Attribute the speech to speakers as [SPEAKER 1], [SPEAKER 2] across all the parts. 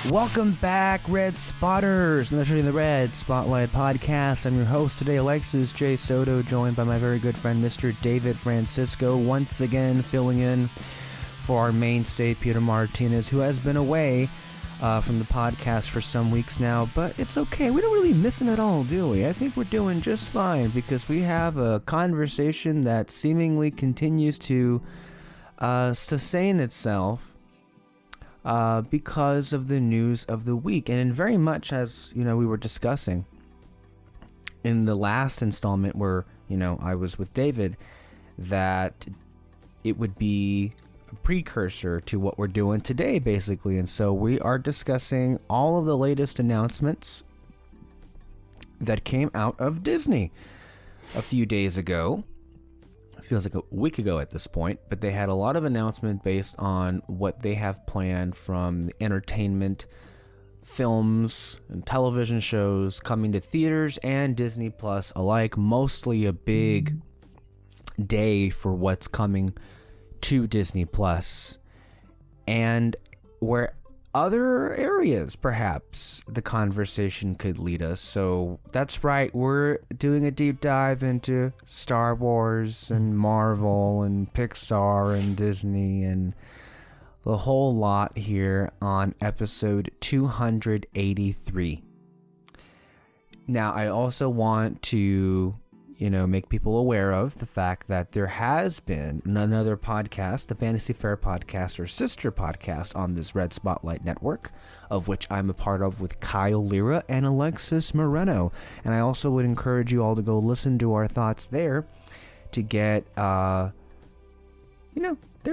[SPEAKER 1] Welcome back, Red Spotters, another show in the Red Spotlight Podcast. I'm your host today, Alexis J. Soto, joined by my very good friend, Mr. David Francisco, once again filling in for our mainstay, Peter Martinez, who has been away from the podcast for some weeks now, but it's okay. We don't really miss him at all, do we? I think we're doing just fine because we have a conversation that seemingly continues to sustain itself because of the news of the week. And in very much as, we were discussing in the last installment where, I was with David, that it would be a precursor to what we're doing today, basically. And so we are discussing all of the latest announcements that came out of Disney a few days ago. Feels like a week ago at this point, but they had a lot of announcement based on what they have planned from entertainment, films, and television shows coming to theaters and Disney Plus alike. Mostly a big day for what's coming to Disney Plus, and where other areas perhaps the conversation could lead us. So that's right, we're doing a deep dive into Star Wars and Marvel and Pixar and Disney and the whole lot here on episode 283. Now, I also want to make people aware of the fact that there has been another podcast, the Fantasy Fair podcast, or sister podcast on this Red Spotlight network, of which I'm a part of with Kyle Lira and Alexis Moreno. And I also would encourage you all to go listen to our thoughts there to get, their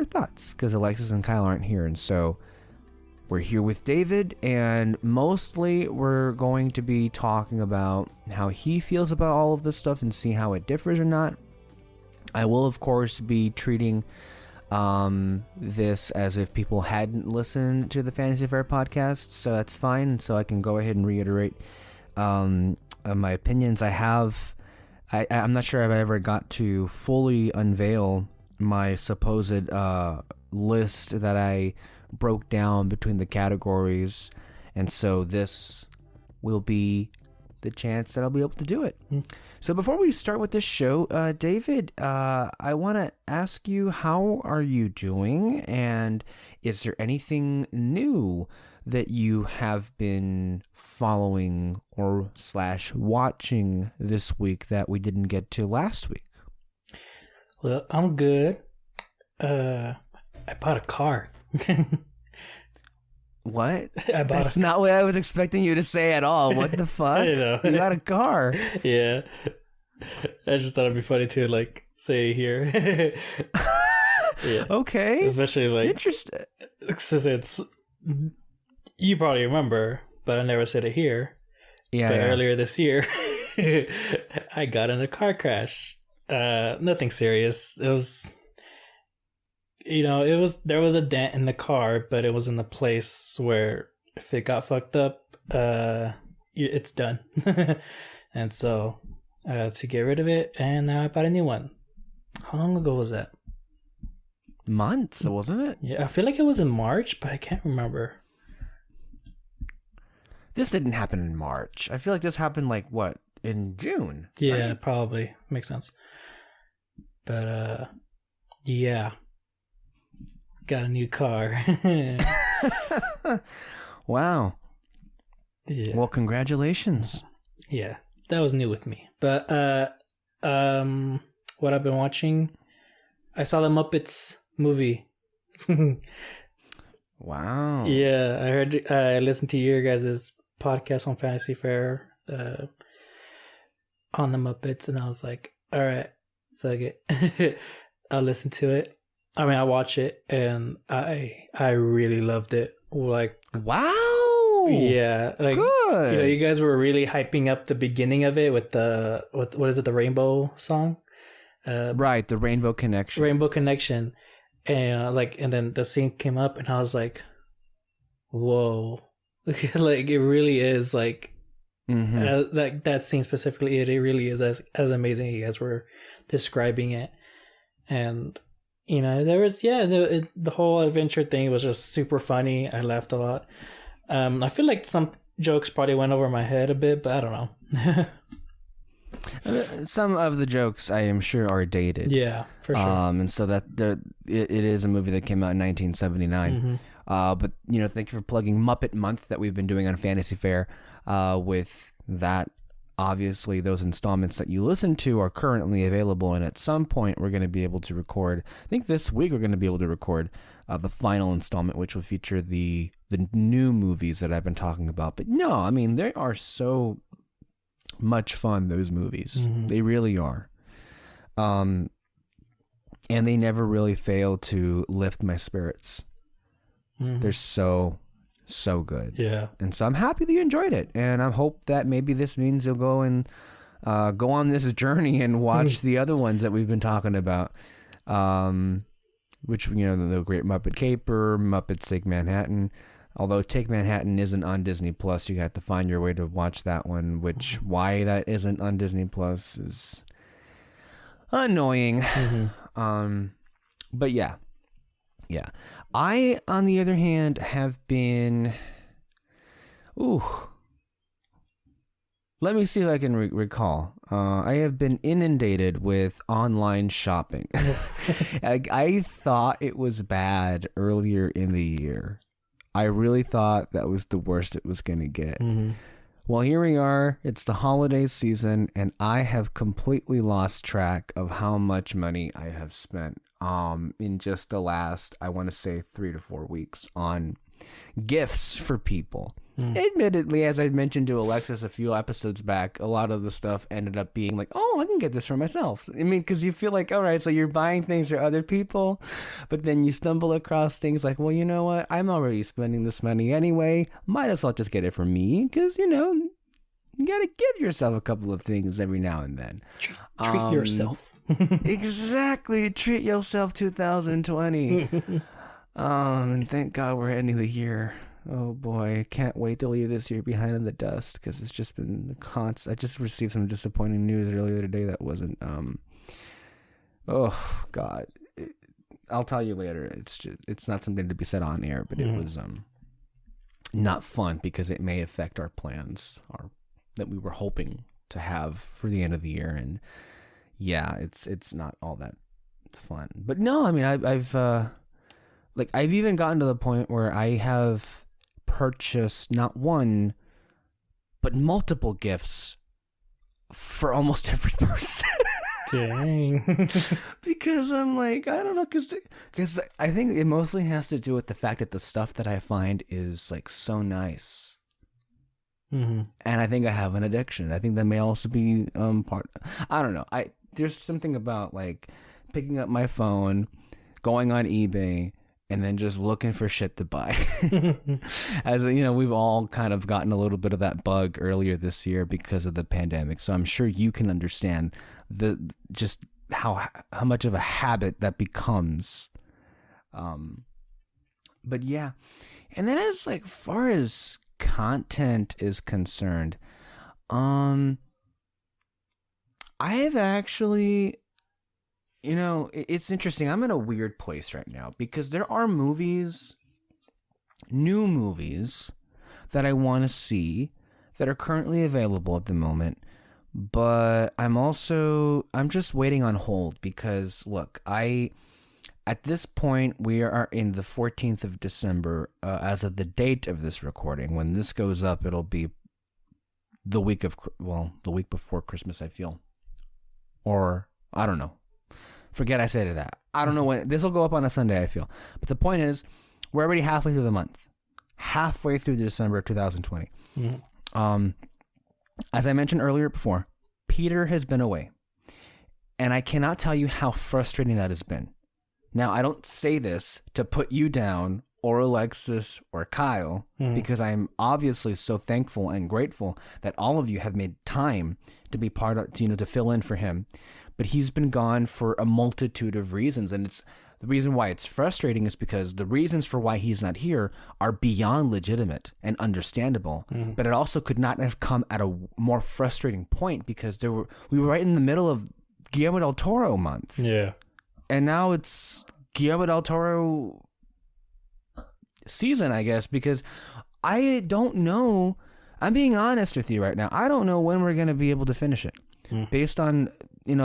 [SPEAKER 1] thoughts, because Alexis and Kyle aren't here. And so we're here with David, and mostly we're going to be talking about how he feels about all of this stuff and see how it differs or not. I will, of course, be treating this as if people hadn't listened to the Fantasy Fair podcast, so that's fine. So I can go ahead and reiterate my opinions. I'm not sure if I ever got to fully unveil my supposed list that I broke down between the categories, and so this will be the chance that I'll be able to do it. So before we start with this show, David, I want to ask you, how are you doing, and is there anything new that you have been following or / watching this week that we didn't get to last week?
[SPEAKER 2] Well, I'm good. I bought a car.
[SPEAKER 1] What? That's not what I was expecting you to say at all. What the fuck?
[SPEAKER 2] I know.
[SPEAKER 1] You got a car.
[SPEAKER 2] Yeah. I just thought it'd be funny to say here. Yeah.
[SPEAKER 1] Okay.
[SPEAKER 2] Especially
[SPEAKER 1] interesting.
[SPEAKER 2] Since it's, you probably remember, but I never said it here.
[SPEAKER 1] Yeah.
[SPEAKER 2] But earlier this year, I got in a car crash. Nothing serious. It was, there was a dent in the car, but it was in the place where if it got fucked up, it's done. And so to get rid of it, and now I bought a new one. How long ago was that?
[SPEAKER 1] Months, wasn't it?
[SPEAKER 2] Yeah, I feel like it was in March, but I can't remember.
[SPEAKER 1] This didn't happen in March. I feel like this happened in June.
[SPEAKER 2] Yeah,
[SPEAKER 1] right?
[SPEAKER 2] Probably. Makes sense. But yeah. Got a new car.
[SPEAKER 1] Wow.
[SPEAKER 2] Yeah.
[SPEAKER 1] Well, congratulations.
[SPEAKER 2] Yeah, that was new with me. But what I've been watching, I saw the Muppets movie.
[SPEAKER 1] Wow.
[SPEAKER 2] Yeah, I listened to your guys' podcast on Fantasy Fair on the Muppets, and I was like, all right, fuck it. I'll listen to it. I watch it, and I really loved it.
[SPEAKER 1] Wow.
[SPEAKER 2] Yeah,
[SPEAKER 1] good.
[SPEAKER 2] You guys were really hyping up the beginning of it with what is it, the Rainbow song?
[SPEAKER 1] Right, the Rainbow Connection.
[SPEAKER 2] Rainbow Connection, and and then the scene came up, and I was like, whoa, it really is that scene specifically. It really is as amazing as you guys were describing it, and. There was the whole adventure thing was just super funny. I laughed a lot. I feel like some jokes probably went over my head a bit, but I don't know.
[SPEAKER 1] Some of the jokes I am sure are dated.
[SPEAKER 2] Yeah, for sure.
[SPEAKER 1] And so that it is a movie that came out in 1979. But thank you for plugging Muppet Month that we've been doing on Fantasy Fair. With that, obviously, those installments that you listen to are currently available, and at some point we're going to be able to record. I think this week we're going to be able to record the final installment, which will feature the new movies that I've been talking about. But no, I mean, they are so much fun, those movies. They really are. And they never really fail to lift my spirits. They're so good.
[SPEAKER 2] Yeah.
[SPEAKER 1] And so I'm happy that you enjoyed it, and I hope that maybe this means you'll go and go on this journey and watch the other ones that we've been talking about, which the Great Muppet Caper, Muppets Take Manhattan. Although Take Manhattan isn't on Disney Plus, you have to find your way to watch that one, which why that isn't on Disney Plus is annoying. But yeah. I, on the other hand, have been... Let me see if I can recall. I have been inundated with online shopping. I thought it was bad earlier in the year. I really thought that was the worst it was going to get. Well, here we are. It's the holiday season, and I have completely lost track of how much money I have spent in just the last, I want to say, 3 to 4 weeks on gifts for people. Admittedly, as I mentioned to Alexis a few episodes back, a lot of the stuff ended up being like, oh, I can get this for myself. I mean, because you feel like, all right, so you're buying things for other people, but then you stumble across things like, well, you know what? I'm already spending this money anyway. Might as well just get it for me because, you got to give yourself a couple of things every now and then.
[SPEAKER 2] Treat yourself.
[SPEAKER 1] Exactly. Treat yourself 2020. And thank God we're ending the year. Oh boy, I can't wait to leave this year behind in the dust because it's just been the constant. I just received some disappointing news earlier today that wasn't. Oh God, I'll tell you later. It's not something to be said on air, but it was not fun because it may affect our plans that we were hoping to have for the end of the year, and yeah, it's not all that fun. But no, I mean I've even gotten to the point where I have purchased not one, but multiple gifts for almost every person.
[SPEAKER 2] Dang.
[SPEAKER 1] Because I'm like, I don't know, because I think it mostly has to do with the fact that the stuff that I find is like so nice. And I think I have an addiction. I think that may also be part. I don't know. There's something about like picking up my phone, going on eBay, and then just looking for shit to buy. As we've all kind of gotten a little bit of that bug earlier this year because of the pandemic. So I'm sure you can understand just how much of a habit that becomes. But yeah. And then as like far as content is concerned, I have actually, it's interesting. I'm in a weird place right now because there are new movies that I want to see that are currently available at the moment, but I'm just waiting on hold because look, at this point, we are in the 14th of December as of the date of this recording. When this goes up, it'll be the week before Christmas, I feel. Or, I don't know. Forget I said that. I don't know when. This will go up on a Sunday, I feel. But the point is, we're already halfway through the month. Halfway through December 2020. As I mentioned earlier before, Peter has been away. And I cannot tell you how frustrating that has been. Now, I don't say this to put you down or Alexis or Kyle because I'm obviously so thankful and grateful that all of you have made time to be part of, to fill in for him. But he's been gone for a multitude of reasons. And the reason why it's frustrating is because the reasons for why he's not here are beyond legitimate and understandable. But it also could not have come at a more frustrating point because we were right in the middle of Guillermo del Toro month.
[SPEAKER 2] Yeah.
[SPEAKER 1] And now it's Guillermo del Toro season, I guess, because I don't know. I'm being honest with you right now. I don't know when we're going to be able to finish it based on,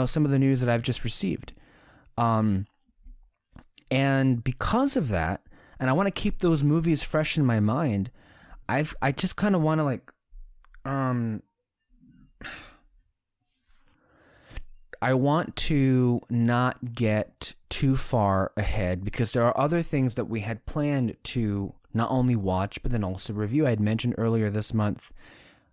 [SPEAKER 1] some of the news that I've just received. And because of that, and I want to keep those movies fresh in my mind, I just kind of want to like, I want to not get too far ahead because there are other things that we had planned to not only watch, but then also review. I had mentioned earlier this month,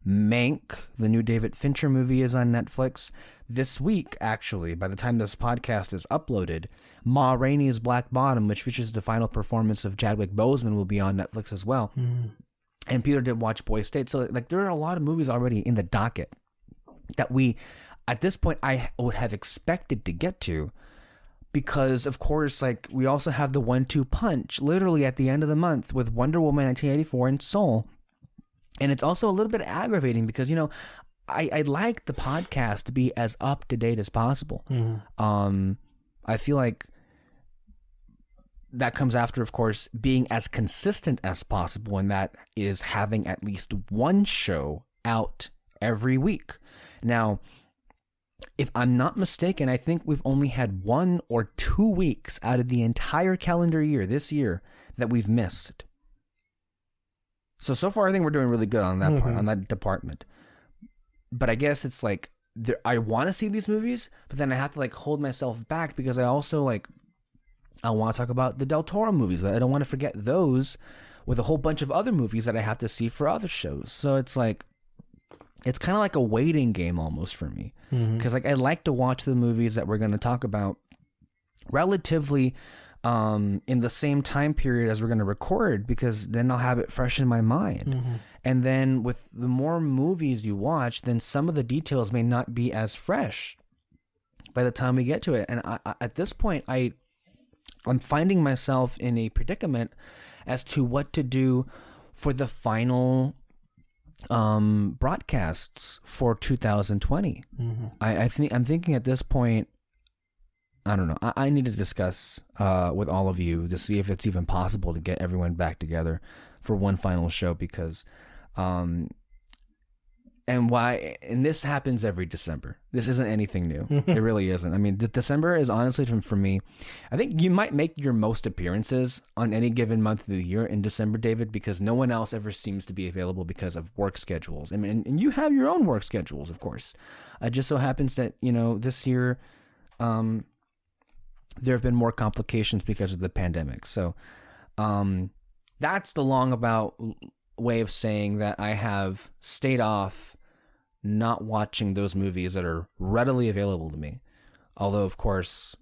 [SPEAKER 1] Mank, the new David Fincher movie, is on Netflix. This week, actually, by the time this podcast is uploaded, Ma Rainey's Black Bottom, which features the final performance of Chadwick Boseman, will be on Netflix as well. And Peter did watch Boy State. So like there are a lot of movies already in the docket that we, at this point, I would have expected to get to, because of course, like we also have the 1-2 punch literally at the end of the month with Wonder Woman 1984 and Soul. And it's also a little bit aggravating because, I'd like the podcast to be as up to date as possible. I feel like that comes after, of course, being as consistent as possible, and that is having at least one show out every week. Now, if I'm not mistaken, I think we've only had 1 or 2 weeks out of the entire calendar year this year that we've missed. So far, I think we're doing really good on that part, on that department. But I guess it's like, I want to see these movies, but then I have to like hold myself back because I also like, I want to talk about the Del Toro movies, but I don't want to forget those with a whole bunch of other movies that I have to see for other shows. So it's like, it's kind of like a waiting game almost for me. Because like I like to watch the movies that we're going to talk about relatively in the same time period as we're going to record, because then I'll have it fresh in my mind. And then with the more movies you watch, then some of the details may not be as fresh by the time we get to it. And I, at this point, I'm finding myself in a predicament as to what to do for the final broadcasts for 2020. I'm thinking at this point, I don't know. I need to discuss with all of you to see if it's even possible to get everyone back together for one final show, because and this happens every December. This isn't anything new. It really isn't. I mean, December is honestly, for me, I think you might make your most appearances on any given month of the year in December, David, because no one else ever seems to be available because of work schedules. I mean, and you have your own work schedules, of course. It just so happens that, this year, there have been more complications because of the pandemic. So, that's the long about way of saying that I have stayed off not watching those movies that are readily available to me. Although, of course,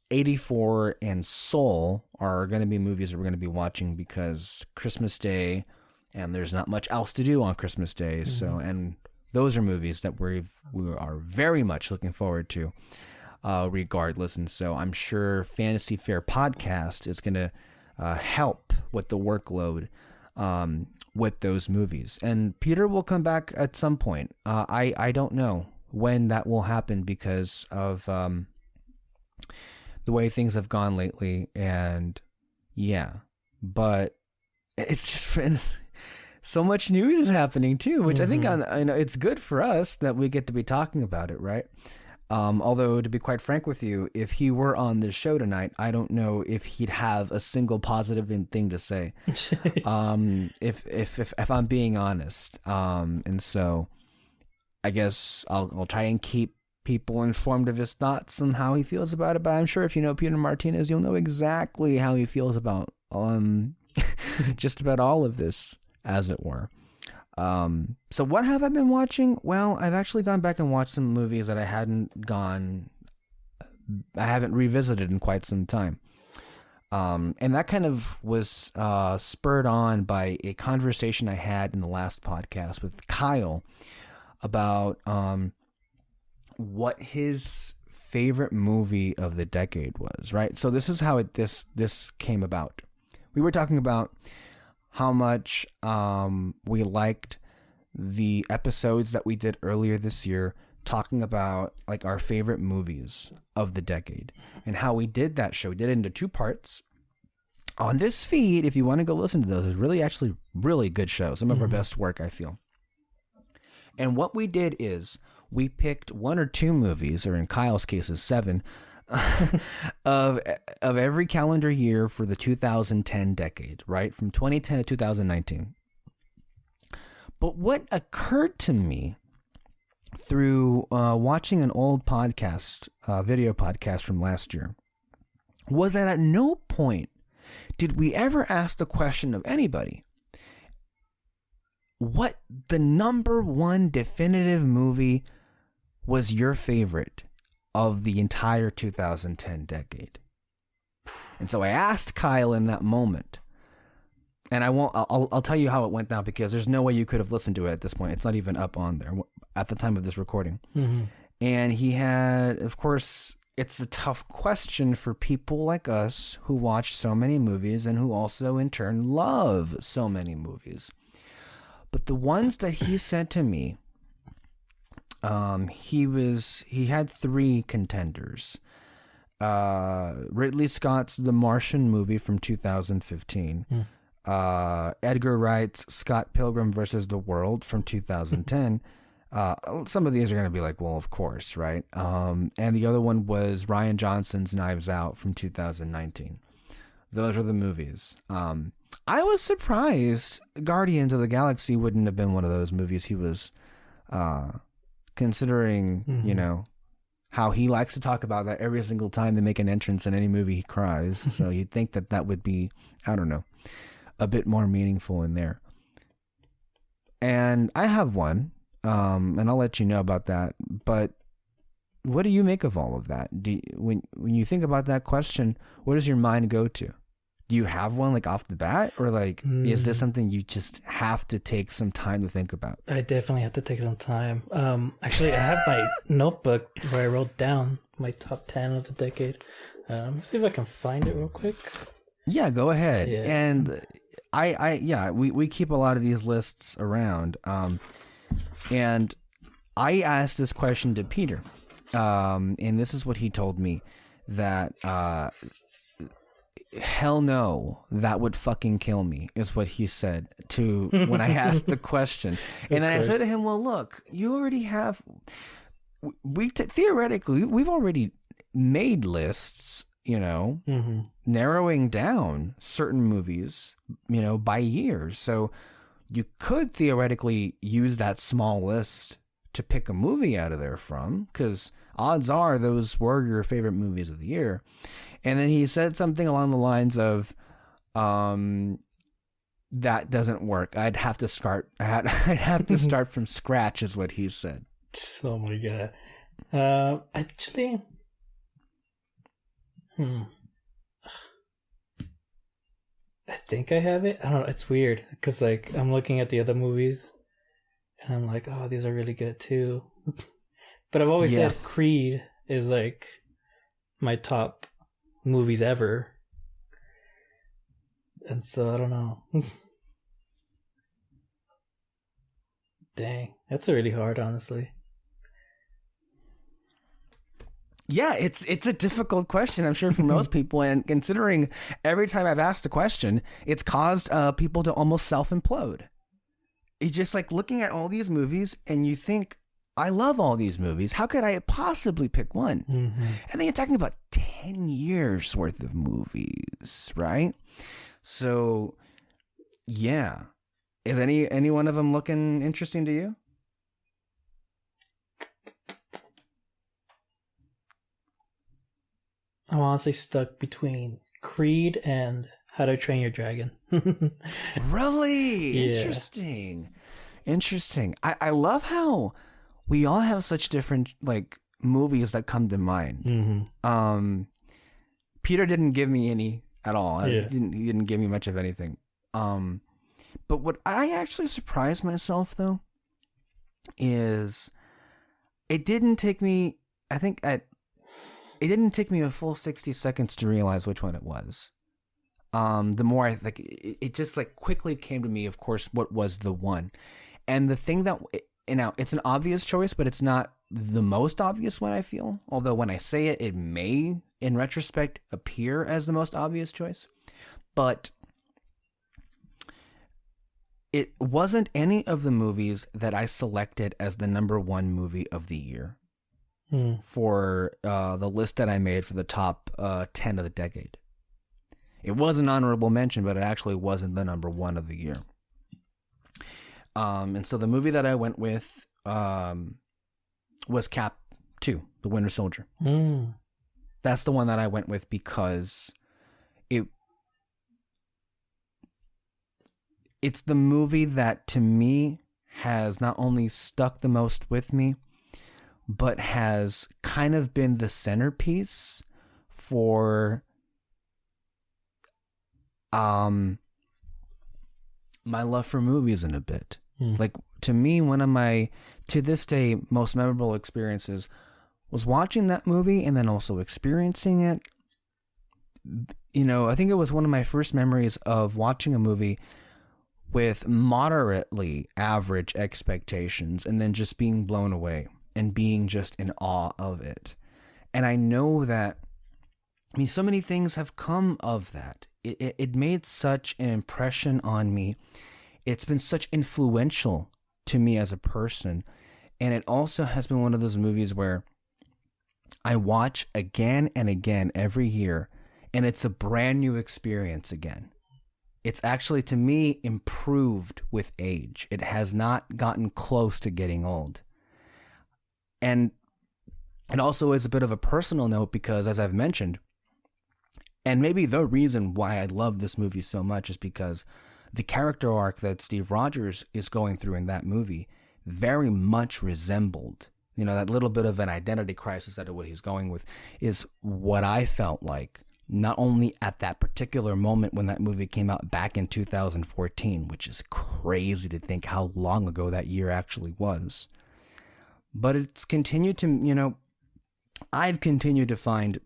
[SPEAKER 1] 84 and Soul are going to be movies that we're going to be watching because Christmas Day, and there's not much else to do on Christmas Day. So, and those are movies that we are very much looking forward to, regardless. And so I'm sure Fantasy Fair Podcast is going to help with the workload with those movies. And Peter will come back at some point. I don't know when that will happen because of the way things have gone lately. And yeah, but it's just so much news is happening too, which I think it's good for us that we get to be talking about it, right? Although, to be quite frank with you, if he were on this show tonight, I don't know if he'd have a single positive thing to say. If I'm being honest, and so I guess I'll try and keep people informed of his thoughts and how he feels about it. But I'm sure if you know Peter Martinez, you'll know exactly how he feels about just about all of this, as it were. So what have I been watching? Well, I've actually gone back and watched some movies that I haven't revisited in quite some time. And that kind of was spurred on by a conversation I had in the last podcast with Kyle about what his favorite movie of the decade was, right? So this is how this came about. We were talking about how much we liked the episodes that we did earlier this year talking about like our favorite movies of the decade, and how we did that show. We did it into 2 parts. on this feed, if you want to go listen to those, it's really actually really good shows. Some of our best work, I feel. And what we did is we picked 1 or 2 movies, or in Kyle's cases, 7, of every calendar year for the 2010 decade, right? From 2010 to 2019. But what occurred to me through watching an old podcast, video podcast from last year, was that at no point did we ever ask the question of anybody, what the number 1 definitive movie was your favorite of the entire 2010 decade? And so I asked Kyle in that moment, and I'll tell you how it went down, because there's no way you could have listened to it at this point. It's not even up on there at the time of this recording. Mm-hmm. And he had, of course, it's a tough question for people like us who watch so many movies and who also in turn love so many movies. But the ones that he sent to me, he had 3 contenders. Ridley Scott's The Martian movie from 2015. Edgar Wright's Scott Pilgrim versus the World from 2010. Some of these are going to be like, well, of course, right? And the other one was Rian Johnson's Knives Out from 2019. Those are the movies. I was surprised Guardians of the Galaxy wouldn't have been one of those movies he was considering, you know, how he likes to talk about that every single time they make an entrance in any movie he cries. So you'd think that would be, I don't know, a bit more meaningful in there. And I have one, and I'll let you know about that. But what do you make of all of that? When you think about that question, where does your mind go to? Do you have one like off the bat, or like is this something you just have to take some time to think about?
[SPEAKER 2] I definitely have to take some time. Actually, I have my notebook where I wrote down my top 10 of the decade. Let me see if I can find it real quick.
[SPEAKER 1] Yeah, go ahead.
[SPEAKER 2] Yeah.
[SPEAKER 1] And we keep a lot of these lists around. And I asked this question to Peter, and this is what he told me, that hell no, that would fucking kill me, is what he said to when I asked the question. And then I said to him, well, look, you already have, theoretically, we've already made lists, you know, narrowing down certain movies, you know, by years. So you could theoretically use that small list to pick a movie out of there from, because odds are those were your favorite movies of the year. And then he said something along the lines of, that doesn't work. I'd have to start from scratch, is what he said.
[SPEAKER 2] Oh my God. Actually, I think I have it. I don't know. It's weird because like I'm looking at the other movies and I'm like, oh, these are really good too. But I've always said Creed is like my top movies ever. And so I don't know. Dang, that's really hard, honestly.
[SPEAKER 1] Yeah, it's a difficult question, I'm sure, for most people. And considering every time I've asked a question, it's caused people to almost self-implode. It's just like looking at all these movies and you think, I love all these movies. How could I possibly pick one? Mm-hmm. And then you're talking about 10 years worth of movies, right? So, yeah. Is any one of them looking interesting to you?
[SPEAKER 2] I'm honestly stuck between Creed and How to Train Your Dragon.
[SPEAKER 1] Really?
[SPEAKER 2] Yeah.
[SPEAKER 1] Interesting. I love how we all have such different like movies that come to mind. Mm-hmm. Peter didn't give me any at all. Yeah. He didn't give me much of anything. But what I actually surprised myself though is it didn't take me, it didn't take me a full 60 seconds to realize which one it was. The more I like, it just like quickly came to me, of course, what was the one. And the thing that, now it's an obvious choice, but it's not the most obvious one, I feel. Although when I say it, it may, in retrospect, appear as the most obvious choice. but it wasn't any of the movies that I selected as the number one movie of the year for the list that I made for the top 10 of the decade. It was an honorable mention, but it actually wasn't the number one of the year. And so the movie that I went with was Cap 2, The Winter Soldier. That's the one that I went with because it's the movie that, to me, has not only stuck the most with me, but has kind of been the centerpiece for my love for movies in a bit. Like, to me, one of my, to this day, most memorable experiences was watching that movie and then also experiencing it. You know, I think it was one of my first memories of watching a movie with moderately average expectations and then just being blown away and being just in awe of it. And I know that, I mean, so many things have come of that. It made such an impression on me. It's been such influential to me as a person. And it also has been one of those movies where I watch again and again every year, and it's a brand new experience again. It's actually, to me, improved with age. It has not gotten close to getting old. And it also is a bit of a personal note because, as I've mentioned, and maybe the reason why I love this movie so much is because the character arc that Steve Rogers is going through in that movie very much resembled, you know, that little bit of an identity crisis that what he's going with is what I felt like, not only at that particular moment when that movie came out back in 2014, which is crazy to think how long ago that year actually was, but it's continued to, you know, I've continued to find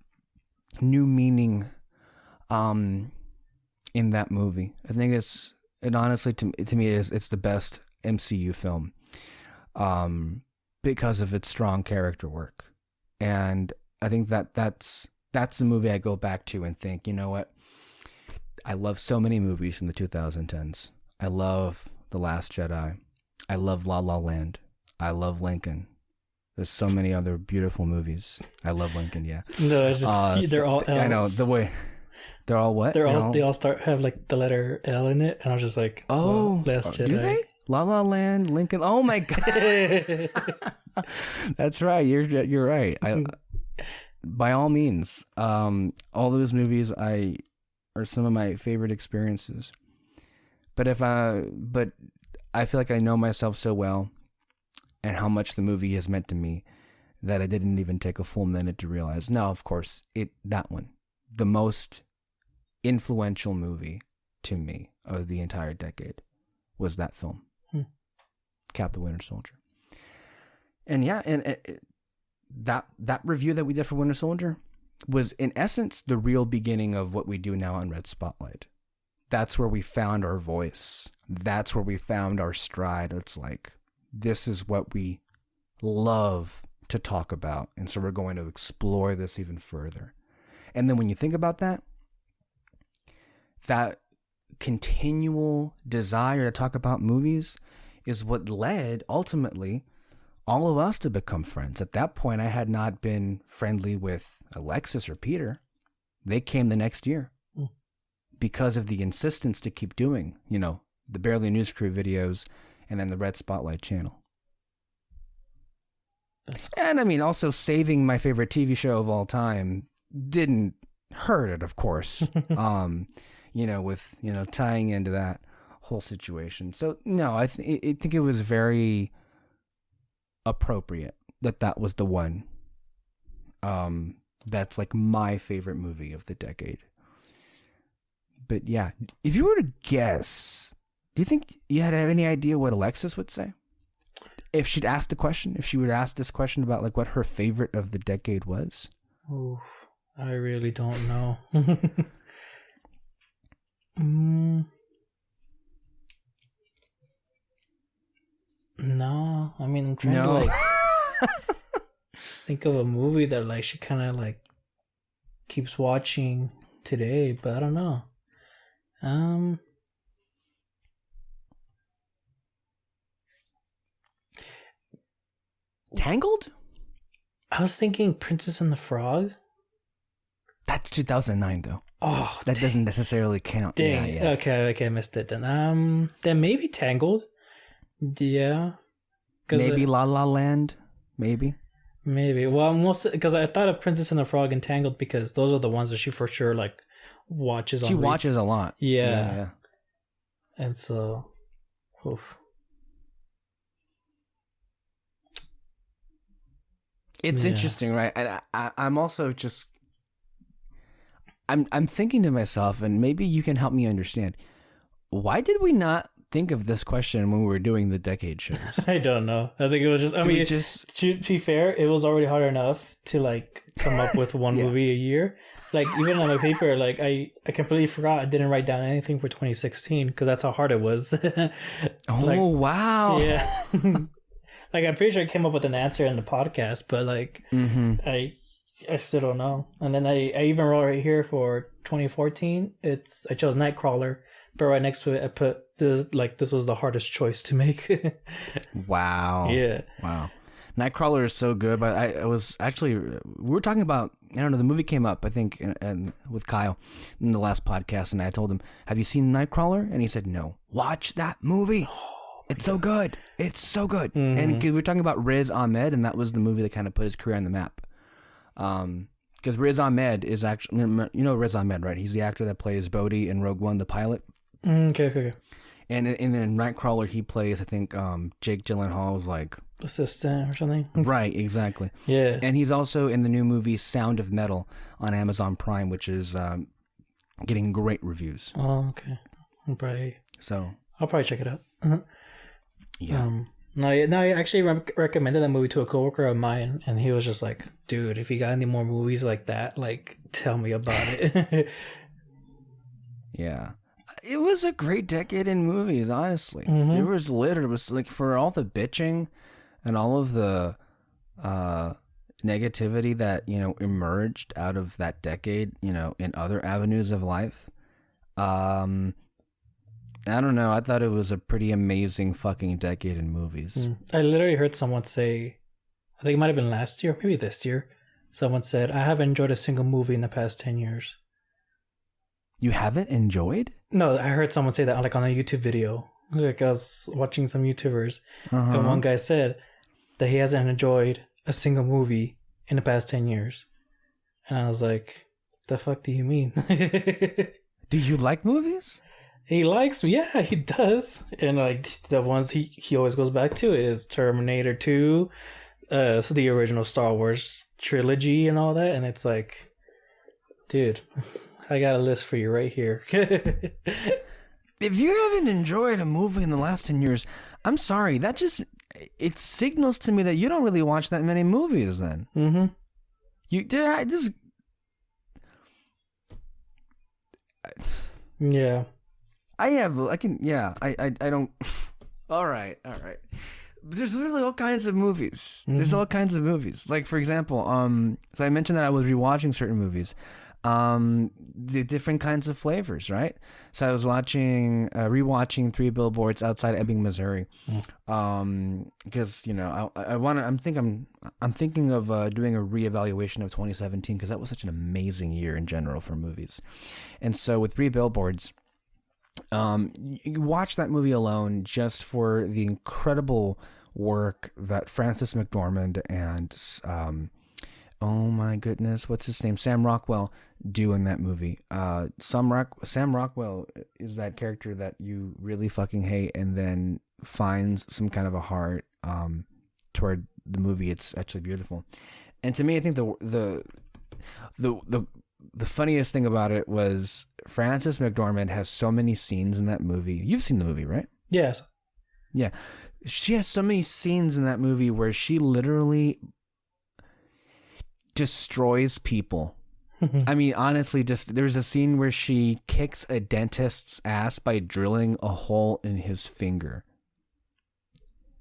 [SPEAKER 1] new meaning in that movie. I think it honestly, to me, it's the best MCU film because of its strong character work. And I think that's the movie I go back to and think, you know what? I love so many movies from the 2010s. I love The Last Jedi. I love La La Land. I love Lincoln. There's so many other beautiful movies. I love Lincoln, yeah.
[SPEAKER 2] No, it's just they're all L's.
[SPEAKER 1] I know the way they're all what?
[SPEAKER 2] They all have like the letter L in it, and I was just like,
[SPEAKER 1] oh,
[SPEAKER 2] Last Jedi.
[SPEAKER 1] Do they? La La Land, Lincoln. Oh my god. That's right. You're right. By all means, all those movies are some of my favorite experiences. But I feel like I know myself so well and how much the movie has meant to me that I didn't even take a full minute to realize. No, of course, that one, the most influential movie to me of the entire decade was that film, Cap the Winter Soldier. And yeah, and that review that we did for Winter Soldier was in essence the real beginning of what we do now on Red Spotlight. That's where we found our voice. That's where we found our stride. It's like, this is what we love to talk about. And so we're going to explore this even further. And then when you think about that continual desire to talk about movies is what led ultimately all of us to become friends. At that point, I had not been friendly with Alexis or Peter. They came the next year because of the insistence to keep doing, you know, the Barely News Crew videos and then the Red Spotlight channel. And I mean, also saving my favorite TV show of all time didn't hurt it, of course. You know, with, you know, tying into that whole situation. So no, I think it was very appropriate that was the one that's like my favorite movie of the decade. But yeah, if you were to guess, do you think you had any idea what Alexis would say if she'd asked the question, if she would ask this question about like what her favorite of the decade was?
[SPEAKER 2] Oh, I really don't know. No, I mean, I'm trying to like think of a movie that like she kind of like keeps watching today, but I don't know.
[SPEAKER 1] Tangled?
[SPEAKER 2] I was thinking Princess and the Frog.
[SPEAKER 1] That's 2009 though.
[SPEAKER 2] Oh,
[SPEAKER 1] that doesn't necessarily count.
[SPEAKER 2] Dang. Yeah. Okay, I missed it then. Then maybe Tangled. Yeah.
[SPEAKER 1] Maybe La La Land. Maybe.
[SPEAKER 2] Well, because I thought of Princess and the Frog and Tangled because those are the ones that she for sure like watches.
[SPEAKER 1] She watches a lot.
[SPEAKER 2] Yeah. And so, oof.
[SPEAKER 1] It's interesting, right? And I'm also just, I'm thinking to myself, and maybe you can help me understand, why did we not think of this question when we were doing the decade shows?
[SPEAKER 2] I don't know. I think it was just, to be fair, it was already hard enough to like come up with one movie a year. Like even on my paper, like I completely forgot I didn't write down anything for 2016 because that's how hard it was.
[SPEAKER 1] Wow.
[SPEAKER 2] Yeah. Like I'm pretty sure I came up with an answer in the podcast, but like I still don't know. And then I even wrote right here for 2014. I chose Nightcrawler, but right next to it I put this was the hardest choice to make.
[SPEAKER 1] Wow.
[SPEAKER 2] Yeah.
[SPEAKER 1] Wow. Nightcrawler is so good, but I was actually, we were talking about, I don't know, the movie came up, I think, and with Kyle in the last podcast, and I told him, have you seen Nightcrawler? And he said, no. Watch that movie. It's so good. It's so good. And we were talking about Riz Ahmed, and that was the movie that kind of put his career on the map. Because Riz Ahmed is actually, you know Riz Ahmed, right? He's the actor that plays Bodhi in Rogue One, the pilot.
[SPEAKER 2] Okay.
[SPEAKER 1] And in Nightcrawler, he plays, I think, Jake Gyllenhaal's like
[SPEAKER 2] assistant or something.
[SPEAKER 1] Right, exactly.
[SPEAKER 2] Yeah.
[SPEAKER 1] And he's also in the new movie Sound of Metal on Amazon Prime, which is getting great reviews.
[SPEAKER 2] Oh, okay. I'll probably check it out.
[SPEAKER 1] Yeah.
[SPEAKER 2] No, I actually recommended that movie to a coworker of mine, and he was just like, "Dude, if you got any more movies like that, like, tell me about it."
[SPEAKER 1] Yeah. It was a great decade in movies, honestly. It was like for all the bitching and all of the negativity that, emerged out of that decade, in other avenues of life. I don't know. I thought it was a pretty amazing fucking decade in movies.
[SPEAKER 2] I literally heard someone say, I think it might have been last year, maybe this year. Someone said, I haven't enjoyed a single movie in the past 10 years.
[SPEAKER 1] You haven't enjoyed?
[SPEAKER 2] No, I heard someone say that like on a YouTube video. Like I was watching some YouTubers, and one guy said that he hasn't enjoyed a single movie in the past 10 years. And I was like, the fuck do you mean?
[SPEAKER 1] Do you like movies?
[SPEAKER 2] He likes, yeah, he does. And like the ones he always goes back to is Terminator 2, so the original Star Wars trilogy and all that. And it's like, dude, I got a list for you right here.
[SPEAKER 1] If you haven't enjoyed a movie in the last 10 years, I'm sorry. It signals to me that you don't really watch that many movies then.
[SPEAKER 2] Yeah.
[SPEAKER 1] I don't. All right. There's literally all kinds of movies. There's all kinds of movies. Like, for example, so I mentioned that I was rewatching certain movies. The different kinds of flavors, right? So I was rewatching 3 Billboards Outside Ebbing, Missouri. Because, I'm thinking of doing a reevaluation of 2017 because that was such an amazing year in general for movies. And so with 3 Billboards, you watch that movie alone just for the incredible work that Frances McDormand and oh my goodness, what's his name? Sam Rockwell do in that movie. Sam Rockwell is that character that you really fucking hate and then finds some kind of a heart toward the movie. It's actually beautiful. And to me, I think the funniest thing about it was Frances McDormand has so many scenes in that movie. You've seen the movie, right?
[SPEAKER 2] Yes.
[SPEAKER 1] Yeah. She has so many scenes in that movie where she literally destroys people. I mean, honestly, there's a scene where she kicks a dentist's ass by drilling a hole in his finger.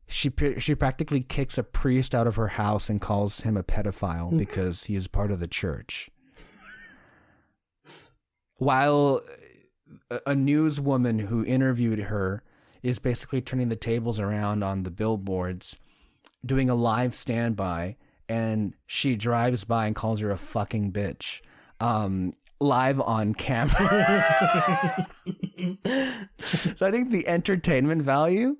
[SPEAKER 1] She practically kicks a priest out of her house and calls him a pedophile because he is part of the church. While a newswoman who interviewed her is basically turning the tables around on the billboards, doing a live standby, and she drives by and calls her a fucking bitch, live on camera. So I think the entertainment value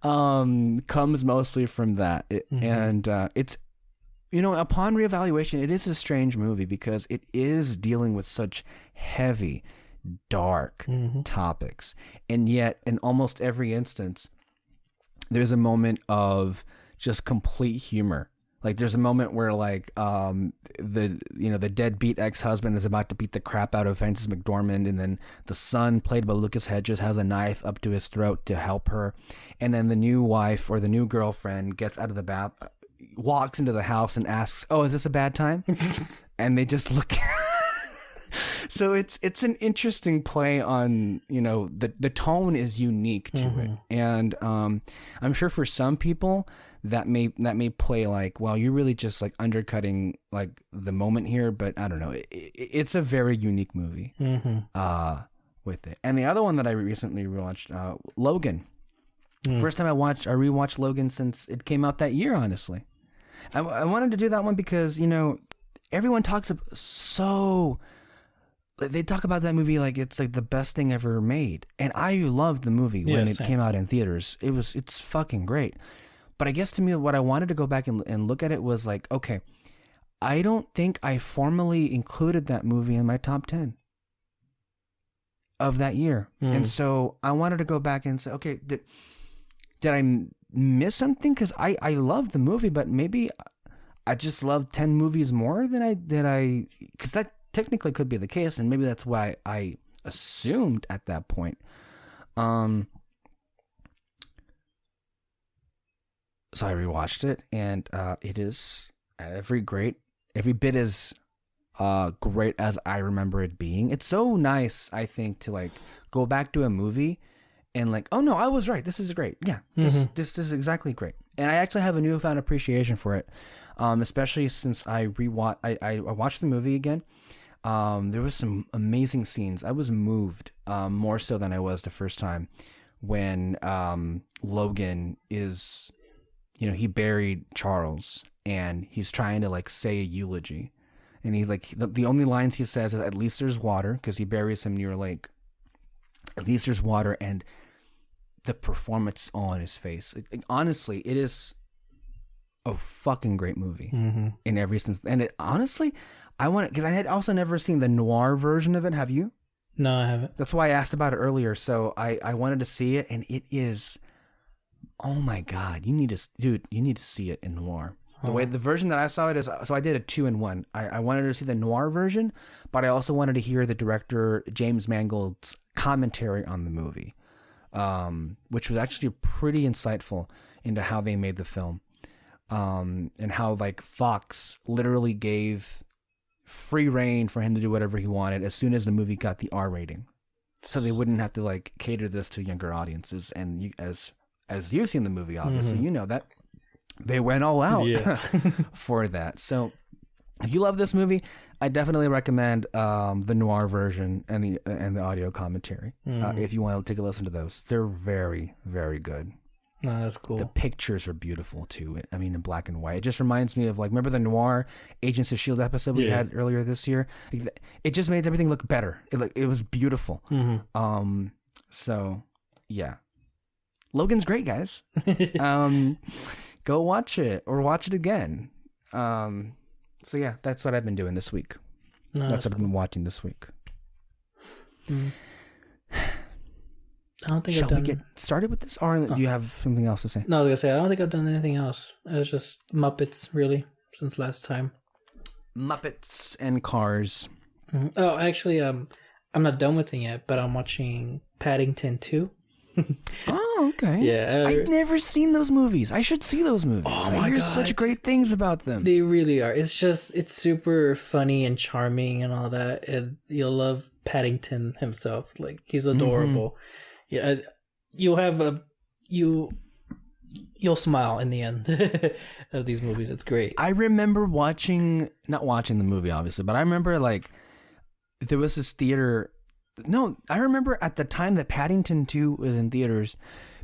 [SPEAKER 1] comes mostly from that. And it's, upon reevaluation, it is a strange movie because it is dealing with such heavy, dark topics. And yet, in almost every instance, there's a moment of just complete humor. Like there's a moment where like the deadbeat ex-husband is about to beat the crap out of Frances McDormand, and then the son, played by Lucas Hedges, has a knife up to his throat to help her, and then the new wife or the new girlfriend gets out of the bath, walks into the house and asks, "Oh, is this a bad time?" And they just look. So it's an interesting play on, the tone is unique to it, and I'm sure for some people that may play like, well, you're really just like undercutting like the moment here, but I don't know. It's a very unique movie with it. And the other one that I recently rewatched, Logan. First time I rewatched Logan since it came out that year. Honestly, I wanted to do that one because everyone talks so. They talk about that movie like it's like the best thing ever made, and I loved the movie when it came out in theaters. It's fucking great. But I guess to me, what I wanted to go back and look at it was like, okay, I don't think I formally included that movie in my top 10 of that year. And so I wanted to go back and say, okay, did I miss something? Because I loved the movie, but maybe I just loved 10 movies more than I because that technically could be the case, and maybe that's why I assumed at that point. So I rewatched it, and it is every bit as great as I remember it being. It's so nice, I think, to like go back to a movie and like, oh no, I was right. This is great. Yeah, this is exactly great. And I actually have a newfound appreciation for it, especially since I watched the movie again. There was some amazing scenes. I was moved more so than I was the first time when Logan is. He buried Charles and he's trying to like say a eulogy, and he like the only lines he says is, "At least there's water," because he buries him near a lake. At least there's water, and the performance on his face. Honestly, it is a fucking great movie in every sense. And it honestly, I want it because I had also never seen the noir version of it. Have you?
[SPEAKER 2] No, I haven't.
[SPEAKER 1] That's why I asked about it earlier. So I wanted to see it, and it is. Oh my God, you need to see it in noir. The way the version that I saw it is, so I did a 2-in-1. I wanted to see the noir version, but I also wanted to hear the director James Mangold's commentary on the movie, which was actually pretty insightful into how they made the film, and how like Fox literally gave free reign for him to do whatever he wanted as soon as the movie got the R rating, so they wouldn't have to like cater this to younger audiences. And as you've seen the movie, obviously, you know that they went all out for that. So if you love this movie, I definitely recommend the noir version and the audio commentary. If you want to take a listen to those, they're very, very good.
[SPEAKER 2] No, that's cool.
[SPEAKER 1] The pictures are beautiful too. I mean, in black and white. It just reminds me of like, remember the noir Agents of S.H.I.E.L.D. episode we had earlier this year? It just made everything look better. It was beautiful. So yeah. Logan's great, guys. Go watch it or watch it again. So yeah, that's what I've been doing this week. No, that's what I've been watching this week.
[SPEAKER 2] I don't think
[SPEAKER 1] Shall we get started with this, or do you have something else to say?
[SPEAKER 2] No, I was gonna say I don't think I've done anything else. It was just Muppets, really, since last time.
[SPEAKER 1] Muppets and Cars.
[SPEAKER 2] Oh, actually, I'm not done with it yet, but I'm watching Paddington 2.
[SPEAKER 1] Oh, okay.
[SPEAKER 2] Yeah,
[SPEAKER 1] I've never seen those movies. I should see those movies.
[SPEAKER 2] Oh
[SPEAKER 1] I hear such great things about them.
[SPEAKER 2] They really are. It's super funny and charming and all that, and you'll love Paddington himself. Like, he's adorable. Yeah, you'll smile in the end of these movies. It's great.
[SPEAKER 1] I remember not watching the movie, obviously, but I remember like there was this theater No, I remember at the time that Paddington 2 was in theaters,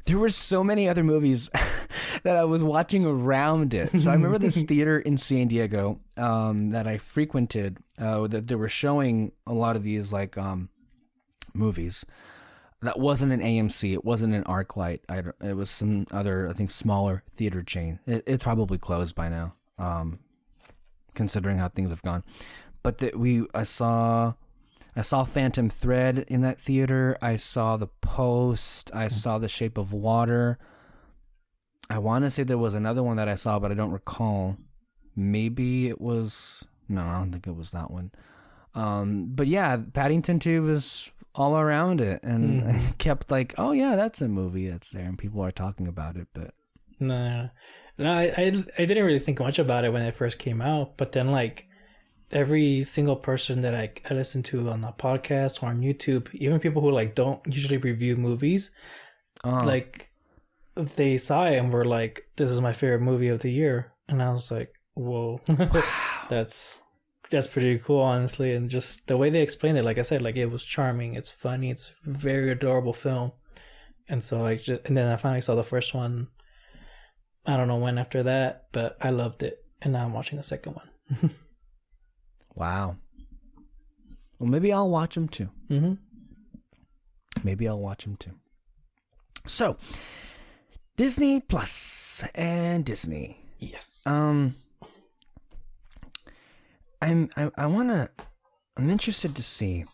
[SPEAKER 1] there were so many other movies that I was watching around it. So I remember this theater in San Diego that I frequented, that they were showing a lot of these like movies. That wasn't an AMC. It wasn't an ArcLight. It was some other, I think, smaller theater chain. It's probably closed by now, considering how things have gone. But I saw Phantom Thread in that theater. I saw The Post. I saw The Shape of Water. I want to say there was another one that I saw, but I don't recall. Maybe it was... No, I don't think it was that one. But yeah, Paddington 2 was all around it. And I kept like, oh yeah, that's a movie that's there. And people are talking about it, but...
[SPEAKER 2] No, I didn't really think much about it when it first came out. But then like... every single person that I listen to on the podcast or on YouTube, even people who like don't usually review movies, like they saw it and were like, "This is my favorite movie of the year," and I was like, "Whoa, wow. that's pretty cool, honestly." And just the way they explained it, like I said, like it was charming, it's funny, it's a very adorable film, and so like, and then I finally saw the first one. I don't know when after that, but I loved it, and now I'm watching the second one.
[SPEAKER 1] Wow. Well, maybe I'll watch them too.
[SPEAKER 2] Mm-hmm.
[SPEAKER 1] Maybe I'll watch them too. So, Disney Plus and Disney.
[SPEAKER 2] Yes.
[SPEAKER 1] I'm interested to see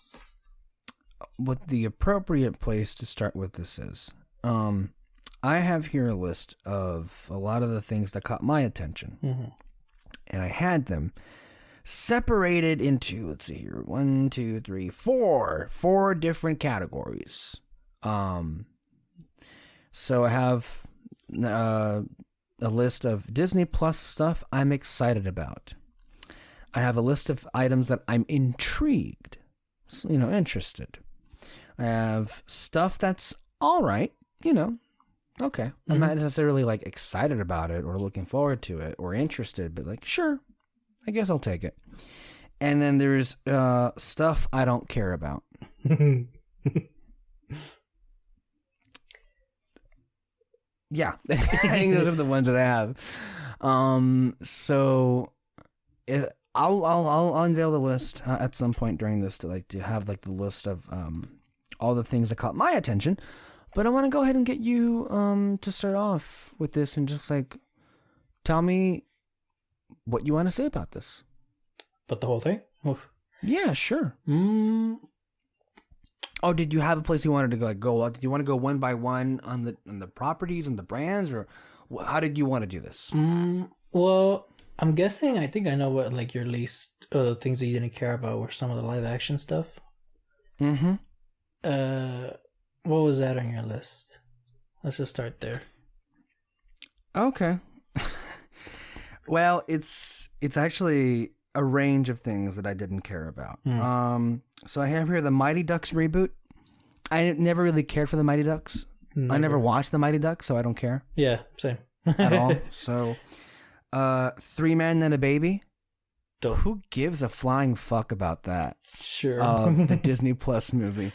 [SPEAKER 1] what the appropriate place to start with this is. I have here a list of a lot of the things that caught my attention, and I had them separated into, let's see here, 1, 2, 3, 4 different categories. So I have a list of Disney Plus stuff I'm excited about. I have a list of items that I'm intrigued, interested. I have stuff that's all right, okay. I'm not necessarily like excited about it or looking forward to it or interested, but like, sure, I guess I'll take it. And then there's stuff I don't care about. Yeah, I think those are the ones that I have. So I'll unveil the list at some point during this to have the list of all the things that caught my attention. But I want to go ahead and get you to start off with this and just tell me what you want to say about this.
[SPEAKER 2] But the whole thing? Oof.
[SPEAKER 1] Yeah, sure. Oh, did you have a place you wanted to go? Did you want to go one by one on the properties and the brands, or how did you want to do this?
[SPEAKER 2] Well, I'm guessing. I think I know what your least the things that you didn't care about were some of the live action stuff.
[SPEAKER 1] Mm-hmm.
[SPEAKER 2] What was that on your list? Let's just start there.
[SPEAKER 1] Okay. Well, it's actually a range of things that I didn't care about. So I have here the Mighty Ducks reboot. I never really cared for the Mighty Ducks. I never watched the Mighty Ducks, so I don't care.
[SPEAKER 2] Yeah, same.
[SPEAKER 1] At all. So, 3 Men and a Baby.
[SPEAKER 2] Dope.
[SPEAKER 1] Who gives a flying fuck about that?
[SPEAKER 2] Sure.
[SPEAKER 1] The Disney Plus movie.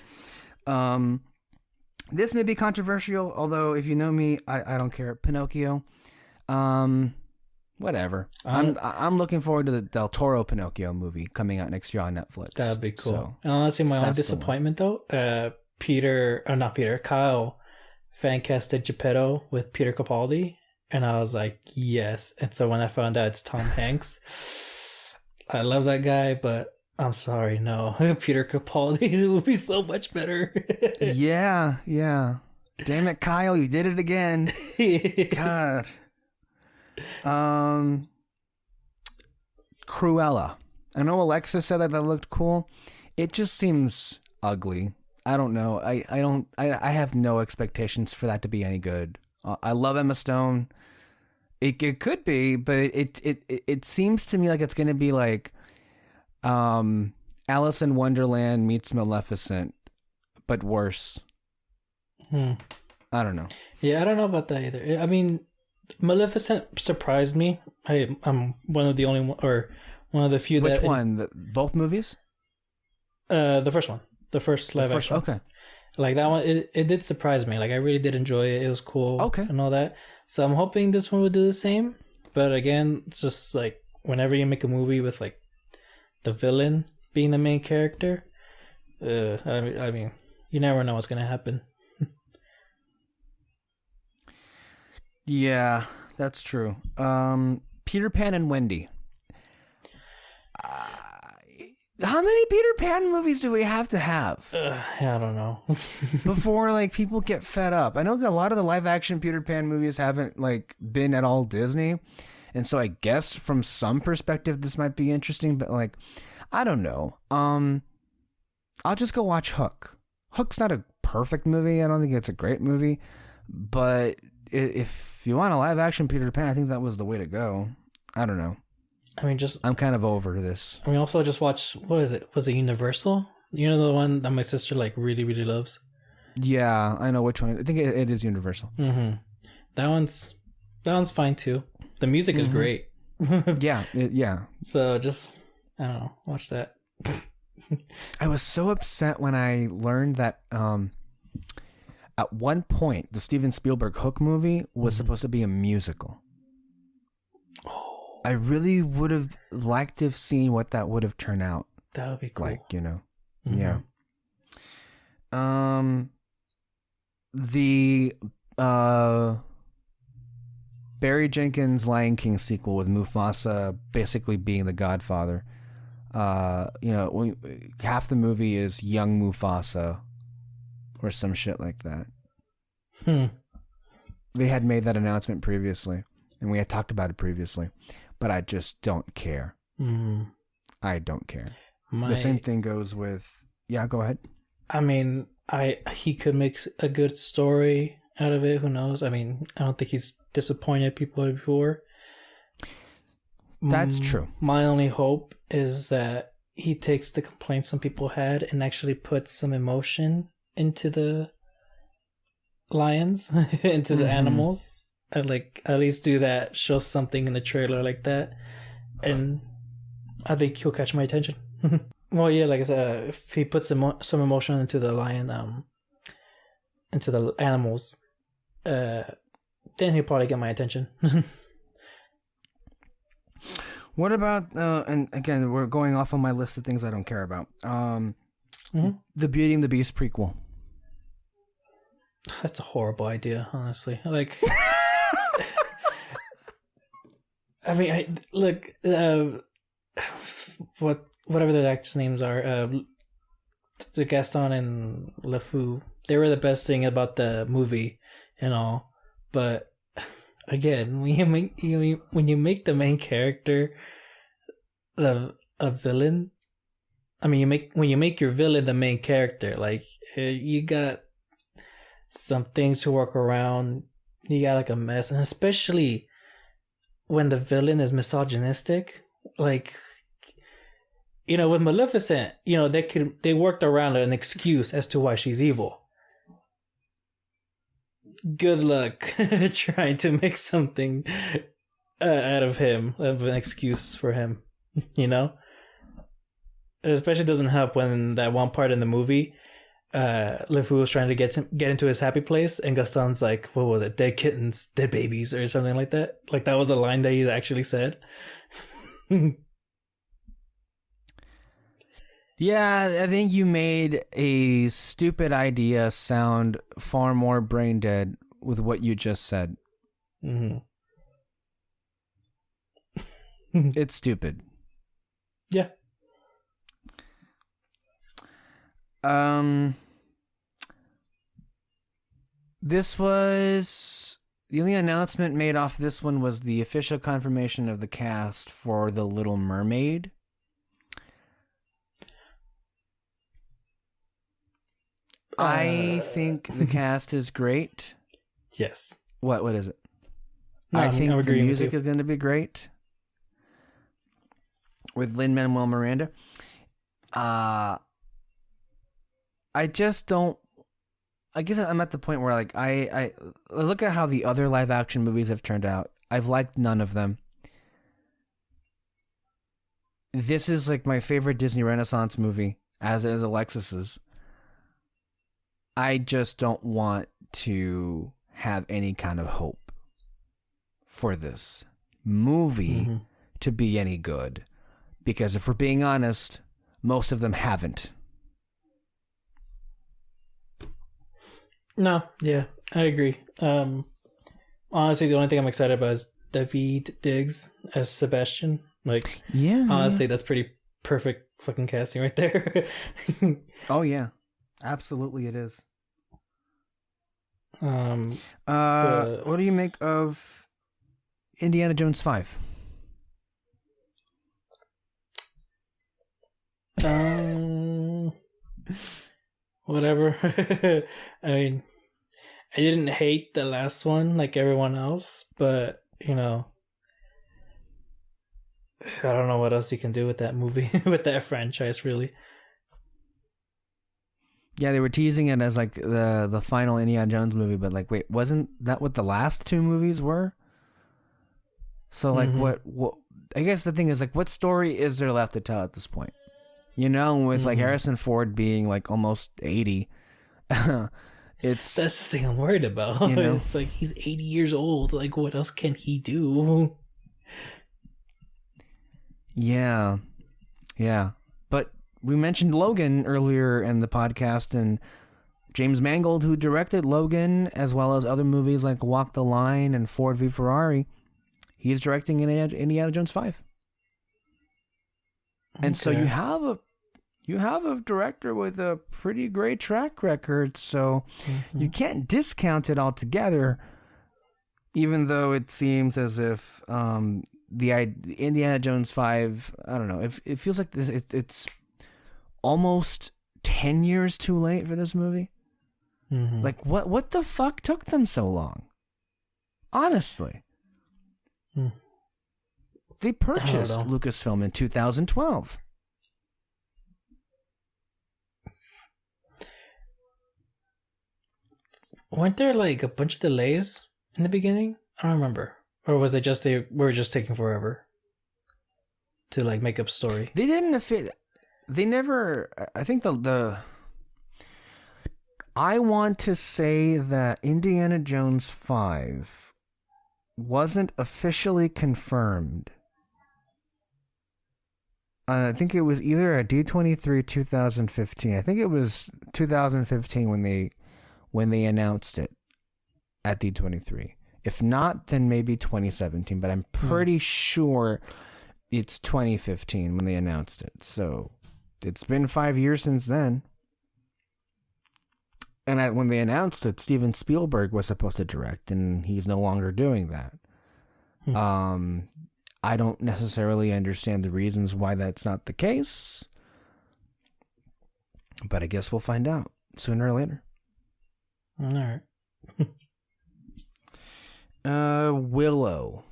[SPEAKER 1] This may be controversial, although if you know me, I don't care. Pinocchio. Whatever. I'm looking forward to the Del Toro Pinocchio movie coming out next year on Netflix.
[SPEAKER 2] That'd be cool.
[SPEAKER 1] So,
[SPEAKER 2] and honestly, my only disappointment though, Kyle fan casted Geppetto with Peter Capaldi, and I was like, yes. And so when I found out it's Tom Hanks, I love that guy, but I'm sorry, no. Peter Capaldi would be so much better.
[SPEAKER 1] Yeah. Damn it, Kyle, you did it again. God. Cruella. I know Alexis said that looked cool. It just seems ugly. I don't know. I have no expectations for that to be any good. I love Emma Stone. It could be, but it seems to me like it's gonna be like Alice in Wonderland meets Maleficent, but worse. I don't know.
[SPEAKER 2] Yeah, I don't know about that either. I mean, Maleficent surprised me. I'm one of the few that...
[SPEAKER 1] Which one? Both movies?
[SPEAKER 2] The first one. The first live action.
[SPEAKER 1] Okay.
[SPEAKER 2] Like that one, it did surprise me. Like I really did enjoy it. It was cool.
[SPEAKER 1] Okay.
[SPEAKER 2] And all that. So I'm hoping this one would do the same. But again, it's just like whenever you make a movie with like the villain being the main character, I mean, you never know what's gonna happen.
[SPEAKER 1] Yeah, that's true. Peter Pan and Wendy. How many Peter Pan movies do we have to have
[SPEAKER 2] I don't know.
[SPEAKER 1] before like people get fed up? I know a lot of the live action Peter Pan movies haven't like been at all Disney, and so I guess from some perspective this might be interesting, but like I don't know. I'll just go watch Hook. Hook's not a perfect movie. I don't think it's a great movie, but if you want a live action Peter Pan, I think that was the way to go. I don't know.
[SPEAKER 2] I mean, I'm
[SPEAKER 1] kind of over this.
[SPEAKER 2] I mean, also just watch, what is it? Was it Universal? You know, the one that my sister like really, really loves?
[SPEAKER 1] Yeah, I know which one. I think it is Universal.
[SPEAKER 2] Mm-hmm. That one's fine too. The music is great.
[SPEAKER 1] Yeah.
[SPEAKER 2] So just, I don't know, watch that.
[SPEAKER 1] I was so upset when I learned that at one point the Steven Spielberg Hook movie was supposed to be a musical. I really would have liked to have seen what that would have turned out.
[SPEAKER 2] That would be cool.
[SPEAKER 1] Like, you know.
[SPEAKER 2] Mm-hmm.
[SPEAKER 1] Yeah. The Barry Jenkins Lion King sequel with Mufasa basically being the Godfather. You know, half the movie is young Mufasa or some shit like that. They had made that announcement previously, and we had talked about it previously, but I just don't care. I don't care. The same thing goes with... Yeah, go ahead.
[SPEAKER 2] I mean, he could make a good story out of it. Who knows? I mean, I don't think he's disappointed people before.
[SPEAKER 1] That's true.
[SPEAKER 2] My only hope is that he takes the complaints some people had and actually puts some emotion into the lions, into the animals. I'd like at least do that, show something in the trailer like that, and I think he'll catch my attention. Well, yeah, like I said, if he puts some emotion into the lion, into the animals, then he'll probably get my attention.
[SPEAKER 1] What about and again, we're going off on my list of things I don't care about. The Beauty and the Beast prequel.
[SPEAKER 2] That's a horrible idea, honestly. Like, I mean, whatever the actors' names are, the Gaston and LeFou, they were the best thing about the movie and all. But again, when you make the main character a villain, I mean, when you make your villain the main character, like you got some things to work around. You got like a mess, and especially when the villain is misogynistic, like, you know, with Maleficent, you know, they worked around an excuse as to why she's evil. Good luck trying to make something out of him, of an excuse for him, you know? It especially doesn't help when that one part in the movie, LeFou was trying to get into his happy place, and Gaston's like, what was it? Dead kittens, dead babies, or something like that. Like, that was a line that he actually said.
[SPEAKER 1] Yeah, I think you made a stupid idea sound far more brain dead with what you just said. It's stupid.
[SPEAKER 2] Yeah.
[SPEAKER 1] This was... The only announcement made off this one was the official confirmation of the cast for The Little Mermaid. I think the cast is great.
[SPEAKER 2] Yes.
[SPEAKER 1] What is it?
[SPEAKER 2] No,
[SPEAKER 1] I think the
[SPEAKER 2] agreeing
[SPEAKER 1] music is going to be great with Lin-Manuel Miranda. I just don't... I guess I'm at the point where like I look at how the other live action movies have turned out. I've liked none of them. This is like my favorite Disney Renaissance movie, as is Alexis's. I just don't want to have any kind of hope for this movie to be any good. Because if we're being honest, most of them haven't.
[SPEAKER 2] No, yeah, I agree. Honestly, the only thing I'm excited about is David Diggs as Sebastian. Like,
[SPEAKER 1] Yeah.
[SPEAKER 2] honestly, that's pretty perfect fucking casting right there.
[SPEAKER 1] Oh, yeah. Absolutely it is.
[SPEAKER 2] But,
[SPEAKER 1] what do you make of Indiana Jones 5?
[SPEAKER 2] Whatever. I mean, I didn't hate the last one like everyone else, but you know, I don't know what else you can do with that movie, with that franchise, really.
[SPEAKER 1] Yeah, they were teasing it as like the final Indiana Jones movie, but like, wait, wasn't that what the last two movies were? So like, what? I guess the thing is like, what story is there left to tell at this point? You know, with like Harrison Ford being like almost 80, it's
[SPEAKER 2] that's the thing I'm worried about.
[SPEAKER 1] You know?
[SPEAKER 2] It's like he's 80 years old. Like, what else can he do?
[SPEAKER 1] Yeah. But we mentioned Logan earlier in the podcast, and James Mangold, who directed Logan, as well as other movies like Walk the Line and Ford v Ferrari, he's directing Indiana Jones 5. And so you have a director with a pretty great track record, so you can't discount it altogether, even though it seems as if the Indiana Jones 5, I don't know, it feels like it's almost 10 years too late for this movie. Like, what the fuck took them so long? Honestly. They purchased Lucasfilm in 2012.
[SPEAKER 2] Weren't there like a bunch of delays in the beginning? I don't remember. Or was it just they were just taking forever to like make up story?
[SPEAKER 1] They didn't they never, I think I want to say that Indiana Jones 5 wasn't officially confirmed. I think it was either at D23 2015. I think it was 2015 when they announced it at D23. If not, then maybe 2017, but I'm pretty sure it's 2015 when they announced it. So it's been 5 years since then. And when they announced it, Steven Spielberg was supposed to direct, and he's no longer doing that. I don't necessarily understand the reasons why that's not the case, but I guess we'll find out sooner or later.
[SPEAKER 2] All right.
[SPEAKER 1] Willow.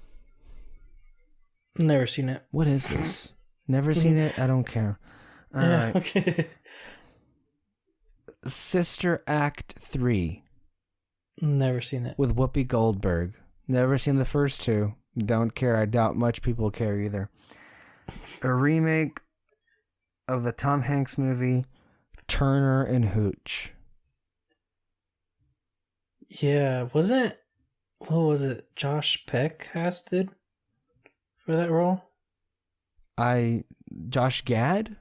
[SPEAKER 2] Never seen it.
[SPEAKER 1] What is this? Never seen it? I don't care. All right.
[SPEAKER 2] Okay.
[SPEAKER 1] Sister Act 3.
[SPEAKER 2] Never seen it.
[SPEAKER 1] With Whoopi Goldberg. Never seen the first two. Don't care. I doubt much people care either. A remake of the Tom Hanks movie Turner and Hooch.
[SPEAKER 2] Yeah, what was it? Josh Peck casted for that role?
[SPEAKER 1] Josh Gad?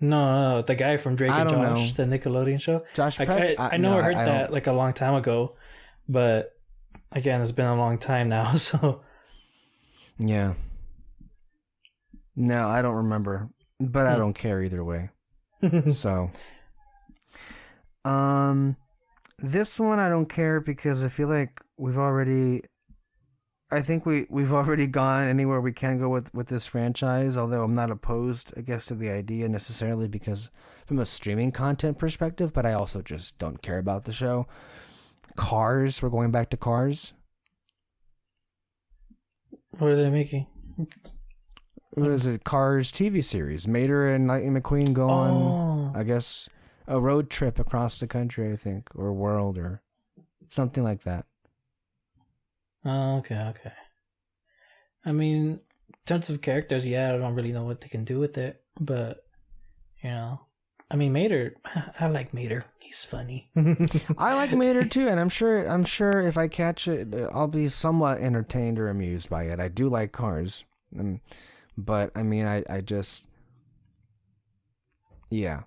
[SPEAKER 2] No, the guy from Drake and Josh,
[SPEAKER 1] know.
[SPEAKER 2] the Nickelodeon show.
[SPEAKER 1] Josh Peck?
[SPEAKER 2] I know I heard that like a long time ago, but again, it's been a long time now, so.
[SPEAKER 1] Yeah. No, I don't remember, but I don't care either way. So, this one I don't care because I feel like we've already gone anywhere we can go with this franchise, although I'm not opposed, I guess, to the idea necessarily because from a streaming content perspective, but I also just don't care about the show. Cars, we're going back to Cars.
[SPEAKER 2] What are they making?
[SPEAKER 1] What is it? Cars TV series. Mater and Lightning McQueen go on, I guess, a road trip across the country, I think, or world, or something like that.
[SPEAKER 2] Oh, okay. I mean, in terms of characters, yeah, I don't really know what they can do with it, but, you know, I mean, Mater. I like Mater. He's funny.
[SPEAKER 1] I like Mater too, and I'm sure if I catch it, I'll be somewhat entertained or amused by it. I do like cars, but I mean, I just, yeah.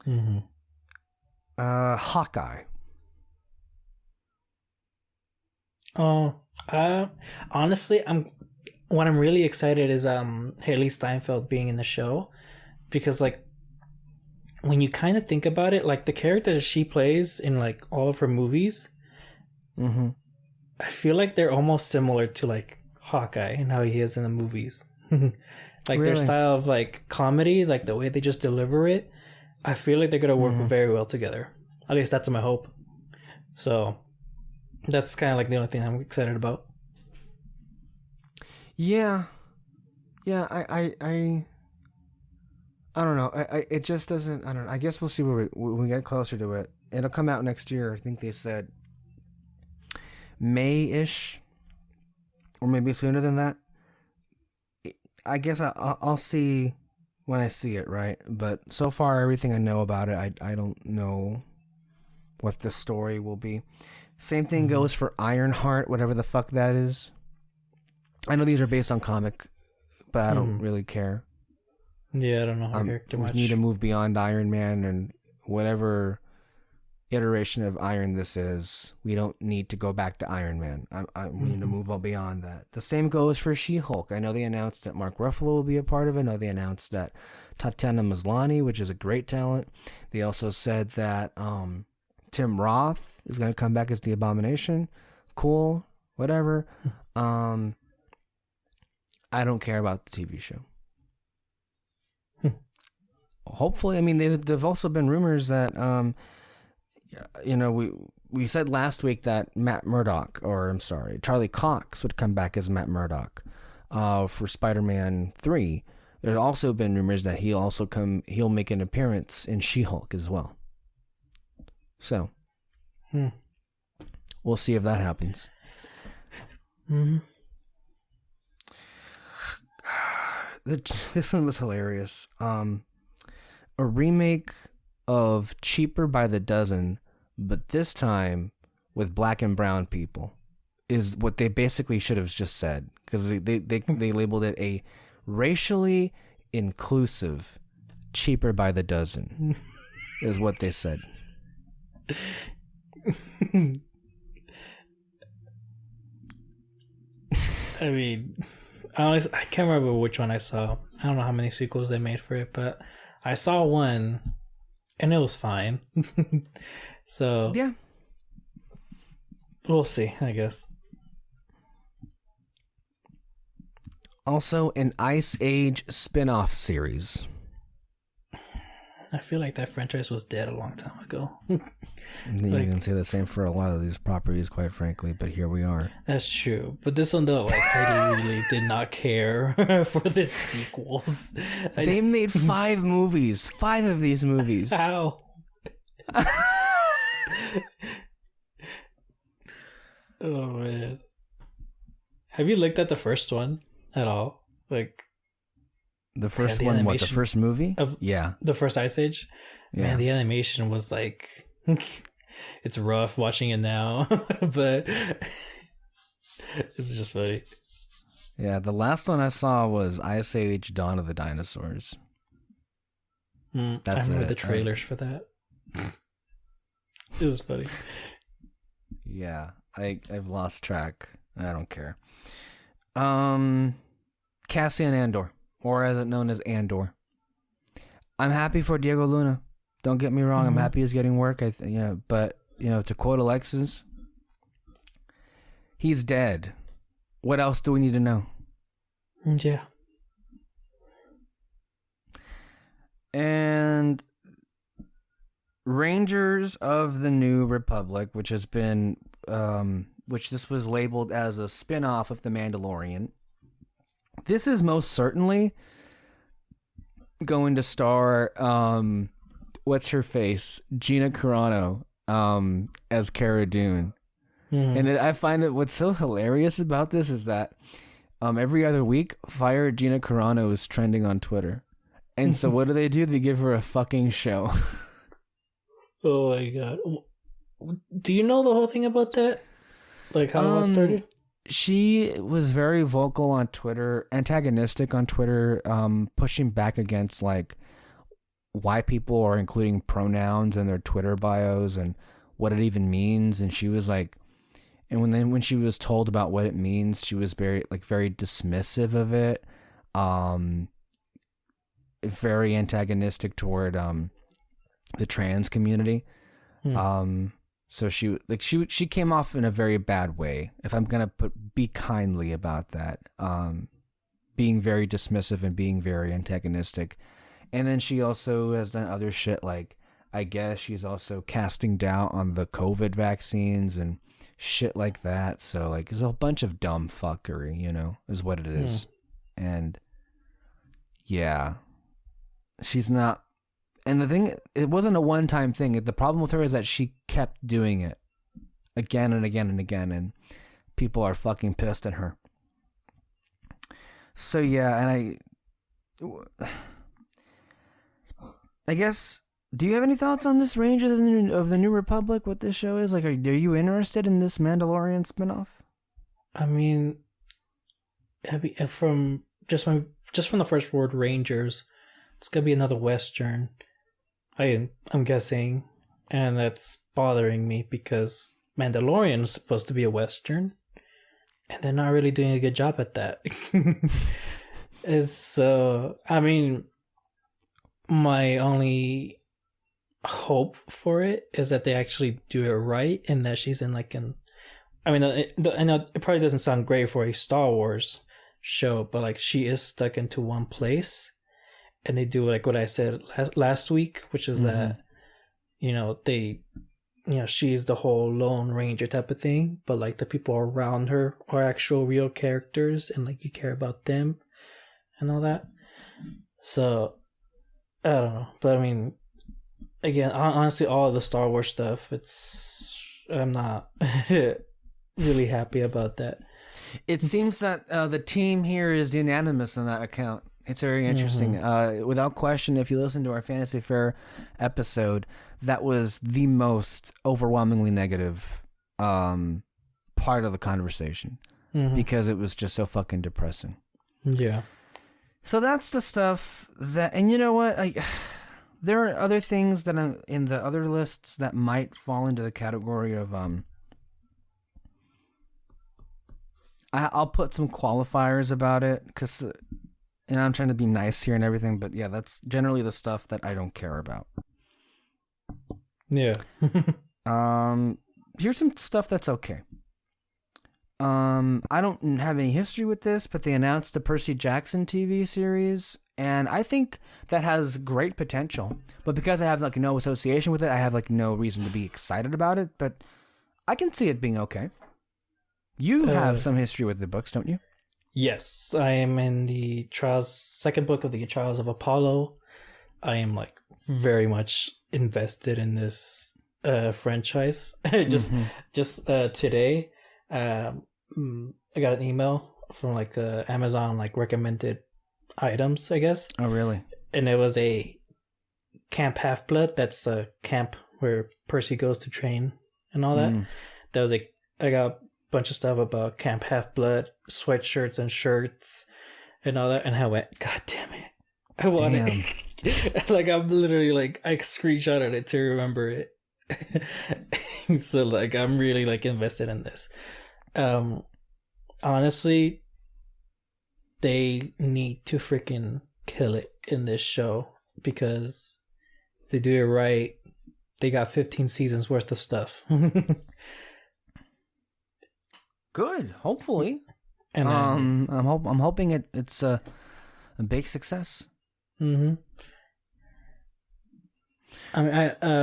[SPEAKER 2] Mm-hmm.
[SPEAKER 1] Hawkeye.
[SPEAKER 2] Oh, honestly, what I'm really excited is Haley Steinfeld being in the show, because like when you kind of think about it, like the character that she plays in like all of her movies,
[SPEAKER 1] Mm-hmm.
[SPEAKER 2] I feel like they're almost similar to like Hawkeye and how he is in the movies. Like their
[SPEAKER 1] Really?
[SPEAKER 2] style of like comedy, like the way they just deliver it, I feel like they're gonna work very well together. At least that's my hope. So that's kind of like the only thing I'm excited about.
[SPEAKER 1] Yeah, yeah. I don't know. It just doesn't. I don't know. I guess we'll see when we get closer to it. It'll come out next year. I think they said May-ish, or maybe sooner than that. I guess I'll see when I see it, right? But so far, everything I know about it, I don't know what the story will be. Same thing goes for Ironheart, whatever the fuck that is. I know these are based on comic, but I don't really care.
[SPEAKER 2] Yeah, I don't know her character
[SPEAKER 1] We
[SPEAKER 2] much.
[SPEAKER 1] need to move beyond Iron Man and whatever iteration of Iron this is. We don't need to go back to Iron Man. We need to move on beyond that. The same goes for She-Hulk. I know they announced that Mark Ruffalo will be a part of it. I know they announced that Tatiana Maslany, which is a great talent. They also said that Tim Roth is going to come back as the Abomination. Cool. Whatever. I don't care about the TV show. Hopefully, I mean, there've also been rumors that, we said last week that Charlie Cox would come back as Matt Murdock for Spider-Man 3. There's also been rumors that he'll make an appearance in She-Hulk as well. So, we'll see if that happens.
[SPEAKER 2] Mm-hmm.
[SPEAKER 1] This one was hilarious. A remake of Cheaper by the Dozen, but this time with black and brown people, is what they basically should have just said, because they labeled it a racially inclusive Cheaper by the Dozen, is what they said.
[SPEAKER 2] I mean, honestly, I can't remember which one I saw. I don't know how many sequels they made for it, but I saw one, and it was fine. So
[SPEAKER 1] Yeah,
[SPEAKER 2] we'll see, I guess.
[SPEAKER 1] also an Ice Age spin-off series.
[SPEAKER 2] I feel like that franchise was dead a long time ago.
[SPEAKER 1] You can say the same for a lot of these properties, quite frankly, but here we are.
[SPEAKER 2] That's true. But this one, though, like, I really did not care for the sequels.
[SPEAKER 1] They made 5 movies. 5 of these movies.
[SPEAKER 2] How? Oh, man. Have you looked at the first one at all? Like,
[SPEAKER 1] The first
[SPEAKER 2] the
[SPEAKER 1] one, what? The
[SPEAKER 2] animation
[SPEAKER 1] first movie?
[SPEAKER 2] yeah. The first Ice Age?
[SPEAKER 1] Yeah.
[SPEAKER 2] Man, the animation was like... It's rough watching it now, but it's just funny.
[SPEAKER 1] Yeah, the last one I saw was Ice Age Dawn of the Dinosaurs.
[SPEAKER 2] I remember the trailers for that. It was funny.
[SPEAKER 1] Yeah, I've lost track. I don't care. Cassian Andor, or as it known as Andor. I'm happy for Diego Luna. Don't get me wrong. I'm happy he's getting work. But to quote Alexis, he's dead. What else do we need to know?
[SPEAKER 2] Yeah.
[SPEAKER 1] And Rangers of the New Republic, which has been, which this was labeled as a spin-off of The Mandalorian. This is most certainly going to star, what's her face? Gina Carano, as Cara Dune. And I find that what's so hilarious about this is that every other week, Fire Gina Carano is trending on Twitter. And so what do? They give her a fucking show.
[SPEAKER 2] Oh my god. Do you know the whole thing about that? Like how it all started?
[SPEAKER 1] She was very vocal on Twitter, antagonistic on Twitter, pushing back against like why people are including pronouns in their Twitter bios and what it even means. And she was like, and when she was told about what it means, she was very dismissive of it, very antagonistic toward the trans community. So she came off in a very bad way. If I'm gonna be kindly about that, being very dismissive and being very antagonistic. And then she also has done other shit, like I guess she's also casting doubt on the COVID vaccines and shit like that. So like there's a bunch of dumb fuckery, is what it is. And yeah, she's not. And the thing, it wasn't a one-time thing. The problem with her is that she kept doing it again and again and again, and people are fucking pissed at her. So yeah, and I guess, do you have any thoughts on this range of the New Republic? What this show is like? Are you interested in this Mandalorian spinoff?
[SPEAKER 2] I mean, from from the first word Rangers, it's gonna be another Western. I'm guessing, and that's bothering me because Mandalorian is supposed to be a Western, and they're not really doing a good job at that. So, I mean, my only hope for it is that they actually do it right, and that she's in like I mean, I know it probably doesn't sound great for a Star Wars show, but like she is stuck into one place. And they do like what I said last week, which is that, she's the whole Lone Ranger type of thing, but like the people around her are actual real characters and like you care about them and all that. So, I don't know. But I mean, again, honestly, all of the Star Wars stuff, I'm not really happy about that.
[SPEAKER 1] It seems that the team here is unanimous on that account. It's very interesting. Without question, if you listen to our Fantasy Fair episode, that was the most overwhelmingly negative part of the conversation because it was just so fucking depressing.
[SPEAKER 2] Yeah.
[SPEAKER 1] So that's the stuff that, and you know what? There are other things that are in the other lists that might fall into the category of I'll put some qualifiers about it because. And I'm trying to be nice here and everything, but yeah, that's generally the stuff that I don't care about.
[SPEAKER 2] Yeah.
[SPEAKER 1] Here's some stuff that's okay. I don't have any history with this, but they announced the Percy Jackson TV series, and I think that has great potential. But because I have like no association with it, I have like no reason to be excited about it, but I can see it being okay. You have some history with the books, don't you?
[SPEAKER 2] Yes, I am in the second book of the Trials of Apollo. I am like very much invested in this franchise. Just today, I got an email from like the Amazon like recommended items, I guess.
[SPEAKER 1] Oh, really?
[SPEAKER 2] And it was a Camp Half-Blood. That's a camp where Percy goes to train and all that. That was I got bunch of stuff about Camp Half-Blood, sweatshirts and shirts and all that, and I went, God damn it, I want it. Like I'm literally like I screenshotted it to remember it. So like I'm really like invested in this. Honestly, they need to freaking kill it in this show because if they do it right, they got 15 seasons worth of stuff.
[SPEAKER 1] Good, hopefully. And I'm hoping it's a big success.
[SPEAKER 2] I mean,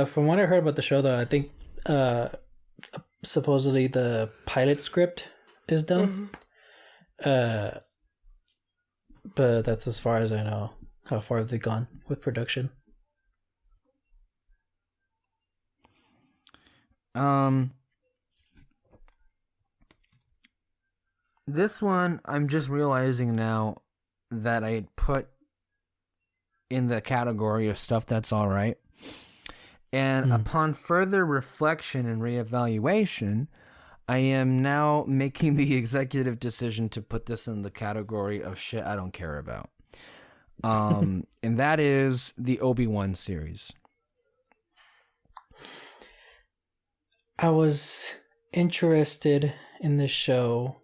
[SPEAKER 2] from what I heard about the show, though, I think supposedly the pilot script is done. But that's as far as I know. How far have they gone with production?
[SPEAKER 1] This one, I'm just realizing now that I had put in the category of stuff that's all right. And upon further reflection and reevaluation, I am now making the executive decision to put this in the category of shit I don't care about. And that is the Obi-Wan series.
[SPEAKER 2] I was interested in this show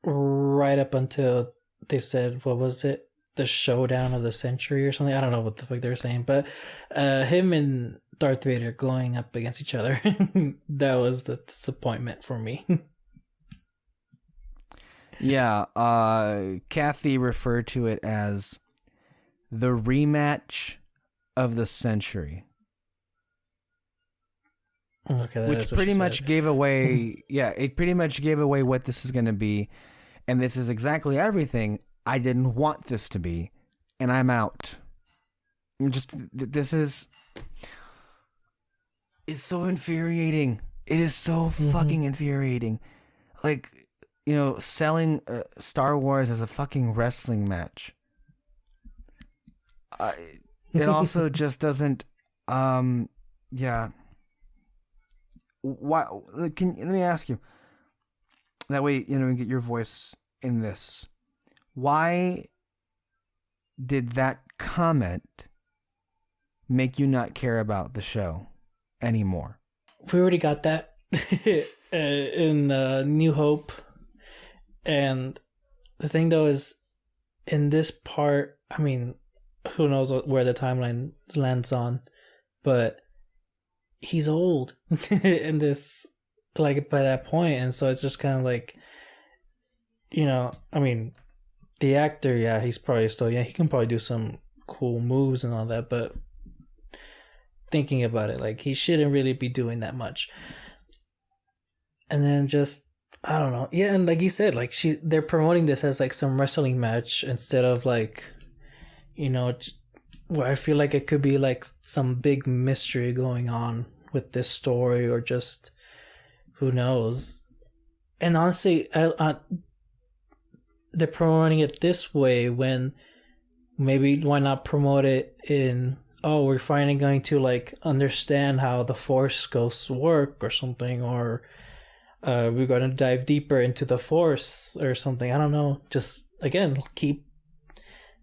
[SPEAKER 2] right up until they said, what was it? The showdown of the century or something. I don't know what the fuck they're saying, but him and Darth Vader going up against each other. That was the disappointment for me.
[SPEAKER 1] Yeah, Kathy referred to it as the rematch of the century.
[SPEAKER 2] Okay,
[SPEAKER 1] which pretty much gave away, it pretty much gave away what this is going to be. And this is exactly everything I didn't want this to be. And I'm out. This is... It's so infuriating. It is so fucking infuriating. Like, you know, selling Star Wars as a fucking wrestling match. It also just doesn't... yeah. Why? Let me ask you. That way, you know, we get your voice in this. Why did that comment make you not care about the show anymore?
[SPEAKER 2] We already got that in New Hope. And the thing, though, is in this part, I mean, who knows where the timeline lands on, but he's old in this, like, by that point. And so it's just kind of like, you know, I mean, the actor, yeah, he's probably still, yeah, he can probably do some cool moves and all that, but thinking about it, like, he shouldn't really be doing that much. And then just, I don't know. Yeah, and like you said, like, they're promoting this as like some wrestling match instead of like, you know, where I feel like it could be like some big mystery going on with this story, or just who knows. And honestly, they're promoting it this way when maybe why not promote it in, oh, we're finally going to like understand how the Force ghosts work or something, or we're going to dive deeper into the Force or something. I don't know. Just, again,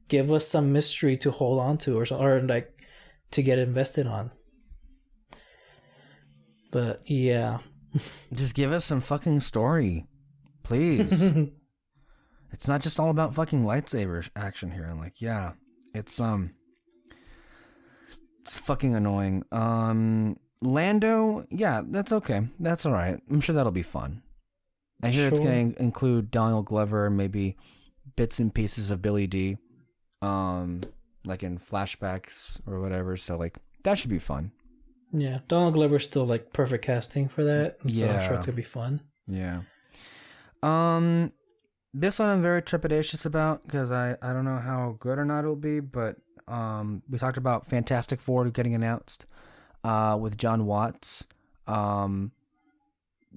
[SPEAKER 2] give us some mystery to hold on to, or like to get invested on. But yeah.
[SPEAKER 1] Just give us some fucking story, please. It's not just all about fucking lightsaber action here. And like, yeah, it's fucking annoying. Lando, yeah, that's okay. That's all right. I'm sure that'll be fun. I hear it's going to include Donald Glover, maybe bits and pieces of Billy D, like in flashbacks or whatever. So like, that should be fun.
[SPEAKER 2] Yeah, Donald Glover's still like perfect casting for that. So I'm sure it's gonna be fun.
[SPEAKER 1] Yeah. This one I'm very trepidatious about because I don't know how good or not it'll be, but we talked about Fantastic Four getting announced with John Watts. And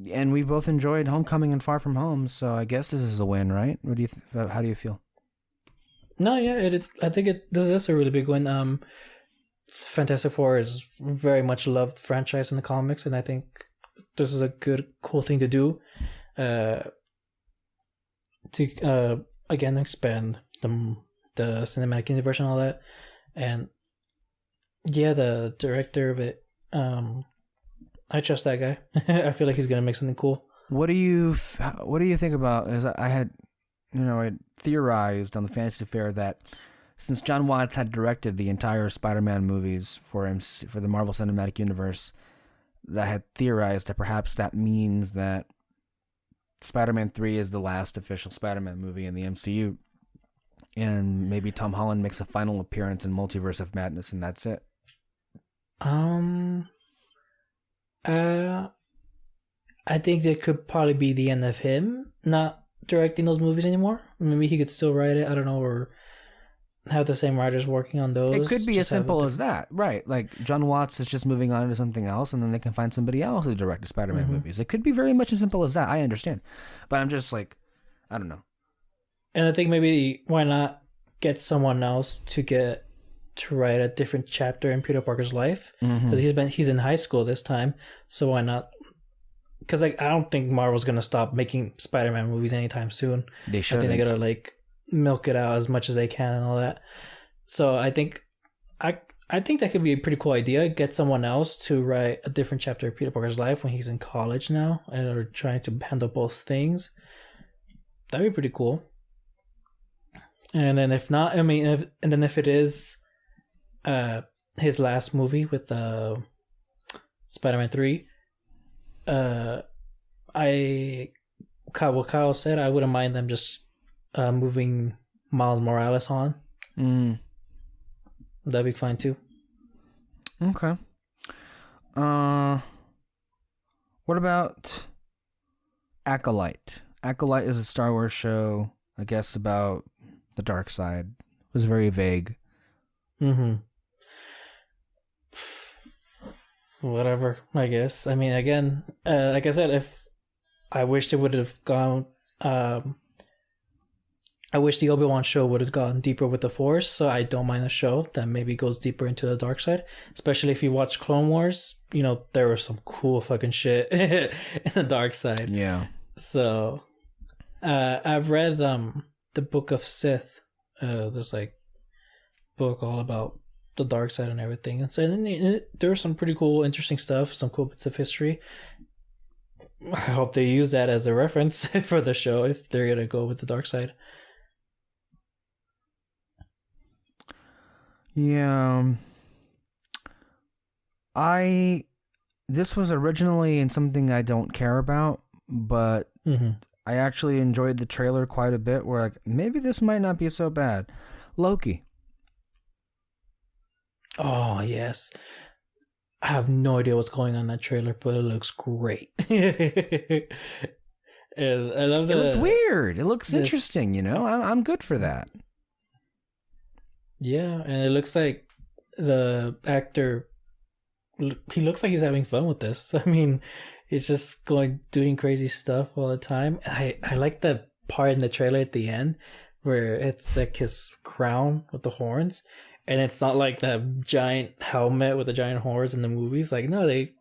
[SPEAKER 1] we both enjoyed Homecoming and Far From Home, so I guess this is a win, right? What do you how do you feel?
[SPEAKER 2] No, yeah, I think this is a really big win. Fantastic Four is very much loved franchise in the comics, and I think this is a cool thing to do. To again expand the cinematic universe and all that, and yeah, the director of it, I trust that guy. I feel like he's gonna make something cool.
[SPEAKER 1] What do you think about? As I had, I theorized on the Fantasy Fair that since John Watts had directed the entire Spider-Man movies for the Marvel Cinematic Universe, that I had theorized that perhaps that means that Spider-Man 3 is the last official Spider-Man movie in the MCU, and maybe Tom Holland makes a final appearance in Multiverse of Madness, and that's it.
[SPEAKER 2] I think that could probably be the end of him not directing those movies anymore. Maybe he could still write it, I don't know, or have the same writers working on those.
[SPEAKER 1] It could be as simple as that, right? Like John Watts is just moving on to something else, and then they can find somebody else to direct the Spider-Man movies. It could be very much as simple as that. I understand, but I'm just like, I don't know.
[SPEAKER 2] And I think maybe why not get someone else to write a different chapter in Peter Parker's life, because he's in high school this time. So why not? Because I don't think Marvel's gonna stop making Spider-Man movies anytime soon.
[SPEAKER 1] They should.
[SPEAKER 2] I think they gotta like milk it out as much as they can and all that. So I think that could be a pretty cool idea. Get someone else to write a different chapter of Peter Parker's life when he's in college now and are trying to handle both things. That'd be pretty cool. And then if not, if it is his last movie with Spider-Man 3, what Kyle said, I wouldn't mind them just moving Miles Morales on. That'd be fine too.
[SPEAKER 1] Okay. What about Acolyte? Acolyte is a Star Wars show, I guess, about the dark side. It was very vague.
[SPEAKER 2] Whatever, I guess. I mean, again, like I said, if I wish it would have gone, I wish the Obi-Wan show would have gone deeper with the Force, so I don't mind a show that maybe goes deeper into the dark side. Especially if you watch Clone Wars, there was some cool fucking shit in the dark side.
[SPEAKER 1] Yeah.
[SPEAKER 2] So, I've read the Book of Sith. This like book all about the dark side and everything. And so then there was some pretty cool, interesting stuff, some cool bits of history. I hope they use that as a reference for the show if they're gonna go with the dark side.
[SPEAKER 1] Yeah. This was originally in something I don't care about, but I actually enjoyed the trailer quite a bit. Where like maybe this might not be so bad. Loki.
[SPEAKER 2] Oh yes, I have no idea what's going on in that trailer, but it looks great. I love
[SPEAKER 1] it. It looks weird. It looks interesting. I'm good for that.
[SPEAKER 2] Yeah, and it looks like the actor, he looks like he's having fun with this. I mean, he's just doing crazy stuff all the time. And I like the part in the trailer at the end where it's like his crown with the horns, and it's not like the giant helmet with the giant horns in the movies. Like, no, they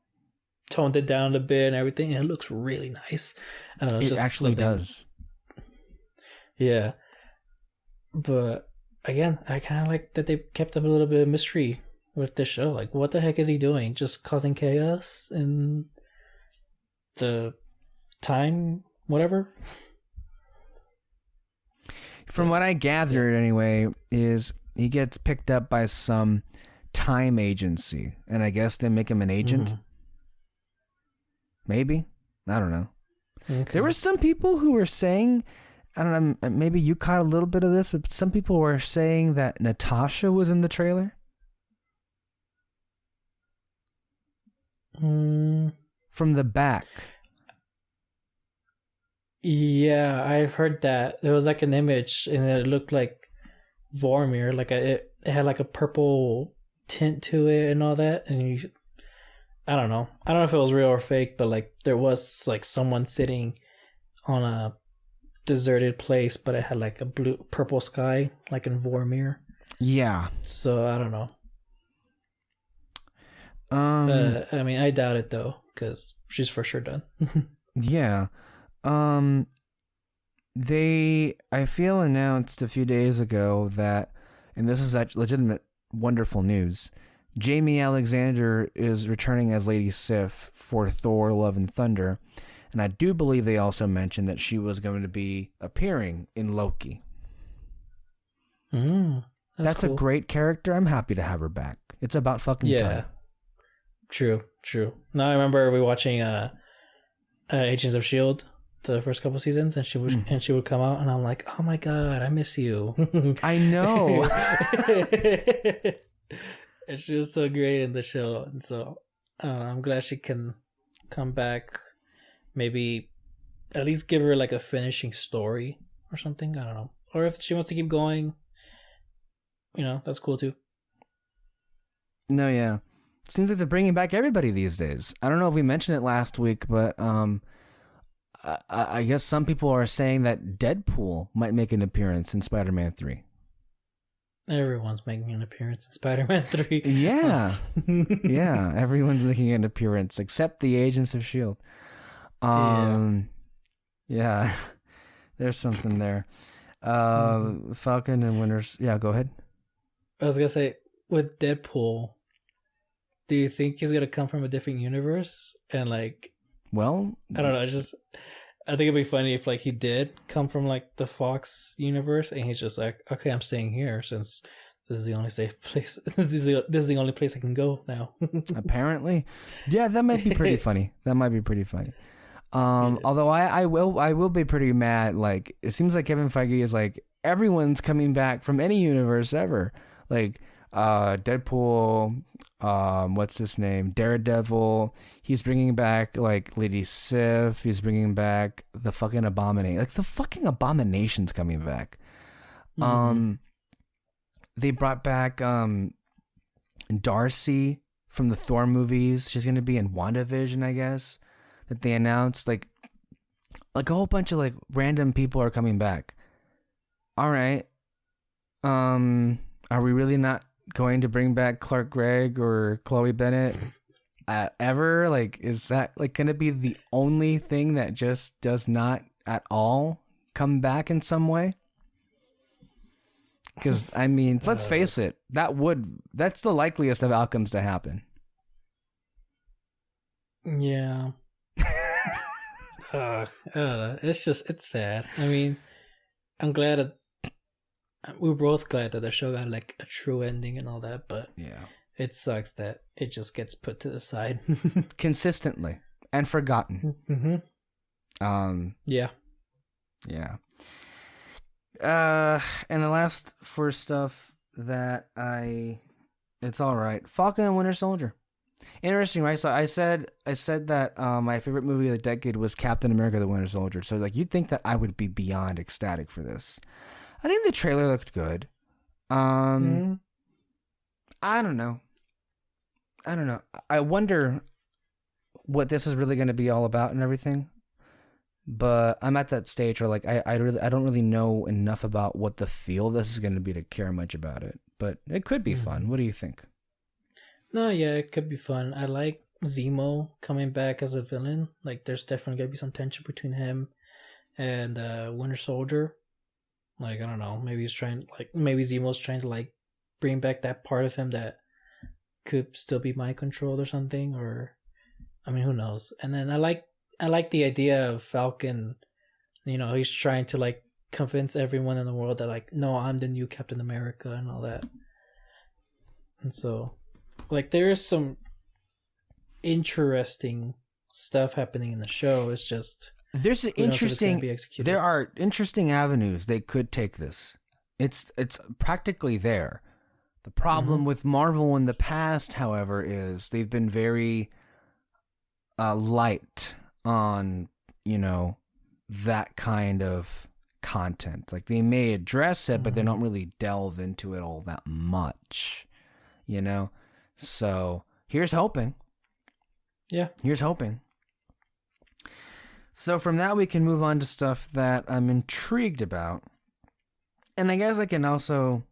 [SPEAKER 2] toned it down a bit and everything, and it looks really nice. I don't know,
[SPEAKER 1] it actually does.
[SPEAKER 2] Yeah, but again, I kind of like that they kept up a little bit of mystery with this show. Like, what the heck is he doing? Just causing chaos in the time, whatever?
[SPEAKER 1] From what I gathered, anyway, is he gets picked up by some time agency, and I guess they make him an agent. Maybe. I don't know. Okay. There were some people who were saying, I don't know, maybe you caught a little bit of this, but some people were saying that Natasha was in the trailer. From the back.
[SPEAKER 2] Yeah, I've heard that. There was like an image, and it looked like Vormir, like it had like a purple tint to it and all that. And I don't know if it was real or fake, but like there was like someone sitting on a deserted place, but it had like a purple sky, like in Vormir.
[SPEAKER 1] Yeah.
[SPEAKER 2] So I don't know. I mean, I doubt it though, because she's for sure done.
[SPEAKER 1] Yeah. I feel announced a few days ago that, and this is actually legitimate wonderful news, Jamie Alexander is returning as Lady Sif for Thor: Love and Thunder, and I do believe they also mentioned that she was going to be appearing in Loki. That's cool. A great character. I'm happy to have her back. It's about fucking time.
[SPEAKER 2] True. Now I remember we watching Agents of S.H.I.E.L.D. the first couple seasons, and she would come out, and I'm like, oh my god, I miss you.
[SPEAKER 1] I know.
[SPEAKER 2] And she was so great in the show, and so I'm glad she can come back. Maybe at least give her like a finishing story or something. I don't know, or if she wants to keep going, that's cool too.
[SPEAKER 1] No, yeah. Seems like they're bringing back everybody these days. I don't know if we mentioned it last week, but I guess some people are saying that Deadpool might make an appearance in Spider-Man 3.
[SPEAKER 2] Everyone's making an appearance in Spider-Man 3.
[SPEAKER 1] Yeah. Yeah, everyone's making an appearance except the Agents of S.H.I.E.L.D. Yeah. There's something there. Falcon and Winter's... Yeah, go ahead.
[SPEAKER 2] I was going to say, with Deadpool, do you think he's going to come from a different universe? And like...
[SPEAKER 1] Well...
[SPEAKER 2] I don't know, I think it'd be funny if like he did come from like the Fox universe and he's just like, okay, I'm staying here since this is the only safe place. This is the only place I can go now.
[SPEAKER 1] Apparently. Yeah, that might be pretty funny. Although I will be pretty mad. Like, it seems like Kevin Feige is like, everyone's coming back from any universe ever. Like, Deadpool, what's his name? Daredevil. He's bringing back like Lady Sif. He's bringing back the fucking Abomination. Like, the fucking Abomination's coming back. They brought back Darcy from the Thor movies. She's gonna be in WandaVision, I guess. That they announced, like a whole bunch of like random people are coming back. All right. Are we really not going to bring back Clark Gregg or Chloe Bennett ever? Like, is that like going to be the only thing that just does not at all come back in some way? Because I mean, let's face it, that's the likeliest of outcomes to happen.
[SPEAKER 2] Yeah. I don't know. It's sad. I mean, I'm glad we're both glad that the show got like a true ending and all that, but
[SPEAKER 1] yeah,
[SPEAKER 2] it sucks that it just gets put to the side
[SPEAKER 1] consistently and forgotten.
[SPEAKER 2] Yeah.
[SPEAKER 1] And the last for stuff that it's all right. Falcon and Winter Soldier. Interesting, right? So I said that my favorite movie of the decade was Captain America: The Winter Soldier. So like, you'd think that I would be beyond ecstatic for this. I think the trailer looked good. I don't know. I wonder what this is really going to be all about and everything. But I'm at that stage where like I don't really know enough about what the feel of this is going to be to care much about it. But it could be fun. What do you think? No,
[SPEAKER 2] yeah, it could be fun. I like Zemo coming back as a villain. Like, there's definitely gonna be some tension between him and Winter Soldier. Like, I don't know, maybe Zemo's trying to like bring back that part of him that could still be mind controlled or something, or I mean, who knows. And then I like the idea of Falcon. You know, he's trying to like convince everyone in the world that like, no, I'm the new Captain America and all that. And so, like, there is some interesting stuff happening in the show. It's just there are interesting avenues they could take this. It's practically there. The problem with Marvel in the past, however, is they've been very light on, you know, that kind of content. Like, they may address it, but they don't really delve into it all that much, you know? So here's hoping. Yeah.
[SPEAKER 1] Here's hoping. So from that, we can move on to stuff that I'm intrigued about. And I guess I can also...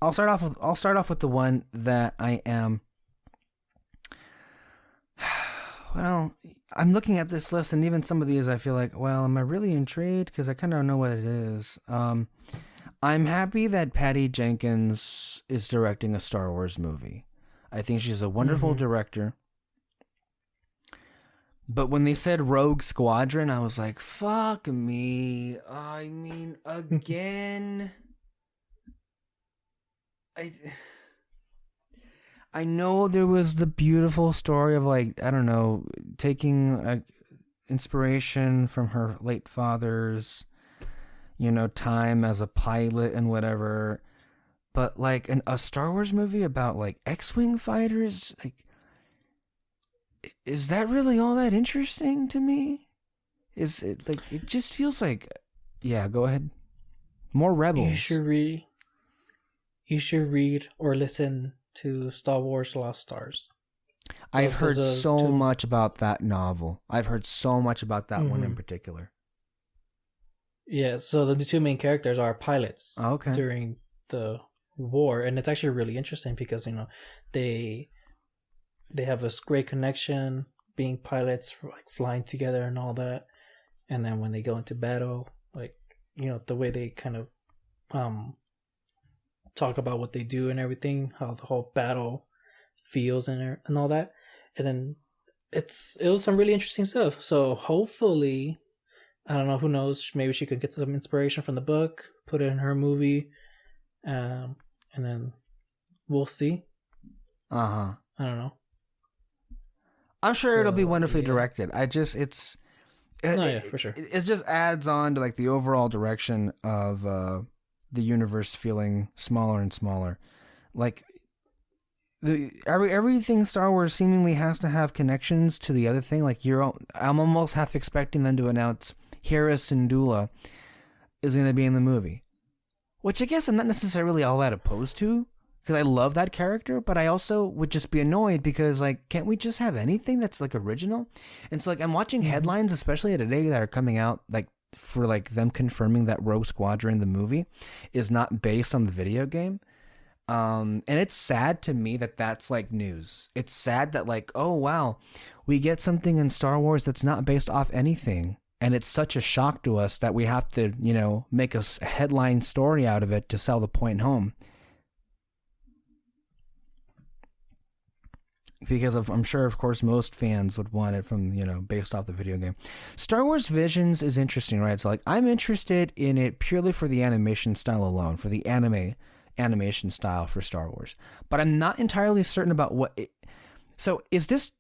[SPEAKER 1] I'll start off with the one that I am... Well, I'm looking at this list, and even some of these I feel like, well, am I really intrigued? Because I kind of don't know what it is. I'm happy that Patty Jenkins is directing a Star Wars movie. I think she's a wonderful director. But when they said Rogue Squadron, I was like, fuck me. I mean, again. I know there was the beautiful story of, like, I don't know, taking inspiration from her late father's, you know, time as a pilot and whatever. But, like, a Star Wars movie about, like, X-Wing fighters, like, is that really all that interesting to me? Is it, like, it just feels like, yeah, go ahead. More Rebels.
[SPEAKER 2] You should read or listen to Star Wars Lost Stars.
[SPEAKER 1] I've heard so much about that novel. I've heard so much about that one in particular.
[SPEAKER 2] Yeah, so the two main characters are pilots.
[SPEAKER 1] Okay.
[SPEAKER 2] During the war, and it's actually really interesting because they have this great connection, being pilots, like flying together and all that, and then when they go into battle, like the way they kind of talk about what they do and everything, how the whole battle feels and all that, and then it was some really interesting stuff. So hopefully, I don't know, who knows, maybe she could get some inspiration from the book, put it in her movie, and then we'll see. I don't know.
[SPEAKER 1] I'm sure it'll be wonderfully directed.
[SPEAKER 2] For sure.
[SPEAKER 1] It just adds on to like the overall direction of the universe feeling smaller and smaller. Like everything Star Wars seemingly has to have connections to the other thing. Like I'm almost half expecting them to announce Hera Syndulla is going to be in the movie, which I guess I'm not necessarily all that opposed to, because I love that character, but I also would just be annoyed because, like, can't we just have anything that's, like, original? And so, like, I'm watching headlines, especially today, that are coming out, like, for, like, them confirming that Rogue Squadron, the movie, is not based on the video game. And it's sad to me that that's, like, news. It's sad that, like, oh, wow, we get something in Star Wars that's not based off anything. And it's such a shock to us that we have to, make a headline story out of it to sell the point home. Because I'm sure, of course, most fans would want it from, based off the video game. Star Wars Visions is interesting, right? So, like, I'm interested in it purely for the animation style alone, for the animation style for Star Wars. But I'm not entirely certain about what it... So, is this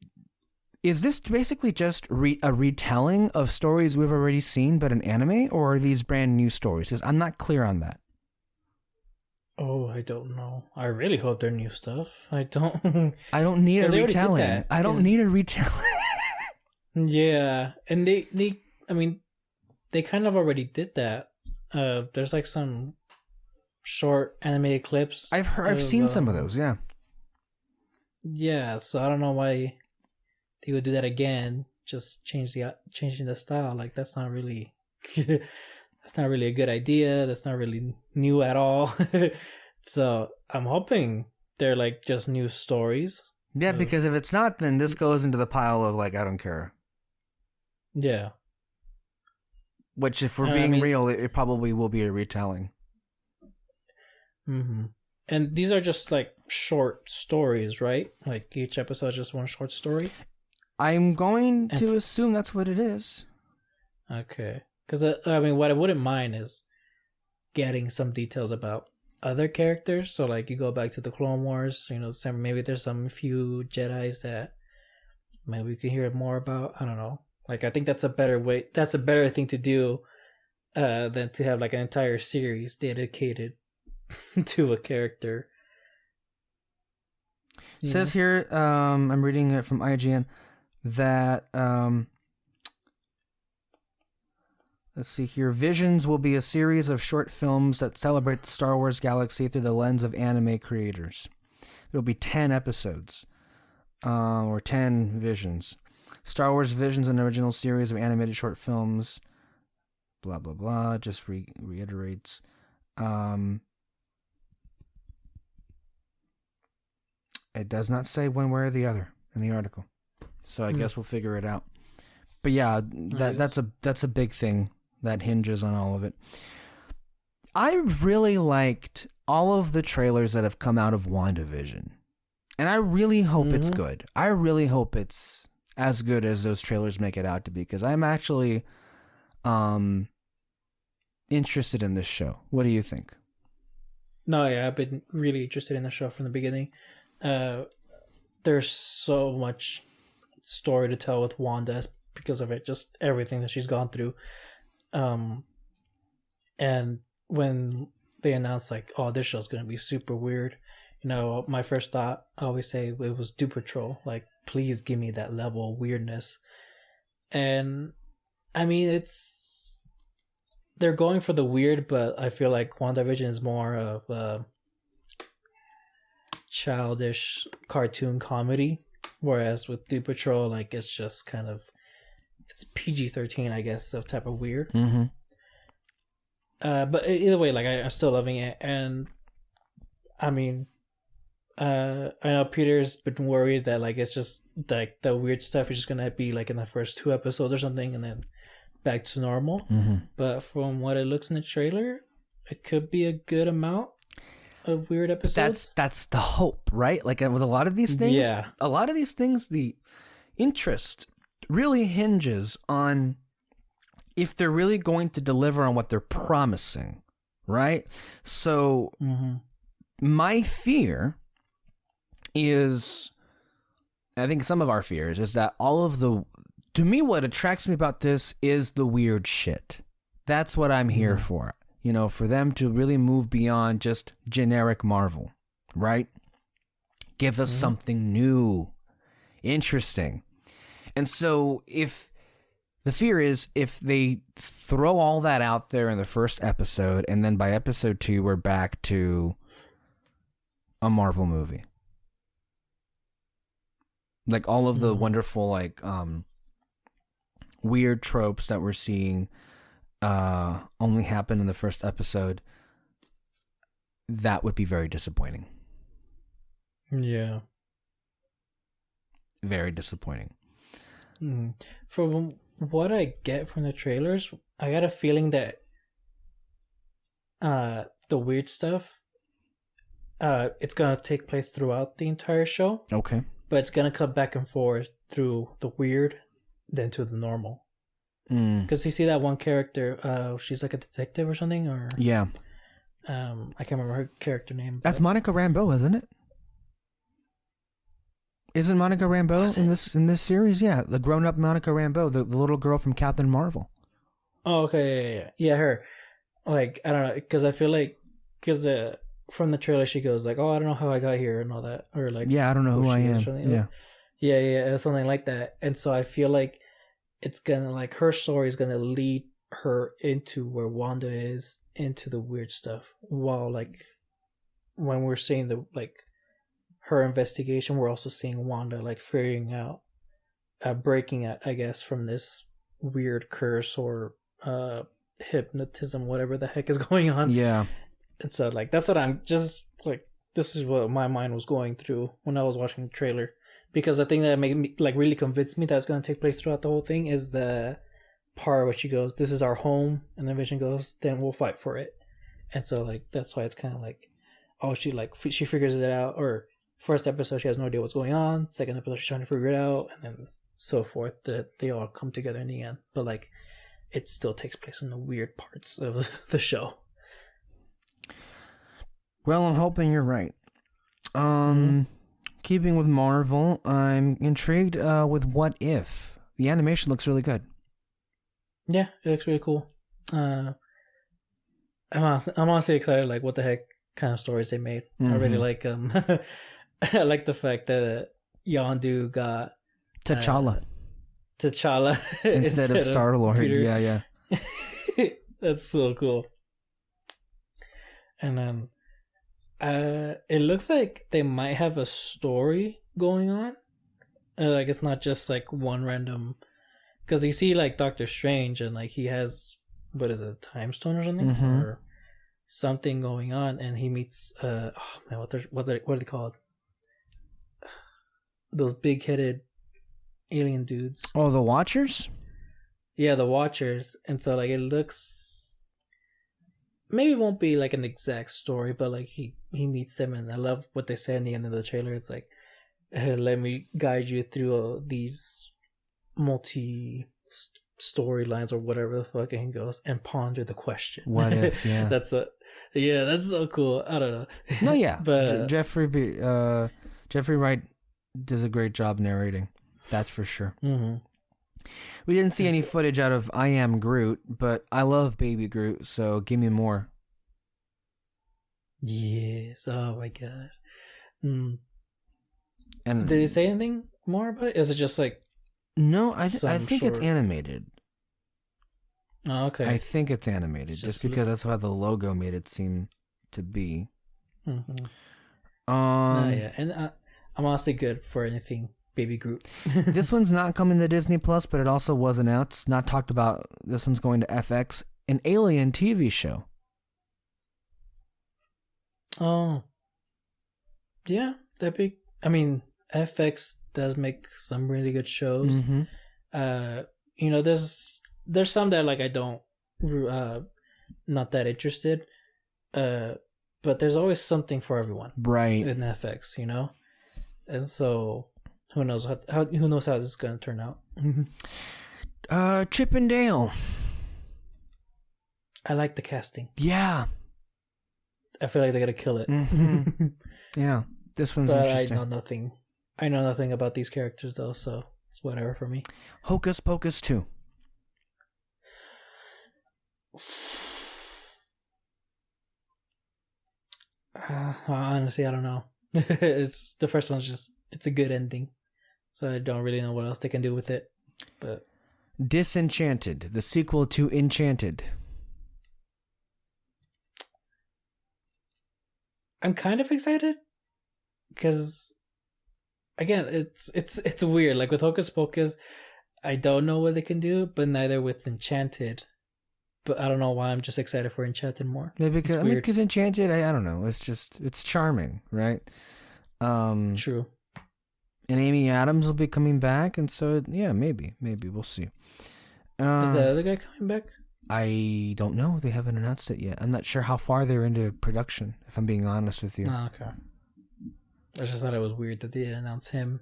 [SPEAKER 1] basically just a retelling of stories we've already seen, but in anime? Or are these brand new stories? Because I'm not clear on that.
[SPEAKER 2] Oh, I don't know. I really hope they're new stuff. I don't
[SPEAKER 1] need a retelling. I don't need a retelling.
[SPEAKER 2] Yeah, and they kind of already did that. There's like some short animated clips.
[SPEAKER 1] I've seen some of those. Yeah.
[SPEAKER 2] Yeah, so I don't know why they would do that again. Just changing the style. Like, that's not really. That's not really a good idea. That's not really new at all. So I'm hoping they're like just new stories.
[SPEAKER 1] Yeah, because if it's not, then this goes into the pile of like, I don't care.
[SPEAKER 2] Yeah.
[SPEAKER 1] Which, if we're being real, it probably will be a retelling.
[SPEAKER 2] Mm-hmm. And these are just like short stories, right? Like each episode is just one short story?
[SPEAKER 1] I'm going to assume that's what it is.
[SPEAKER 2] Okay. Because, what I wouldn't mind is getting some details about other characters. So, like, you go back to the Clone Wars, maybe there's some few Jedis that maybe we can hear more about. I don't know. Like, I think that's a better way. That's a better thing to do than to have, like, an entire series dedicated to a character.
[SPEAKER 1] It says here, I'm reading it from IGN, that... let's see here. Visions will be a series of short films that celebrate the Star Wars galaxy through the lens of anime creators. There will be 10 episodes, or 10 visions. Star Wars Visions, an original series of animated short films. Blah, blah, blah. Just reiterates. It does not say one way or the other in the article. So I guess we'll figure it out. But yeah, that's a big thing that hinges on all of it. I really liked all of the trailers that have come out of WandaVision. And I really hope it's good. I really hope it's as good as those trailers make it out to be, because I'm actually interested in this show. What do you think?
[SPEAKER 2] No, yeah, I've been really interested in the show from the beginning. There's so much story to tell with Wanda because of it, just everything that she's gone through. And when they announced like, oh, this show's gonna be super weird, my first thought, I always say, it was Doom Patrol. Like, please give me that level of weirdness. And I mean, they're going for the weird, but I feel like WandaVision is more of a childish cartoon comedy, whereas with Doom Patrol, like, it's just kind of, it's PG-13, I guess, of type of weird.
[SPEAKER 1] Mm-hmm.
[SPEAKER 2] But either way, like, I'm still loving it, and I mean, I know Peter's been worried that like it's just like the weird stuff is just gonna be like in the first 2 episodes or something, and then back to normal.
[SPEAKER 1] Mm-hmm.
[SPEAKER 2] But from what it looks in the trailer, it could be a good amount of weird episodes.
[SPEAKER 1] That's the hope, right? Like with a lot of these things,
[SPEAKER 2] Yeah.
[SPEAKER 1] a lot of these things, the interest really hinges on if they're really going to deliver on what they're promising, right? So my fear is, I think some of our fears is that to me, what attracts me about this is the weird shit. That's what I'm here for. You know, for them to really move beyond just generic Marvel, right? Give us something new, interesting. And so if the fear is if they throw all that out there in the first episode, and then by episode 2, we're back to a Marvel movie. Like all of the wonderful, like, weird tropes that we're seeing only happen in the first episode, that would be very disappointing.
[SPEAKER 2] Yeah.
[SPEAKER 1] Very disappointing.
[SPEAKER 2] From what I get from the trailers, I got a feeling that the weird stuff, it's gonna take place throughout the entire show.
[SPEAKER 1] Okay.
[SPEAKER 2] But it's gonna come back and forth through the weird, then to the normal. Because you see that one character, she's like a detective or something, or
[SPEAKER 1] yeah,
[SPEAKER 2] I can't remember her character name.
[SPEAKER 1] That's Monica Rambeau, isn't it? Isn't Monica Rambeau in this series? Yeah, the grown-up Monica Rambeau, the little girl from Captain Marvel.
[SPEAKER 2] Oh, okay, yeah, her. Like, I don't know, because I feel like, from the trailer she goes like, "Oh, I don't know how I got here" and all that, or like,
[SPEAKER 1] "Yeah, I don't know who I am."
[SPEAKER 2] Yeah, something like that. And so I feel like it's gonna, like, her story is gonna lead her into where Wanda is, into the weird stuff, while like when we're seeing the like her investigation, we're also seeing Wanda like figuring out, breaking out, I guess, from this weird curse or hypnotism, whatever the heck is going on.
[SPEAKER 1] Yeah.
[SPEAKER 2] And so like that's what I'm just like, this is what my mind was going through when I was watching the trailer. Because the thing that made me, like, really convinced me that it's going to take place throughout the whole thing is the part where she goes, "This is our home," and then Vision goes, "Then we'll fight for it." And so, like, that's why it's kind of like, oh, she figures it out. Or first episode, she has no idea what's going on. Second episode, she's trying to figure it out, and then so forth. That they all come together in the end. But like, it still takes place in the weird parts of the show.
[SPEAKER 1] Well, I'm hoping you're right. Keeping with Marvel, I'm intrigued with What If. The animation looks really good.
[SPEAKER 2] Yeah, it looks really cool. I'm honestly excited, like, what the heck kind of stories they made. I really like I like the fact that Yondu got
[SPEAKER 1] T'Challa
[SPEAKER 2] instead
[SPEAKER 1] of Star-Lord. Yeah.
[SPEAKER 2] That's so cool. And then it looks like they might have a story going on. Like, it's not just like one random, because you see like Doctor Strange and like he has, what is it, a time stone or something, or something going on, and he meets what are they called? Those big-headed alien dudes.
[SPEAKER 1] Oh, the Watchers?
[SPEAKER 2] Yeah, the Watchers. And so like it looks, maybe it won't be like an exact story, but like he meets them, and I love what they say in the end of the trailer. It's like, let me guide you through these multi storylines or whatever the fuck, and he goes, and ponder the question.
[SPEAKER 1] What if? Yeah.
[SPEAKER 2] That's so cool. I don't know.
[SPEAKER 1] No, yeah.
[SPEAKER 2] But
[SPEAKER 1] Jeffrey Wright does a great job narrating. That's for sure. We didn't see any footage out of I Am Groot, but I love Baby Groot, so give me more.
[SPEAKER 2] Yes. Oh my god. And
[SPEAKER 1] And
[SPEAKER 2] did they say anything more about it? Is it just like,
[SPEAKER 1] no? I think it's animated.
[SPEAKER 2] oh, okay.
[SPEAKER 1] I think it's animated, just because that's how the logo made it seem to be.
[SPEAKER 2] Yeah, and I'm honestly good for anything Baby Groot.
[SPEAKER 1] This one's not coming to Disney Plus, but it also was announced, not talked about. This one's going to FX, an Alien TV show.
[SPEAKER 2] Oh, Yeah, that'd be. I mean, FX does make some really good shows.
[SPEAKER 1] Mm-hmm.
[SPEAKER 2] There's some that like I don't, not that interested. But there's always something for everyone,
[SPEAKER 1] Right.
[SPEAKER 2] in FX, and so who knows who knows how this is gonna turn out.
[SPEAKER 1] Chip and Dale.
[SPEAKER 2] I like the casting.
[SPEAKER 1] Yeah.
[SPEAKER 2] I feel like they're gonna kill it.
[SPEAKER 1] Mm-hmm. Yeah, this one's
[SPEAKER 2] But
[SPEAKER 1] interesting.
[SPEAKER 2] I know nothing about these characters though, so it's whatever for me.
[SPEAKER 1] Hocus Pocus 2.
[SPEAKER 2] Honestly, I don't know. It's the first one's it's a good ending, so I don't really know what else they can do with it. But
[SPEAKER 1] Disenchanted, the sequel to Enchanted.
[SPEAKER 2] I'm kind of excited because, again, it's weird. Like with Hocus Pocus, I don't know what they can do, but neither with Enchanted. But I don't know why I'm just excited for Enchanted more.
[SPEAKER 1] Yeah, because Enchanted, I don't know. It's charming, right?
[SPEAKER 2] True.
[SPEAKER 1] And Amy Adams will be coming back, and so yeah, maybe we'll see.
[SPEAKER 2] Is the other guy coming back?
[SPEAKER 1] I don't know. They haven't announced it yet. I'm not sure how far they're into production, if I'm being honest with you.
[SPEAKER 2] Oh, okay. I just thought it was weird that they didn't announce him.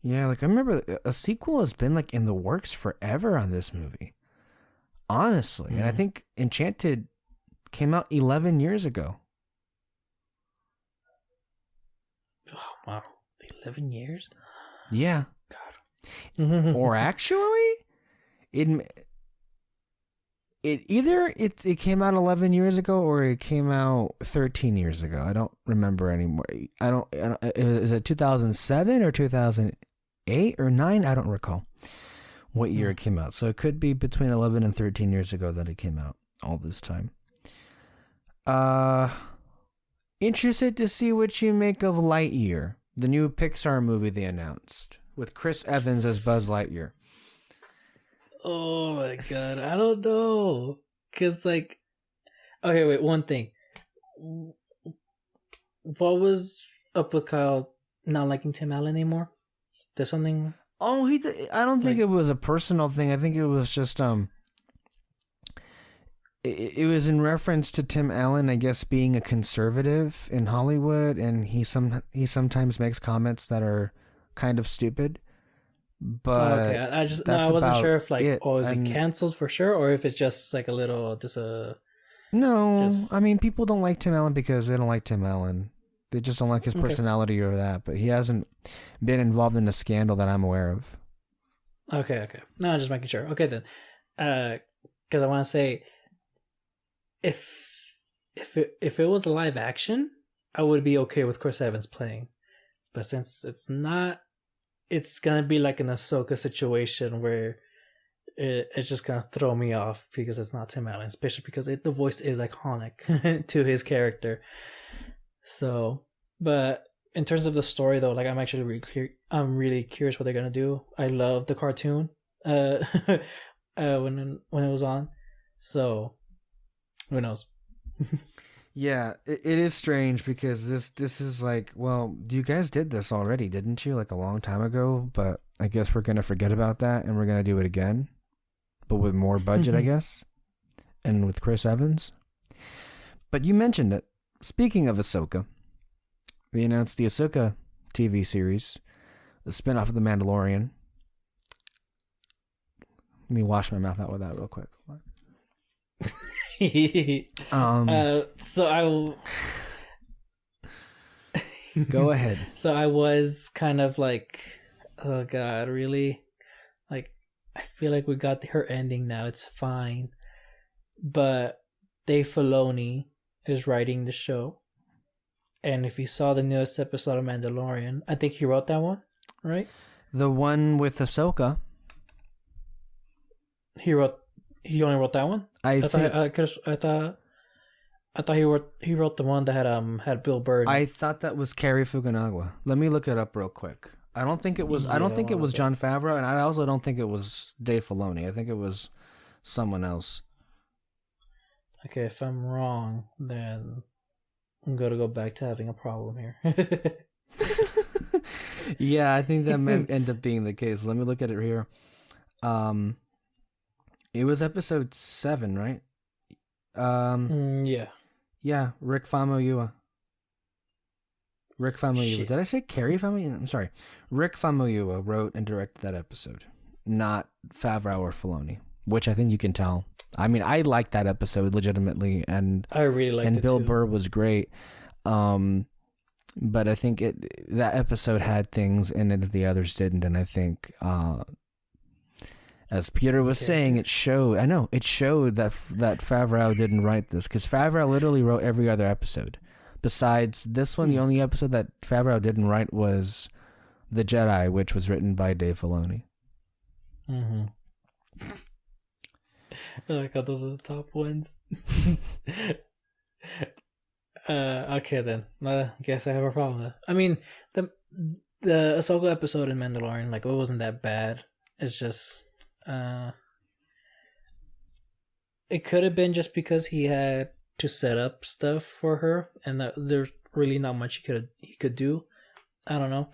[SPEAKER 1] Yeah, like I remember a sequel has been like in the works forever on this movie. Honestly. And I think Enchanted came out 11 years ago.
[SPEAKER 2] Oh, wow. 11 years?
[SPEAKER 1] Yeah.
[SPEAKER 2] God.
[SPEAKER 1] Or actually, it came out 11 years ago or it came out 13 years ago. I don't remember anymore. I don't is it 2007 or 2008 or 9? I don't recall what year it came out. So it could be between 11 and 13 years ago that it came out all this time. Interested to see what you make of Lightyear, the new Pixar movie they announced with Chris Evans as Buzz Lightyear.
[SPEAKER 2] Oh my god, I don't know. Cause like, okay, wait, one thing. What was up with Kyle not liking Tim Allen anymore? There's something.
[SPEAKER 1] Oh, I don't think it was a personal thing. I think it was just it was in reference to Tim Allen, I guess, being a conservative in Hollywood, and he sometimes makes comments that are kind of stupid. But
[SPEAKER 2] okay, I wasn't sure if like, is he
[SPEAKER 1] And
[SPEAKER 2] canceled for sure, or if it's just like a little
[SPEAKER 1] no, I mean, people don't like Tim Allen because they don't like Tim Allen. They just don't like his personality or that. But he hasn't been involved in a scandal that I'm aware of.
[SPEAKER 2] Okay. No, I'm just making sure. Okay then, because I want to say, if it was a live action, I would be okay with Chris Evans playing, but since it's not. It's gonna be like an Ahsoka situation where it's just gonna throw me off because it's not Tim Allen, especially because the voice is iconic to his character. So, but in terms of the story, though, like I'm really curious what they're gonna do. I love the cartoon, when it was on. So, who knows?
[SPEAKER 1] Yeah, it is strange because this is like, well, you guys did this already, didn't you? Like a long time ago, but I guess we're going to forget about that and we're going to do it again, but with more budget, I guess, and with Chris Evans. But you mentioned it. Speaking of Ahsoka, they announced the Ahsoka TV series, the spinoff of The Mandalorian. Let me wash my mouth out with that real quick.
[SPEAKER 2] So I will
[SPEAKER 1] go ahead.
[SPEAKER 2] So I was kind of like, oh god, really? Like, I feel like we got her ending now. It's fine, but Dave Filoni is writing the show, and if you saw the newest episode of Mandalorian, I think he wrote that one, right?
[SPEAKER 1] The one with Ahsoka.
[SPEAKER 2] He only wrote that one. I thought he wrote the one that had Bill Burr.
[SPEAKER 1] I thought that was Cary Fukunaga. Let me look it up real quick. I don't think it was. I don't think it was Jon Favreau, and I also don't think it was Dave Filoni. I think it was someone else.
[SPEAKER 2] Okay, if I'm wrong, then I'm gonna go back to having a problem here.
[SPEAKER 1] Yeah, I think that might end up being the case. Let me look at it here. It was episode 7, right?
[SPEAKER 2] Yeah.
[SPEAKER 1] Yeah, Rick Famuyiwa.
[SPEAKER 2] Shit.
[SPEAKER 1] Did I say Carrie Famuyiwa? I'm sorry. Rick Famuyiwa wrote and directed that episode, not Favreau or Filoni, which I think you can tell. I mean, I liked that episode legitimately, and
[SPEAKER 2] I really liked it
[SPEAKER 1] Bill
[SPEAKER 2] too.
[SPEAKER 1] Burr was great. But I think that episode had things in it that the others didn't, and I think, as Peter was saying, it showed. I know it showed that Favreau didn't write this, because Favreau literally wrote every other episode. Besides this one, the only episode that Favreau didn't write was The Jedi, which was written by Dave Filoni.
[SPEAKER 2] Mm-hmm. I like how those are the top ones. Okay then. I guess I have a problem. I mean, the Ahsoka episode in Mandalorian, like, it wasn't that bad. It's just, it could have been just because he had to set up stuff for her, and that there's really not much he could do. I don't know,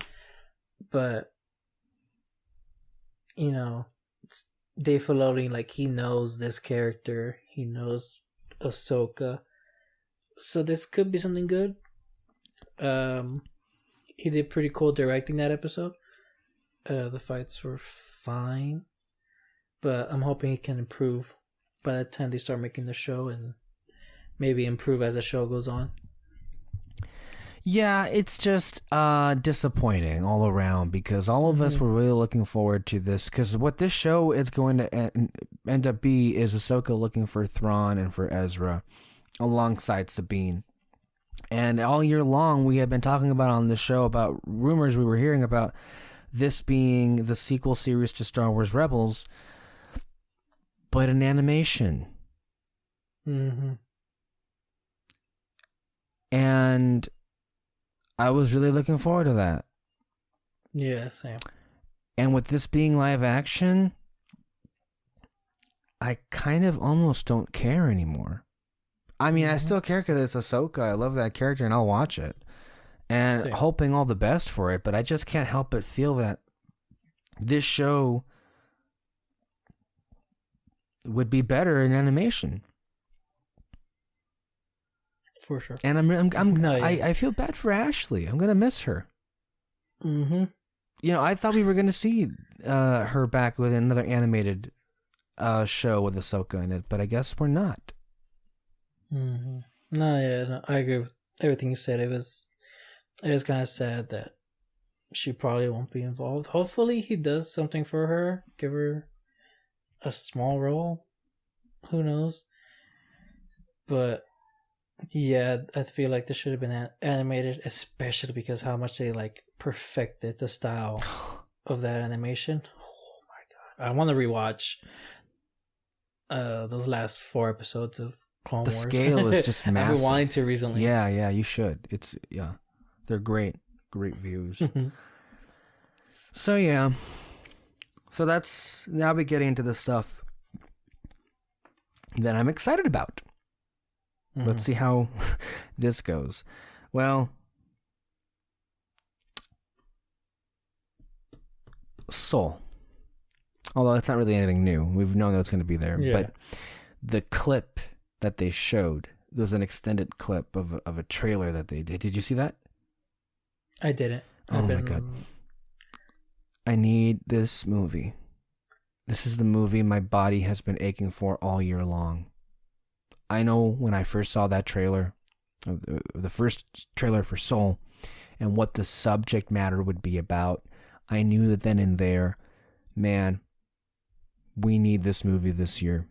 [SPEAKER 2] but you know, Dave Filoni, like, he knows this character, he knows Ahsoka, so this could be something good. He did pretty cool directing that episode. The fights were fine, but I'm hoping he can improve by the time they start making the show, and maybe improve as the show goes on.
[SPEAKER 1] Yeah, it's just disappointing all around, because all of us were really looking forward to this, because what this show is going to end up be is Ahsoka looking for Thrawn and for Ezra alongside Sabine. And all year long we have been talking about on this show about rumors we were hearing about this being the sequel series to Star Wars Rebels, but in animation.
[SPEAKER 2] Mm-hmm.
[SPEAKER 1] And I was really looking forward to that.
[SPEAKER 2] Yeah, same.
[SPEAKER 1] And with this being live action, I kind of almost don't care anymore. I mean, I still care because it's Ahsoka. I love that character and I'll watch it. And
[SPEAKER 2] Same.
[SPEAKER 1] hoping all the best for it, but I just can't help but feel that this show would be better in animation.
[SPEAKER 2] For sure.
[SPEAKER 1] And
[SPEAKER 2] No, yeah.
[SPEAKER 1] I feel bad for Ashley. I'm gonna miss her.
[SPEAKER 2] Mm-hmm.
[SPEAKER 1] You know, I thought we were gonna see her back with another animated show with Ahsoka in it, but I guess we're not.
[SPEAKER 2] Mm-hmm. No, I agree with everything you said. It is kind of sad that she probably won't be involved. Hopefully he does something for her, give her a small role. Who knows? But yeah, I feel like this should have been animated, especially because how much they like perfected the style of that animation. Oh my god, I want to rewatch those last 4 episodes of Clone Wars.
[SPEAKER 1] The scale is just massive.
[SPEAKER 2] I've been wanting to recently.
[SPEAKER 1] Yeah, you should. They're great views. So yeah, so that's now we getting into the stuff that I'm excited about. Let's see how this goes. Well, Soul. Although it's not really anything new. We've known that it's going to be there. Yeah. But the clip that they showed, there was an extended clip of a trailer that they did. Did you see that?
[SPEAKER 2] I didn't.
[SPEAKER 1] Oh my god. I need this movie. This is the movie my body has been aching for all year long. I know when I first saw that trailer, the first trailer for Soul, and what the subject matter would be about, I knew that then and there, man, we need this movie this year.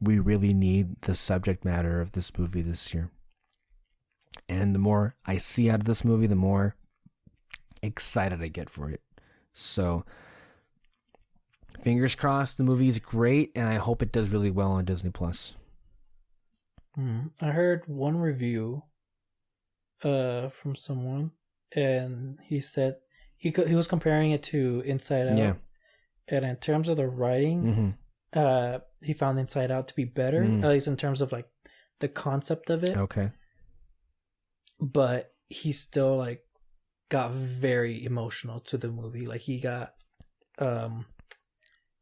[SPEAKER 1] We really need the subject matter of this movie this year. And the more I see out of this movie, the more excited I get for it. So, fingers crossed, the movie is great, and I hope it does really well on Disney+.
[SPEAKER 2] I heard one review from someone, and he said he was comparing it to Inside Out. Yeah. And in terms of the writing, he found Inside Out to be better, at least in terms of like the concept of it.
[SPEAKER 1] Okay.
[SPEAKER 2] but he still like got very emotional to the movie. Like he got,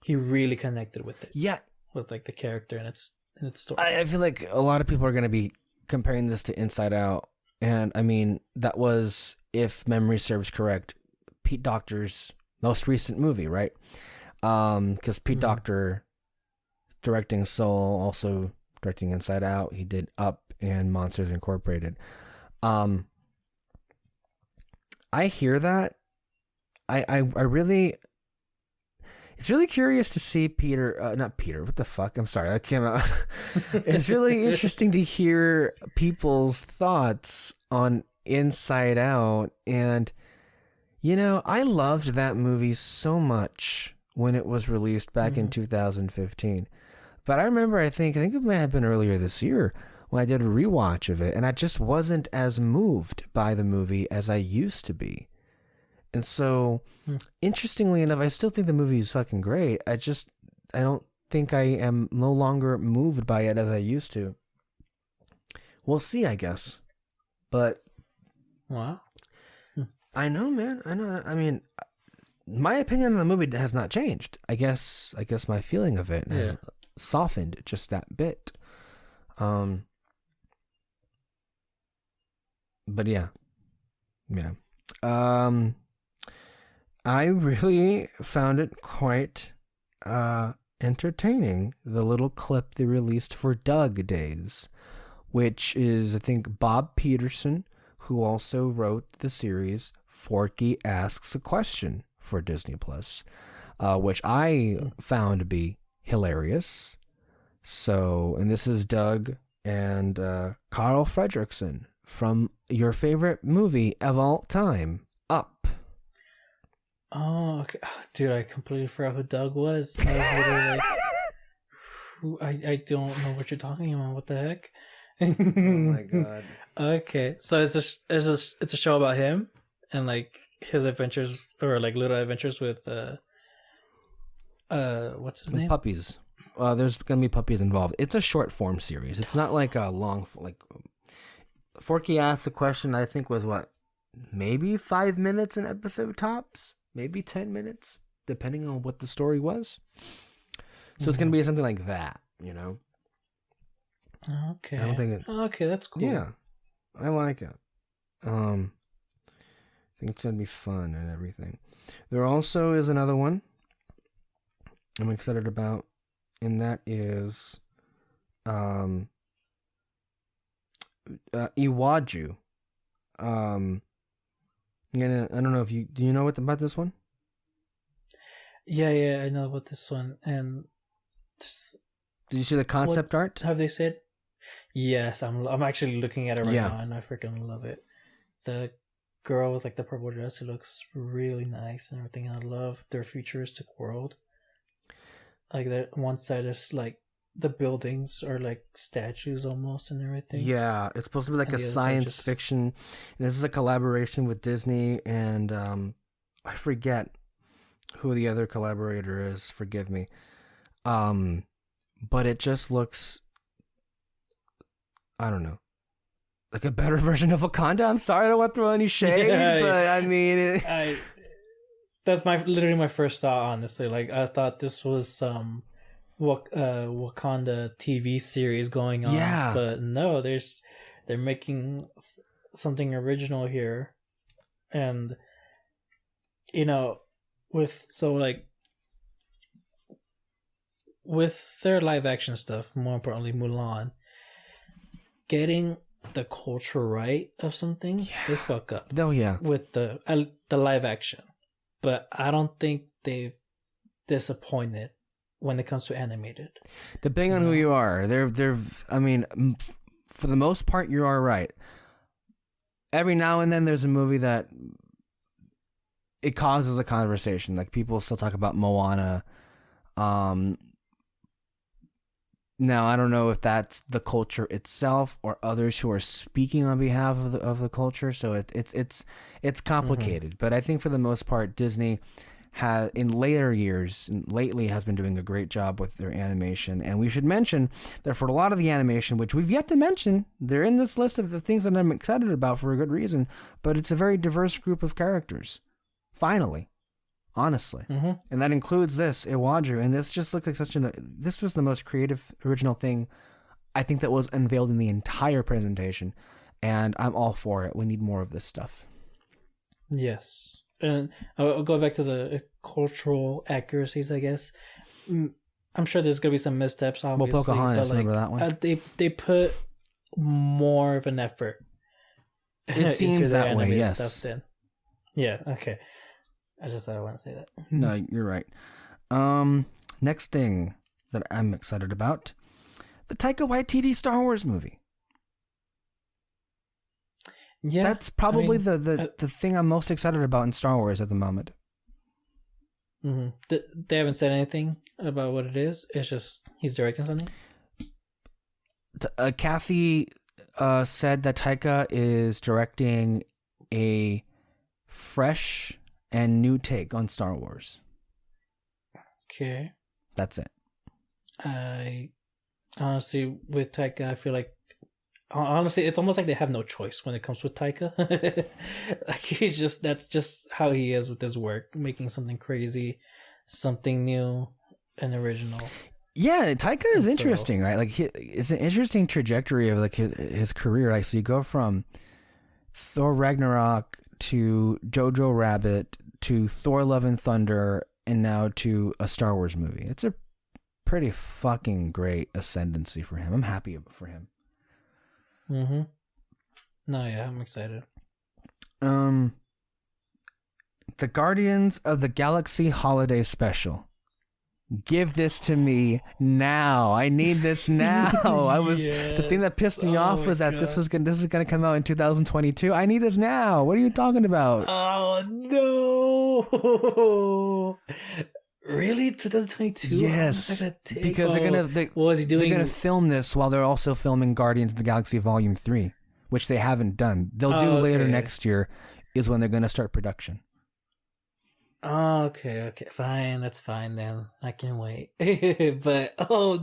[SPEAKER 2] he really connected with it.
[SPEAKER 1] Yeah,
[SPEAKER 2] with like the character and its story.
[SPEAKER 1] I feel like a lot of people are going to be comparing this to Inside Out, and I mean that was, if memory serves correct, Pete Docter's most recent movie, right? Because Pete Docter, directing Soul, also directing Inside Out. He did Up and Monsters Incorporated. I hear that. I really. It's really curious to see not Peter. What the fuck? I'm sorry, that came out. It's really interesting to hear people's thoughts on Inside Out, and I loved that movie so much when it was released back in 2015. But I remember, I think it may have been earlier this year when I did a rewatch of it, and I just wasn't as moved by the movie as I used to be. And so, interestingly enough, I still think the movie is fucking great. I don't think I am no longer moved by it as I used to. We'll see, I guess. But
[SPEAKER 2] wow.
[SPEAKER 1] I know, man. I know. I mean, my opinion on the movie has not changed. I guess my feeling of it has softened just that bit. But yeah. I really found it quite entertaining, the little clip they released for Doug Days, which is, I think, Bob Peterson, who also wrote the series Forky Asks a Question for Disney Plus, which I found to be hilarious. So, and this is Doug and Carl Fredricksen from your favorite movie of all time, Up.
[SPEAKER 2] Oh, okay. Dude, I completely forgot who Doug was. I was literally like, I don't know what you're talking about. What the heck?
[SPEAKER 1] Oh my god.
[SPEAKER 2] Okay, so it's a show about him and like his adventures, or like little adventures with what's his name?
[SPEAKER 1] Puppies. There's gonna be puppies involved. It's a short form series. It's not like a long, like Forky Asks a Question, I think, was what, maybe 5 minutes an episode tops, maybe 10 minutes, depending on what the story was. So it's gonna be something like that,
[SPEAKER 2] Okay.
[SPEAKER 1] I don't think
[SPEAKER 2] okay, that's cool.
[SPEAKER 1] Yeah, I like it. I think it's gonna be fun and everything. There also is another one I'm excited about, and that is Iwaju. I don't know if do you know about this one?
[SPEAKER 2] Yeah, I know about this one. And
[SPEAKER 1] did you see the concept art?
[SPEAKER 2] Have they said? Yes, I'm actually looking at it right now, and I freaking love it. The girl with like the purple dress, it looks really nice and everything. I love their futuristic world. Like that one side is like the buildings are like statues almost and everything.
[SPEAKER 1] Yeah, it's supposed to be like a science fiction. And this is a collaboration with Disney, and I forget who the other collaborator is. Forgive me. But it just looks, I don't know, like a better version of Wakanda. I'm sorry, I don't want to throw any shade, but I mean,
[SPEAKER 2] that's literally my first thought. Honestly, like I thought this was some Wakanda TV series going on, but no, they're making something original here, and with their live action stuff, more importantly Mulan, getting the culture right of something, they fuck up.
[SPEAKER 1] Oh yeah,
[SPEAKER 2] with the live action, but I don't think they've disappointed when it comes to animated.
[SPEAKER 1] Depending on who you are, they're. I mean, for the most part, you are right. Every now and then, there's a movie that it causes a conversation. Like people still talk about Moana. Now I don't know if that's the culture itself or others who are speaking on behalf of the culture. So it's complicated. But I think for the most part, Disney in later years and lately has been doing a great job with their animation. And we should mention that for a lot of the animation, which we've yet to mention, they're in this list of the things that I'm excited about for a good reason, but it's a very diverse group of characters. Finally. Honestly.
[SPEAKER 2] Mm-hmm.
[SPEAKER 1] And that includes this, Iwaju, and this just looks like this was the most creative, original thing I think that was unveiled in the entire presentation, and I'm all for it. We need more of this stuff.
[SPEAKER 2] Yes. And I'll go back to the cultural accuracies, I guess. I'm sure there's going to be some missteps, obviously.
[SPEAKER 1] Well, Pocahontas,
[SPEAKER 2] but, like,
[SPEAKER 1] remember that one?
[SPEAKER 2] They put more of an effort
[SPEAKER 1] It seems that way, yes.
[SPEAKER 2] Stuff then. Yeah, okay. I just thought I wanted to say that.
[SPEAKER 1] No, you're right. Next thing that I'm excited about, the Taika Waititi Star Wars movie.
[SPEAKER 2] Yeah,
[SPEAKER 1] that's probably the thing I'm most excited about in Star Wars at the moment.
[SPEAKER 2] Mm-hmm. They haven't said anything about what it is. It's just he's directing something.
[SPEAKER 1] Kathy said that Taika is directing a fresh and new take on Star Wars.
[SPEAKER 2] Okay.
[SPEAKER 1] That's it.
[SPEAKER 2] I honestly, with Taika, I feel like honestly, it's almost like they have no choice when it comes with Taika. Like that's just how he is with his work, making something crazy, something new and original.
[SPEAKER 1] Yeah, Taika is interesting, right? Like it's an interesting trajectory of like his career. Like, so you go from Thor Ragnarok to Jojo Rabbit to Thor Love and Thunder and now to a Star Wars movie. It's a pretty fucking great ascendancy for him. I'm happy for him.
[SPEAKER 2] Mm-hmm. No, yeah, I'm excited.
[SPEAKER 1] The Guardians of the Galaxy Holiday Special. Give this to me now. I need this now.
[SPEAKER 2] Yes.
[SPEAKER 1] The thing that pissed me off was that this is gonna come out in 2022. I need this now. What are you talking about?
[SPEAKER 2] Oh no! Really, 2022?
[SPEAKER 1] Yes, because they're gonna film this while they're also filming Guardians of the Galaxy Volume 3, which they haven't done. They'll do later next year. Is when they're gonna start production.
[SPEAKER 2] Oh, okay, fine, that's fine then. I can wait. But oh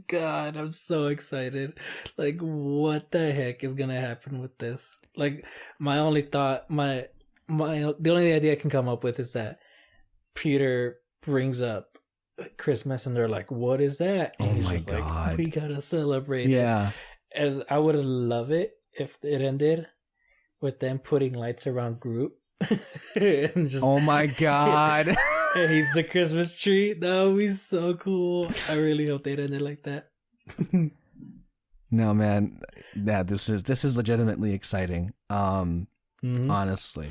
[SPEAKER 2] god, I'm so excited. Like, what the heck is gonna happen with this? Like, my only thought, the only idea I can come up with is that Peter brings up Christmas and they're like, "What is that?" And he's just God. Like, "We gotta celebrate it." And I would love it if it ended with them putting lights around Groot. And just,
[SPEAKER 1] oh my god.
[SPEAKER 2] And he's the Christmas tree. That would be so cool. I really hope they'd end it like that.
[SPEAKER 1] No, man. Yeah, this is legitimately exciting. Honestly.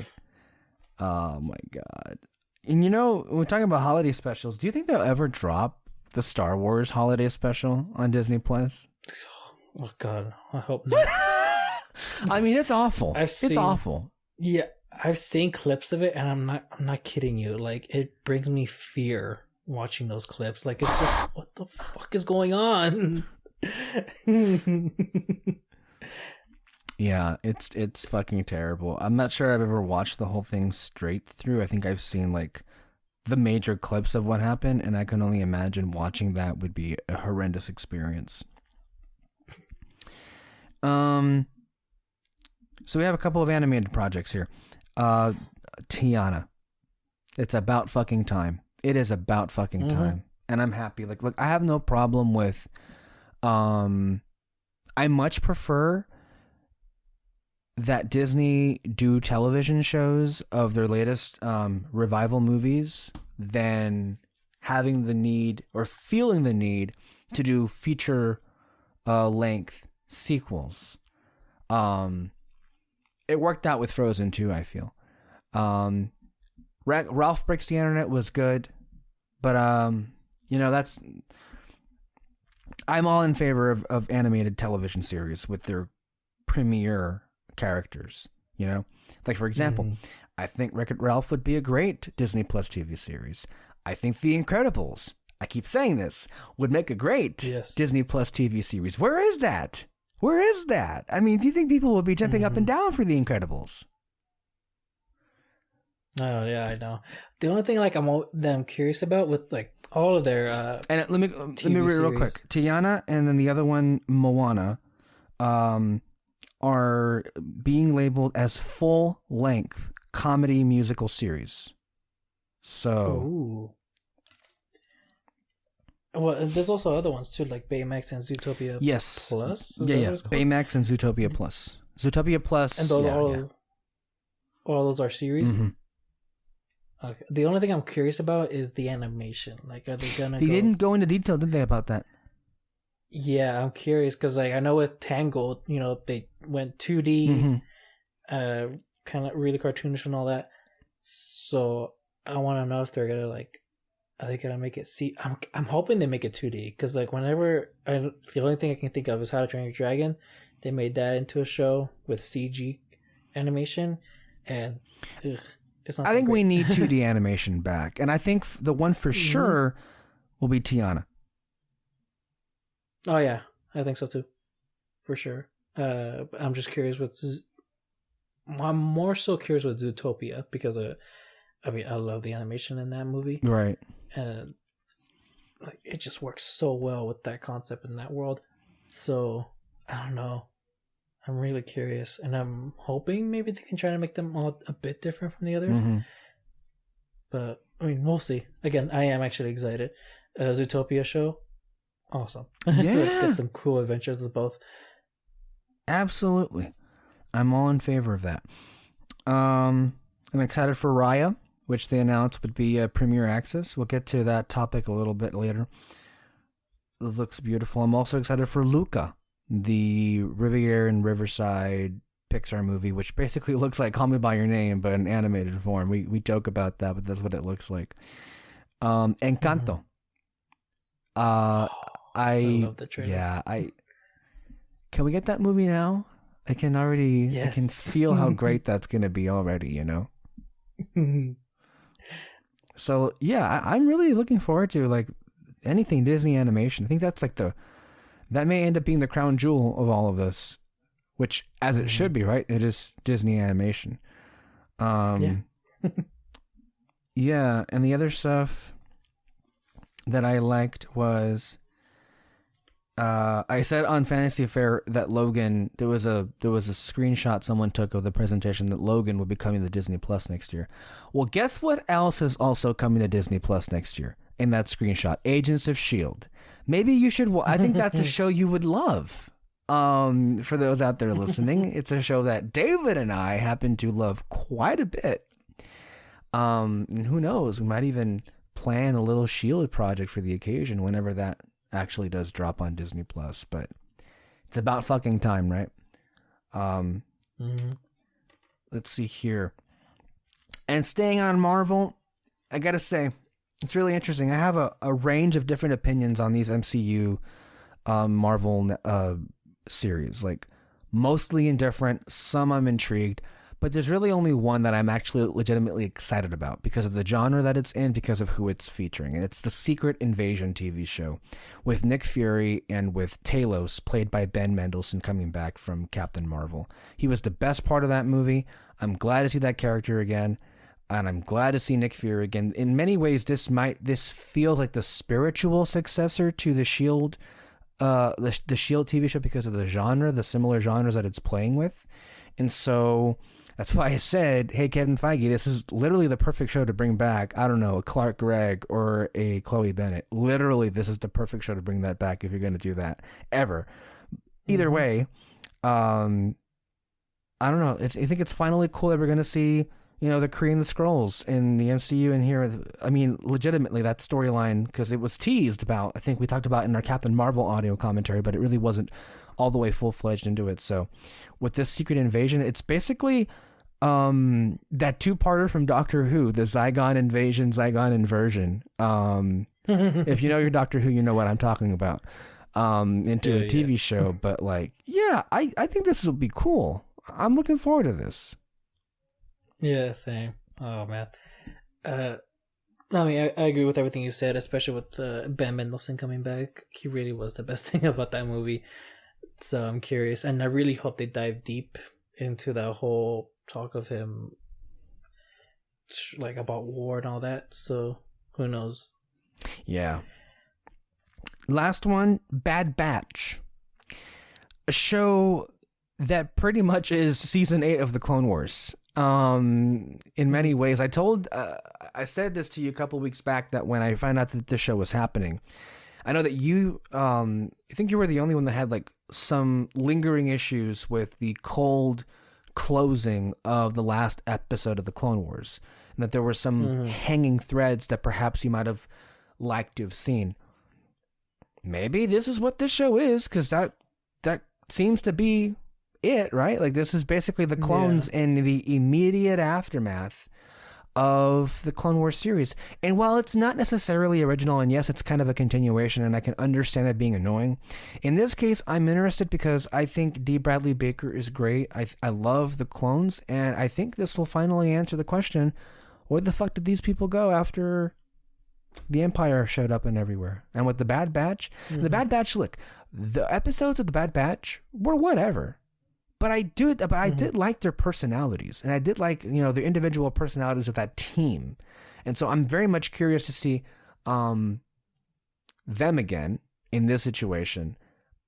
[SPEAKER 1] Oh my god. And you know, when we're talking about holiday specials, do you think they'll ever drop the Star Wars holiday special on Disney Plus?
[SPEAKER 2] Oh god, I hope not.
[SPEAKER 1] I mean, it's awful. It's awful.
[SPEAKER 2] Yeah, I've seen clips of it, and I'm not kidding you. Like, it brings me fear watching those clips. Like, it's just, what the fuck is going on?
[SPEAKER 1] Yeah, it's fucking terrible. I'm not sure I've ever watched the whole thing straight through. I think I've seen like the major clips of what happened, and I can only imagine watching that would be a horrendous experience. So we have a couple of animated projects here. Tiana. It's about fucking time. It is about fucking time. And I'm happy. Like, look, I have no problem with I much prefer that Disney do television shows of their latest revival movies than having the need or feeling the need to do feature length sequels. It worked out with Frozen 2, I feel. Ralph Breaks the Internet was good, but you know, I'm all in favor of animated television series with their premiere characters, you know? Like, for example, I think Wreck-It Ralph would be a great Disney Plus TV series. I think The Incredibles, I keep saying this, would make a great Disney Plus TV series. Where is that? Where is that? I mean, do you think people will be jumping up and down for The Incredibles?
[SPEAKER 2] Oh yeah, I know. The only thing like that I'm curious about with like all of their
[SPEAKER 1] And let me read it real quick.
[SPEAKER 2] series.
[SPEAKER 1] Tiana and then the other one, Moana, are being labeled as full length comedy musical series. So
[SPEAKER 2] Ooh. Well, and there's also other ones too, like Baymax and Zootopia
[SPEAKER 1] yes,
[SPEAKER 2] Plus. Is
[SPEAKER 1] yeah,
[SPEAKER 2] that
[SPEAKER 1] yeah.
[SPEAKER 2] what it's called?
[SPEAKER 1] Baymax and Zootopia Plus. Zootopia Plus,
[SPEAKER 2] And those
[SPEAKER 1] yeah, yeah.
[SPEAKER 2] all those are series.
[SPEAKER 1] Mm-hmm.
[SPEAKER 2] Okay. The only thing I'm curious about is the animation. Like, are they gonna?
[SPEAKER 1] They didn't go into detail, did they, about that?
[SPEAKER 2] Yeah, I'm curious because like I know with Tangled, you know, they went 2D,
[SPEAKER 1] Mm-hmm.
[SPEAKER 2] kind of really cartoonish and all that. So I want to know if they're gonna like, are they gonna make it see? I'm hoping they make it 2D because like whenever the only thing I can think of is How to Train Your Dragon. They made that into a show with CG animation, and it's not.
[SPEAKER 1] I
[SPEAKER 2] that
[SPEAKER 1] think
[SPEAKER 2] great.
[SPEAKER 1] we need 2D animation back, and I think the one for sure will be Tiana.
[SPEAKER 2] Oh yeah, I think so too, for sure. I'm just curious I'm more so curious with Zootopia because I mean I love the animation in that movie,
[SPEAKER 1] Right.
[SPEAKER 2] and like it just works so well with that concept in that world. So I don't know. I'm really curious, and I'm hoping maybe they can try to make them all a bit different from the others.
[SPEAKER 1] Mm-hmm.
[SPEAKER 2] But I mean, we'll see. Again, I am actually excited. Zootopia show, awesome.
[SPEAKER 1] Yeah.
[SPEAKER 2] Let's get some cool adventures with both.
[SPEAKER 1] Absolutely. I'm all in favor of that. I'm excited for Raya, which they announced would be a premiere access. We'll get to that topic a little bit later. It looks beautiful. I'm also excited for Luca, the Riviera and Riverside Pixar movie, which basically looks like Call Me By Your Name, but in animated form. We joke about that, but that's what it looks like. Encanto.
[SPEAKER 2] I love the trailer.
[SPEAKER 1] Yeah, can we get that movie now? I can feel how great that's gonna be already, you know. So yeah, I'm really looking forward to like anything Disney animation. I think that's like that may end up being the crown jewel of all of this, which as it should be, right? It is Disney animation. Yeah. Yeah, and the other stuff that I liked was I said on Fantasy Fair that Logan there was a screenshot someone took of the presentation that Logan would be coming to Disney Plus next year. Well, guess what else is also coming to Disney Plus next year in that screenshot? Agents of S.H.I.E.L.D. Maybe you should I think that's a show you would love. For those out there listening, it's a show that David and I happen to love quite a bit. And who knows, we might even plan a little S.H.I.E.L.D. project for the occasion whenever that actually does drop on Disney Plus, but it's about fucking time, right? Let's see here. And staying on Marvel, I gotta say, it's really interesting. I have a range of different opinions on these MCU Marvel series, like mostly indifferent, some I'm intrigued, but there's really only one that I'm actually legitimately excited about because of the genre that it's in, because of who it's featuring. And it's the Secret Invasion TV show with Nick Fury and with Talos, played by Ben Mendelsohn, coming back from Captain Marvel. He was the best part of that movie. I'm glad to see that character again, and I'm glad to see Nick Fury again. In many ways, this feels like the spiritual successor to the S.H.I.E.L.D., the S.H.I.E.L.D. TV show, because of the genre, the similar genres that it's playing with. And so that's why I said, hey, Kevin Feige, this is literally the perfect show to bring back, I don't know, a Clark Gregg or a Chloe Bennett. Literally, this is the perfect show to bring that back if you're going to do that, ever. Either way, I don't know. I think it's finally cool that we're going to see, you know, the Kree and the Skrulls in the MCU in here. I mean, legitimately, that storyline, because it was teased about, I think we talked about in our Captain Marvel audio commentary, but it really wasn't all the way full-fledged into it. So with this Secret Invasion, it's basically that two-parter from Doctor Who, the Zygon Invasion, Zygon Inversion. If you know your Doctor Who, you know what I'm talking about. Into a TV show. But like, yeah, I think this will be cool. I'm looking forward to this.
[SPEAKER 2] Yeah, same. Oh man. I mean, I agree with everything you said, especially with Ben Mendelsohn coming back. He really was the best thing about that movie. So I'm curious, and I really hope they dive deep into that whole talk of him like about war and all that. So who knows?
[SPEAKER 1] Yeah. Last one, Bad Batch. A show that pretty much is season 8 of the Clone Wars. In many ways, I said this to you a couple weeks back that when I found out that this show was happening, I know that you, I think you were the only one that had like some lingering issues with the cold closing of the last episode of the Clone Wars, and that there were some hanging threads that perhaps you might have liked to have seen. Maybe this is what this show is, because that seems to be it, right? Like, this is basically the clones in the immediate aftermath of the Clone Wars series. And while it's not necessarily original, and yes, it's kind of a continuation, and I can understand that being annoying, in this case, I'm interested because I think D. Bradley Baker is great. I love the clones, and I think this will finally answer the question, where the fuck did these people go after the Empire showed up and everywhere? And with the Bad Batch, the Bad Batch, look, the episodes of the Bad Batch were whatever. But I did like their personalities, and I did like, the individual personalities of that team. And so I'm very much curious to see them again in this situation.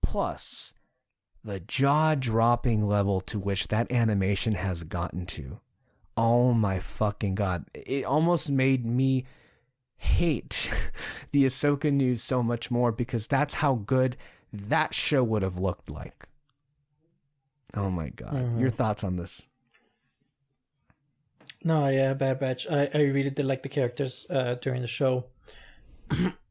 [SPEAKER 1] Plus, the jaw-dropping level to which that animation has gotten to. Oh my fucking God. It almost made me hate the Ahsoka news so much more, because that's how good that show would have looked like. Oh my God. Your thoughts on this?
[SPEAKER 2] No, yeah, Bad Batch. I really did like the characters during the show.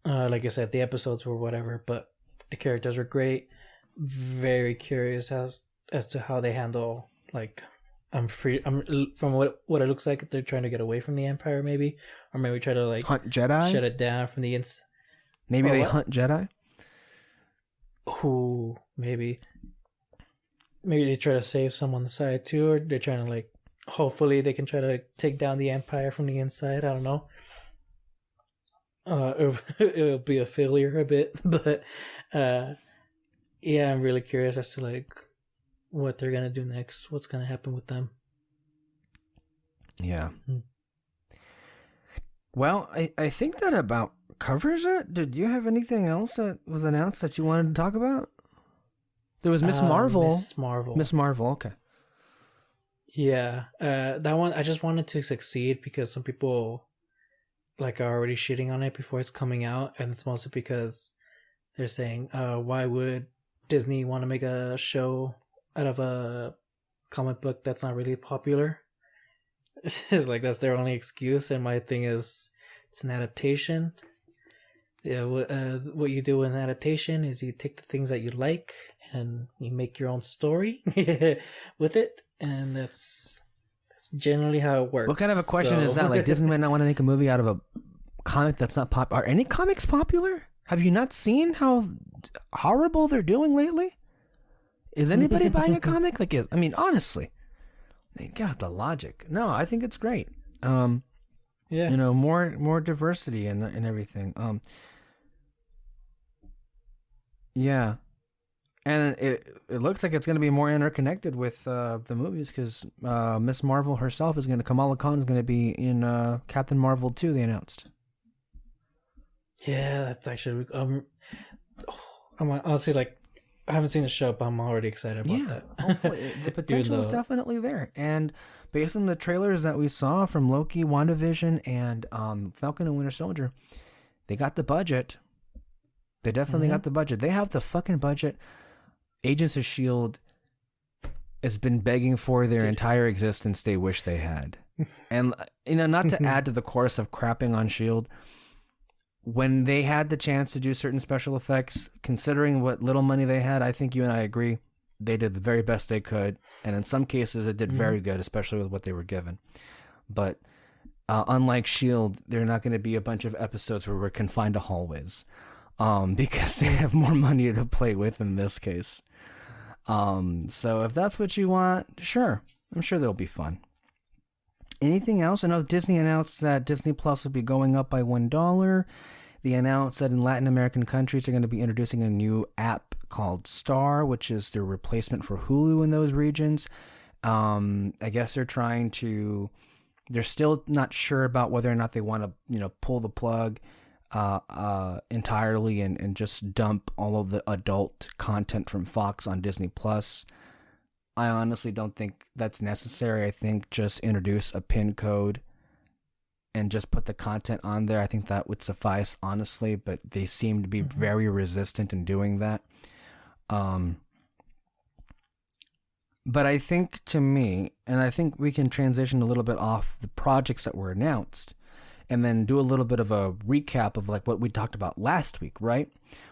[SPEAKER 2] Like I said, the episodes were whatever, but the characters were great. Very curious as to how they handle, like, I'm from what it looks like, they're trying to get away from the Empire, maybe, or maybe try to, like,
[SPEAKER 1] hunt Jedi,
[SPEAKER 2] shut it down from the
[SPEAKER 1] Maybe they hunt Jedi.
[SPEAKER 2] Who maybe they try to save some on the side too, or they're trying to, like, hopefully they can try to take down the Empire from the inside. I don't know. It'll be a failure a bit, but yeah, I'm really curious as to, like, what they're gonna do next. What's gonna happen with them?
[SPEAKER 1] Yeah. Well, I think that about covers it. Did you have anything else that was announced that you wanted to talk about? There was Miss Marvel. Miss Marvel, okay.
[SPEAKER 2] Yeah, that one, I just wanted to succeed because some people, like, are already shitting on it before it's coming out, and it's mostly because they're saying, why would Disney want to make a show out of a comic book that's not really popular? It's like, that's their only excuse, and my thing is, it's an adaptation. Yeah, what you do in an adaptation is you take the things that you like and you make your own story with it, and that's generally how it works.
[SPEAKER 1] What kind of a question is that? Like, Disney might not want to make a movie out of a comic that's not popular. Are any comics popular? Have you not seen how horrible they're doing lately? Is anybody buying a comic? Like, I mean, honestly, God, the logic. No, I think it's great. Yeah, more diversity and everything. Yeah, and it looks like it's going to be more interconnected with the movies, because Miss Marvel herself is going to, Kamala Khan is going to be in Captain Marvel 2, they announced.
[SPEAKER 2] Yeah, that's actually I'm honestly, like, I haven't seen the show, but I'm already excited about that.
[SPEAKER 1] Hopefully, the potential is definitely there, and based on the trailers that we saw from Loki, WandaVision, and Falcon and Winter Soldier, they got the budget. They definitely got the budget. They have the fucking budget Agents of S.H.I.E.L.D. has been begging for their entire existence. They wish they had. And, not to add to the chorus of crapping on S.H.I.E.L.D., when they had the chance to do certain special effects, considering what little money they had, I think you and I agree, they did the very best they could. And in some cases, it did very good, especially with what they were given. But unlike S.H.I.E.L.D., they're not going to be a bunch of episodes where we're confined to hallways. Because they have more money to play with in this case. So if that's what you want, sure. I'm sure they'll be fun. Anything else? I know Disney announced that Disney Plus will be going up by $1. They announced that in Latin American countries, they're going to be introducing a new app called Star, which is their replacement for Hulu in those regions. I guess they're trying to They're still not sure about whether or not they want to, pull the plug entirely and just dump all of the adult content from Fox on Disney Plus. I honestly don't think that's necessary. I think just introduce a PIN code and just put the content on there. I think that would suffice, honestly, but they seem to be very resistant in doing that. But I think, to me, and I think we can transition a little bit off the projects that were announced and then do a little bit of a recap of like what we talked about last week, right?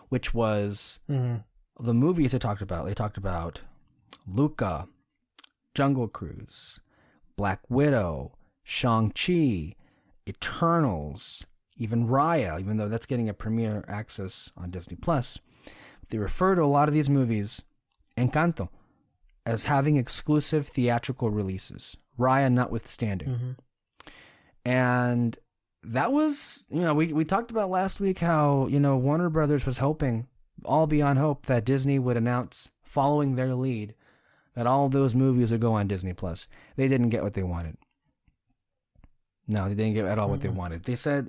[SPEAKER 1] Which was the movies they talked about. They talked about Luca, Jungle Cruise, Black Widow, Shang-Chi, Eternals, even Raya, even though that's getting a premiere access on Disney Plus. They refer to a lot of these movies, Encanto, as having exclusive theatrical releases, Raya notwithstanding. And that was, we talked about last week how, Warner Brothers was hoping, all beyond hope, that Disney would announce, following their lead, that all those movies would go on Disney Plus. They didn't get what they wanted. No, they didn't get at all what they wanted. They said,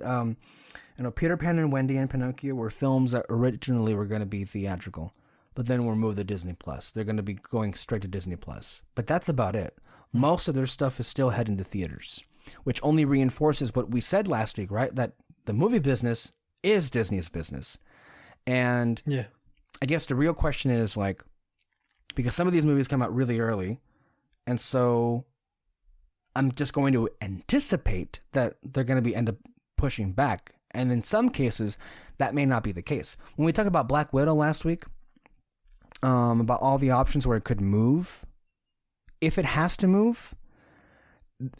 [SPEAKER 1] Peter Pan and Wendy and Pinocchio were films that originally were going to be theatrical, but then were moved to Disney Plus. They're going to be going straight to Disney Plus. But that's about it. Most of their stuff is still heading to theaters, which only reinforces what we said last week, right? That the movie business is Disney's business. And I guess the real question is, like, because some of these movies come out really early, and so I'm just going to anticipate that they're going to end up pushing back. And in some cases, that may not be the case. When we talked about Black Widow last week, about all the options where it could move, if it has to move,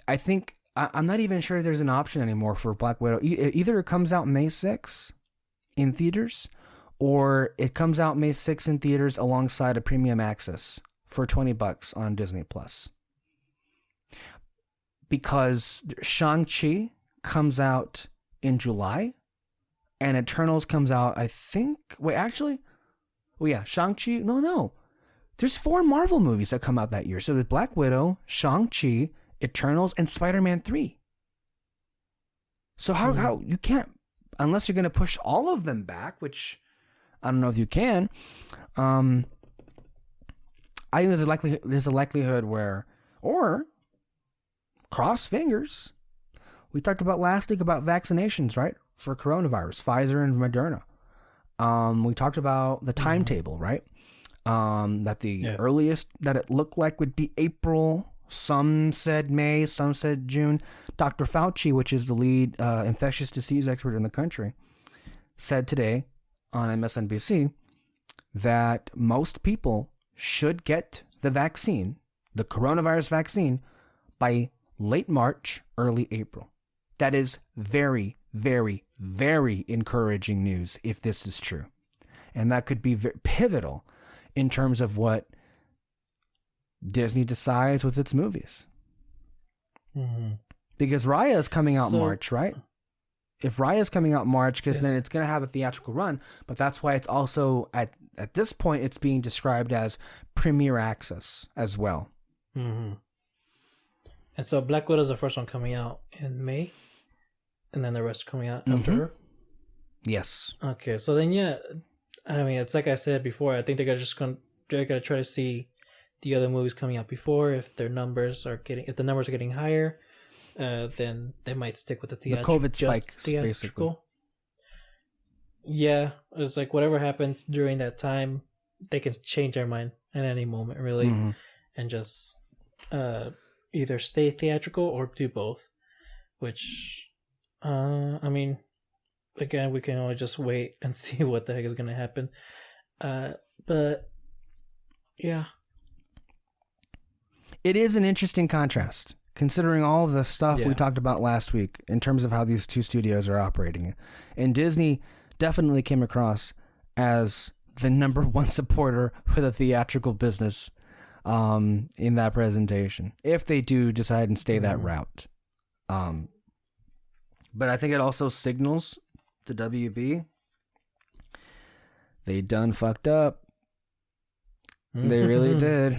[SPEAKER 1] I think I'm not even sure there's an option anymore for Black Widow. Either it comes out May 6th in theaters, or it comes out May 6th in theaters alongside a premium access for $20 on Disney Plus. Because Shang-Chi comes out in July, and Eternals comes out, I think... Shang-Chi... No. There's 4 Marvel movies that come out that year. So there's Black Widow, Shang-Chi, Eternals, and Spider-Man 3. So how you can't... Unless you're going to push all of them back, which I don't know if you can. I think there's a likelihood where... Or... Cross fingers. We talked about last week about vaccinations, right? For coronavirus, Pfizer and Moderna. We talked about the timetable, right? That the earliest that it looked like would be April. Some said May, some said June. Dr. Fauci, which is the lead infectious disease expert in the country, said today on MSNBC that most people should get the vaccine, the coronavirus vaccine, by late March, early April. That is very, very, very encouraging news if this is true. And that could be pivotal in terms of what Disney decides with its movies. Because Raya is coming out March, right? If Raya is coming out March, because then it's going to have a theatrical run, but that's why it's also, at this point, it's being described as premiere access as well.
[SPEAKER 2] And so Black Widow is the first one coming out in May, and then the rest coming out after her?
[SPEAKER 1] Yes.
[SPEAKER 2] Okay, so then, I mean, it's like I said before, I think they're gonna try to see the other movies coming out before. If the numbers are getting higher, then they might stick with the theatrical.
[SPEAKER 1] The COVID spike, basically.
[SPEAKER 2] Yeah, it's like whatever happens during that time, they can change their mind at any moment, really, and just either stay theatrical or do both. Which, I mean, again, we can only just wait and see what the heck is going to happen. But yeah, it
[SPEAKER 1] is an interesting contrast, considering all of the stuff we talked about last week in terms of how these two studios are operating. And Disney definitely came across as the number one supporter for the theatrical business in that presentation, if they do decide and stay that route. But I think it also signals to WB they done fucked up. They really did.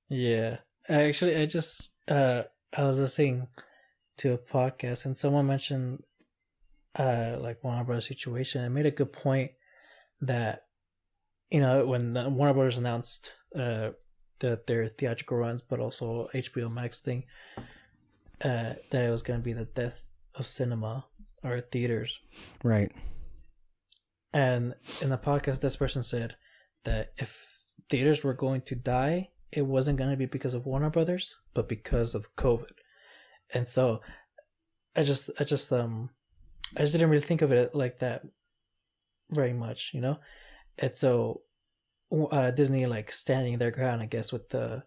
[SPEAKER 2] Yeah. Actually, I just I was listening to a podcast and someone mentioned like Warner Brothers situation and made a good point that, you know, when Warner Brothers announced their theatrical runs, but also HBO Max thing, that it was going to be the death of cinema or theaters.
[SPEAKER 1] Right.
[SPEAKER 2] And in the podcast, this person said that if theaters were going to die, it wasn't going to be because of Warner Brothers, but because of COVID. And so I just didn't really think of it like that very much, you know? And so Disney like standing their ground, I guess, with the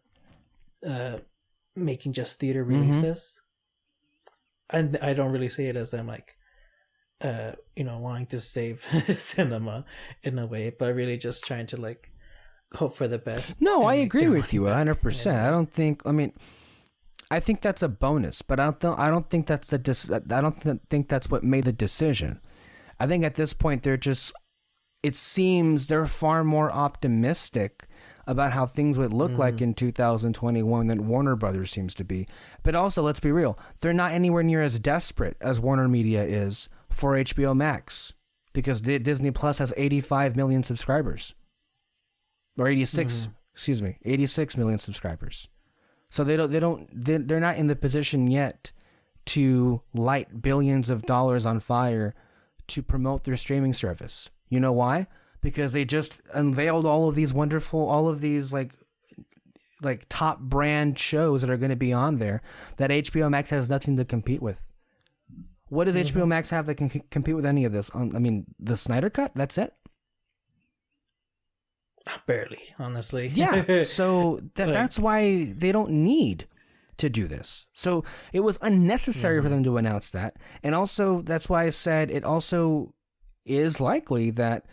[SPEAKER 2] making just theater releases. And I don't really see it as them like you know, wanting to save cinema in a way, but really just trying to like hope for the best.
[SPEAKER 1] No, I agree with you 100%. Yeah. I think that's a bonus, but I don't think that's think that's what made the decision. I think at this point it seems they're far more optimistic about how things would look like in 2021 than Warner Brothers seems to be. But also, let's be real, they're not anywhere near as desperate as Warner Media is for HBO Max, because Disney Plus has 85 million subscribers. Or 86 million subscribers. So they're not in the position yet to light billions of dollars on fire to promote their streaming service. You know why? Because they just unveiled all of these like top brand shows that are going to be on there that HBO Max has nothing to compete with. What does HBO Max have that can compete with any of this? I mean, the Snyder Cut, that's it?
[SPEAKER 2] Barely, honestly.
[SPEAKER 1] Yeah, so that's why they don't need to do this. So it was unnecessary for them to announce that. And also, that's why I said it also is likely that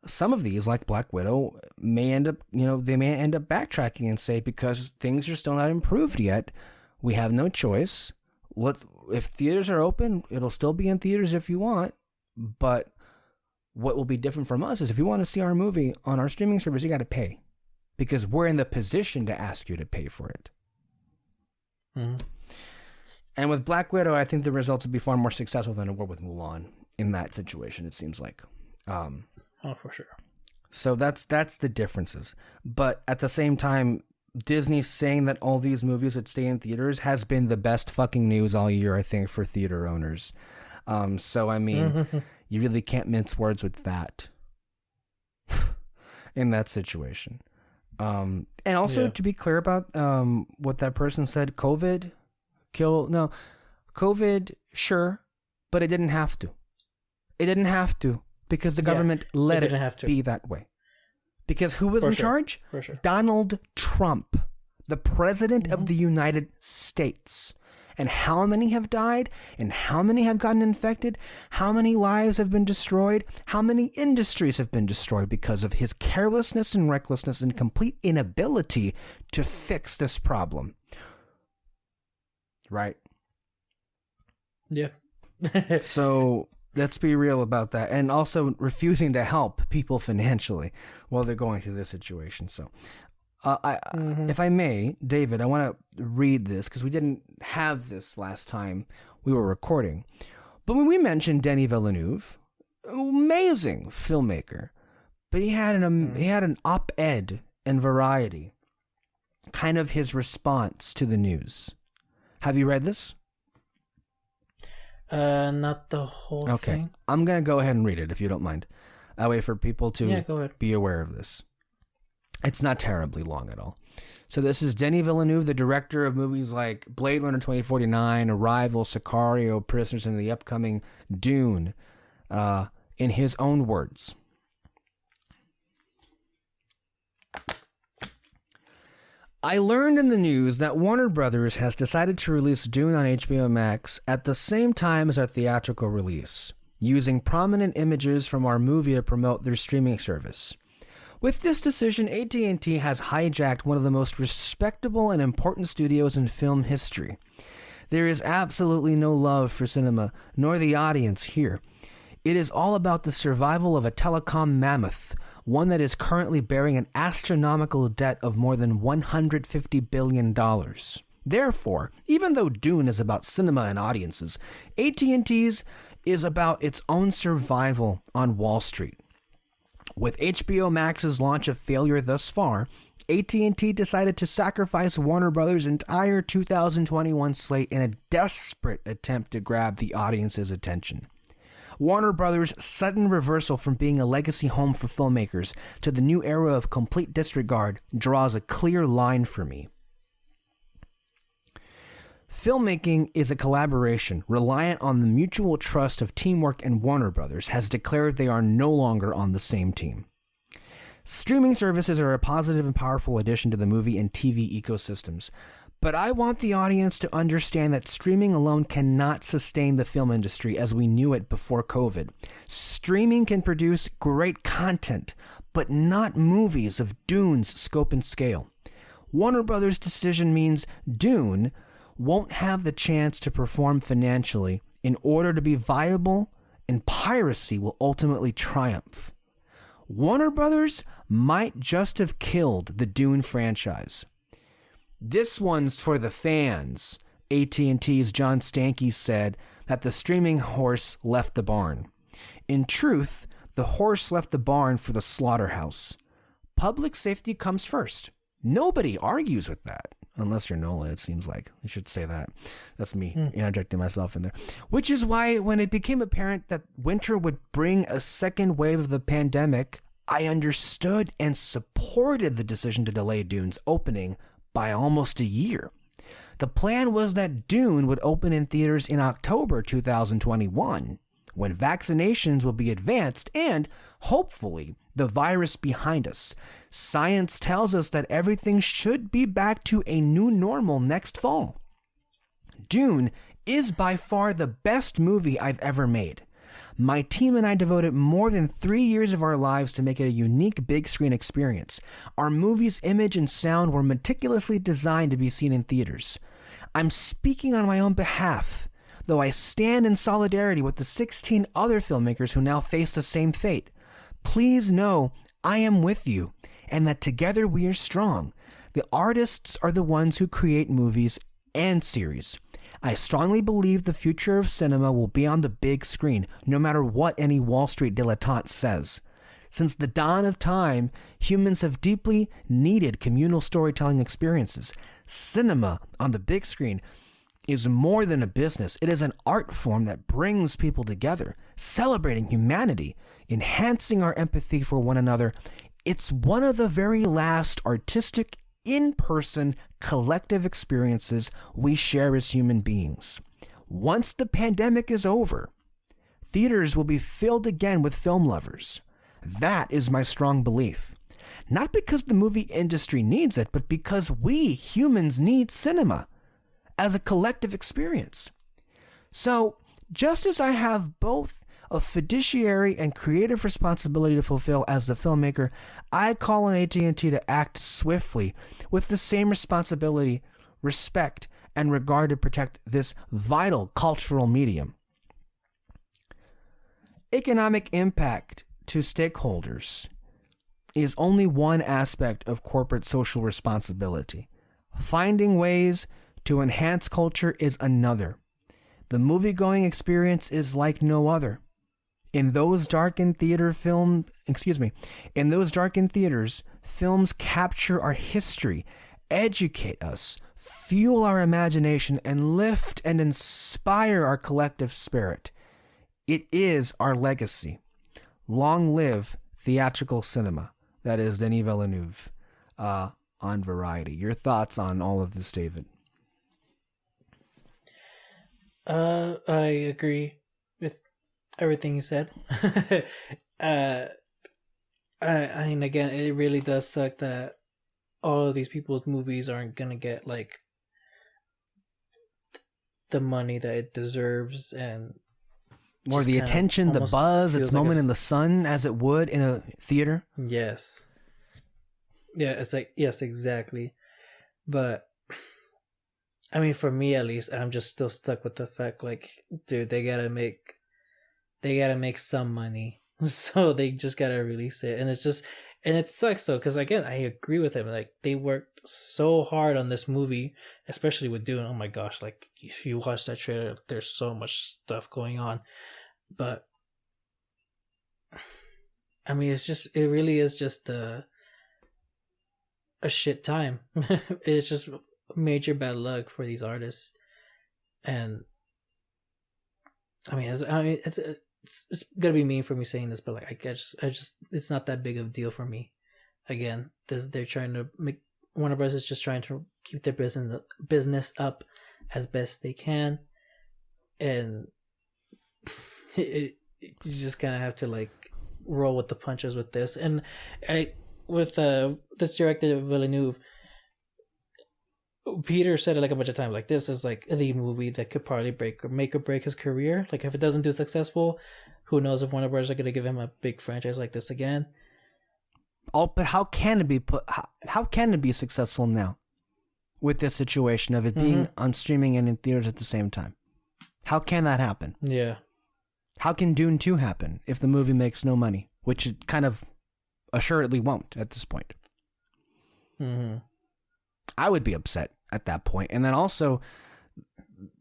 [SPEAKER 1] some of these, like Black Widow, may end up backtracking and say, because things are still not improved yet, we have no choice. If theaters are open, it'll still be in theaters if you want, but what will be different from us is if you want to see our movie on our streaming service, you got to pay, because we're in the position to ask you to pay for it. And with Black Widow, I think the results would be far more successful than it were with Mulan in that situation, it seems like.
[SPEAKER 2] Oh, for sure.
[SPEAKER 1] So that's the differences. But at the same time, Disney saying that all these movies would stay in theaters has been the best fucking news all year, I think, for theater owners. So, I mean, you really can't mince words with that in that situation. And also, to be clear about what that person said, COVID, sure, but it didn't have to. It didn't have to, because the government let it be that way. Because who was in charge?
[SPEAKER 2] For sure.
[SPEAKER 1] Donald Trump, the president of the United States. And how many have died? And how many have gotten infected? How many lives have been destroyed? How many industries have been destroyed because of his carelessness and recklessness and complete inability to fix this problem? Right?
[SPEAKER 2] Yeah.
[SPEAKER 1] So let's be real about that. And also refusing to help people financially while they're going through this situation. So if I may, David, I want to read this because we didn't have this last time we were recording. But when we mentioned Denis Villeneuve, amazing filmmaker, but he had an op-ed in Variety, kind of his response to the news. Have you read this?
[SPEAKER 2] Not the whole thing.
[SPEAKER 1] I'm going to go ahead and read it if you don't mind. That way for people to be aware of this. It's not terribly long at all. So this is Denis Villeneuve, the director of movies like Blade Runner 2049, Arrival, Sicario, Prisoners, and the upcoming Dune, in his own words. I learned in the news that Warner Brothers has decided to release Dune on HBO Max at the same time as our theatrical release, using prominent images from our movie to promote their streaming service. With this decision, AT&T has hijacked one of the most respectable and important studios in film history. There is absolutely no love for cinema, nor the audience here. It is all about the survival of a telecom mammoth, one that is currently bearing an astronomical debt of more than $150 billion. Therefore, even though Dune is about cinema and audiences, AT&T's is about its own survival on Wall Street. With HBO Max's launch a failure thus far, AT&T decided to sacrifice Warner Brothers' entire 2021 slate in a desperate attempt to grab the audience's attention. Warner Brothers' sudden reversal from being a legacy home for filmmakers to the new era of complete disregard draws a clear line for me. Filmmaking is a collaboration reliant on the mutual trust of teamwork, and Warner Brothers has declared they are no longer on the same team. Streaming services are a positive and powerful addition to the movie and TV ecosystems, but I want the audience to understand that streaming alone cannot sustain the film industry as we knew it before COVID. Streaming can produce great content, but not movies of Dune's scope and scale. Warner Brothers' decision means Dune won't have the chance to perform financially in order to be viable, and piracy will ultimately triumph. Warner Brothers might just have killed the Dune franchise. This one's for the fans, AT&T's John Stankey said that the streaming horse left the barn. In truth, the horse left the barn for the slaughterhouse. Public safety comes first. Nobody argues with that. Unless you're Nolan, it seems like. I should say that. That's me interjecting myself in there. Which is why when it became apparent that winter would bring a second wave of the pandemic, I understood and supported the decision to delay Dune's opening by almost a year. The plan was that Dune would open in theaters in October 2021, when vaccinations will be advanced and, hopefully, the virus behind us. Science tells us that everything should be back to a new normal next fall. Dune is by far the best movie I've ever made. My team and I devoted more than 3 years of our lives to make it a unique big screen experience. Our movie's image and sound were meticulously designed to be seen in theaters. I'm speaking on my own behalf, though I stand in solidarity with the 16 other filmmakers who now face the same fate. Please know I am with you, and that together we are strong. The artists are the ones who create movies and series. I strongly believe the future of cinema will be on the big screen, no matter what any Wall Street dilettante says. Since the dawn of time, humans have deeply needed communal storytelling experiences. Cinema on the big screen is more than a business. It is an art form that brings people together, celebrating humanity, enhancing our empathy for one another. It's one of the very last artistic, in-person, collective experiences we share as human beings. Once the pandemic is over, theaters will be filled again with film lovers. That is my strong belief. Not because the movie industry needs it, but because we humans need cinema as a collective experience. So, just as I have both a fiduciary and creative responsibility to fulfill as the filmmaker, I call on AT&T to act swiftly with the same responsibility, respect, and regard to protect this vital cultural medium. Economic impact to stakeholders is only one aspect of corporate social responsibility. Finding ways to enhance culture is another. The movie-going experience is like no other. In those darkened theaters, films capture our history, educate us, fuel our imagination, and lift and inspire our collective spirit. It is our legacy. Long live theatrical cinema. That is Denis Villeneuve on Variety. Your thoughts on all of this, David?
[SPEAKER 2] I agree with everything you said. I mean, again, it really does suck that all of these people's movies aren't gonna get like the money that it deserves, and
[SPEAKER 1] more the attention, the buzz, its moment in the sun, as it would in a theater.
[SPEAKER 2] Yes. Yeah, it's like, yes, exactly. But I mean, for me at least, I'm just still stuck with the fact, like, dude, they gotta make some money, so they just gotta release it, and And it sucks though, because again, I agree with him. Like they worked so hard on this movie, especially with Dune. Oh my gosh! Like if you watch that trailer, there's so much stuff going on. But I mean, it really is just a shit time. It's just major bad luck for these artists, and I mean, it's gonna be mean for me saying this, but like I just it's not that big of a deal for me. Again, they're trying to make Warner Bros. Is just trying to keep their business up as best they can, and you just kind of have to like roll with the punches with this. And with this director Villeneuve, Peter said it like a bunch of times. Like this is like the movie that could probably make or break his career. Like if it doesn't do successful, who knows if Warner Bros. Are going to give him a big franchise like this again.
[SPEAKER 1] Oh, but how can it be how can it be successful now with this situation of it being on streaming and in theaters at the same time? How can that happen?
[SPEAKER 2] Yeah.
[SPEAKER 1] How can Dune 2 happen if the movie makes no money, which it kind of assuredly won't at this point? I would be upset at that point. And then also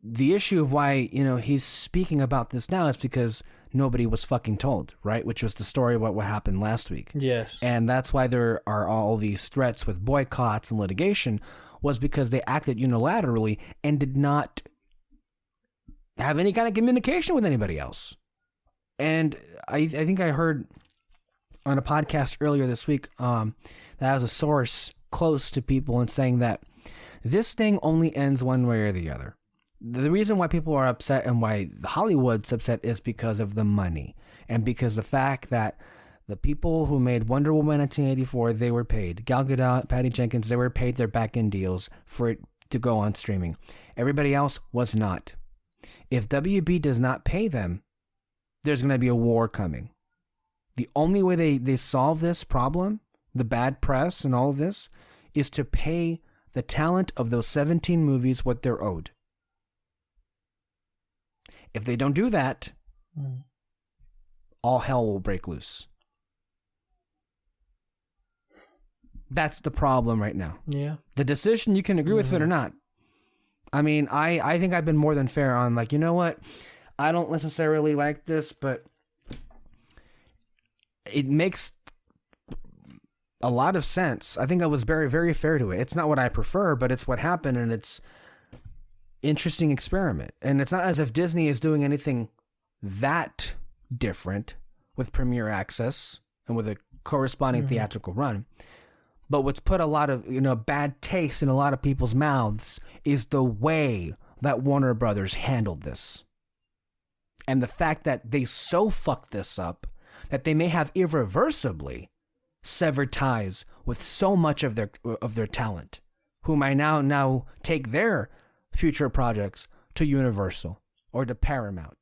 [SPEAKER 1] the issue of why, he's speaking about this now is because nobody was fucking told, right? Which was the story about what happened last week.
[SPEAKER 2] Yes.
[SPEAKER 1] And that's why there are all these threats with boycotts and litigation, was because they acted unilaterally and did not have any kind of communication with anybody else. And I think I heard on a podcast earlier this week that was a source close to people and saying that this thing only ends one way or the other. The reason why people are upset and why Hollywood's upset is because of the money and because the fact that the people who made Wonder Woman 1984, they were paid. Gal Gadot, Patty Jenkins, they were paid their back-end deals for it to go on streaming. Everybody else was not. If WB does not pay them, there's going to be a war coming. The only way they solve this problem, the bad press and all of this, is to pay the talent of those 17 movies what they're owed. If they don't do that, all hell will break loose. That's the problem right now.
[SPEAKER 2] Yeah.
[SPEAKER 1] The decision, you can agree with it or not. I mean, I think I've been more than fair on like, you know what? I don't necessarily like this, but it makes a lot of sense. I think I was very, very fair to it. It's not what I prefer, but it's what happened, and it's interesting experiment. And it's not as if Disney is doing anything that different with Premiere Access and with a corresponding theatrical run. But what's put a lot of bad taste in a lot of people's mouths is the way that Warner Brothers handled this. And the fact that they so fucked this up that they may have irreversibly severed ties with so much of their talent, who might now take their future projects to Universal or to Paramount.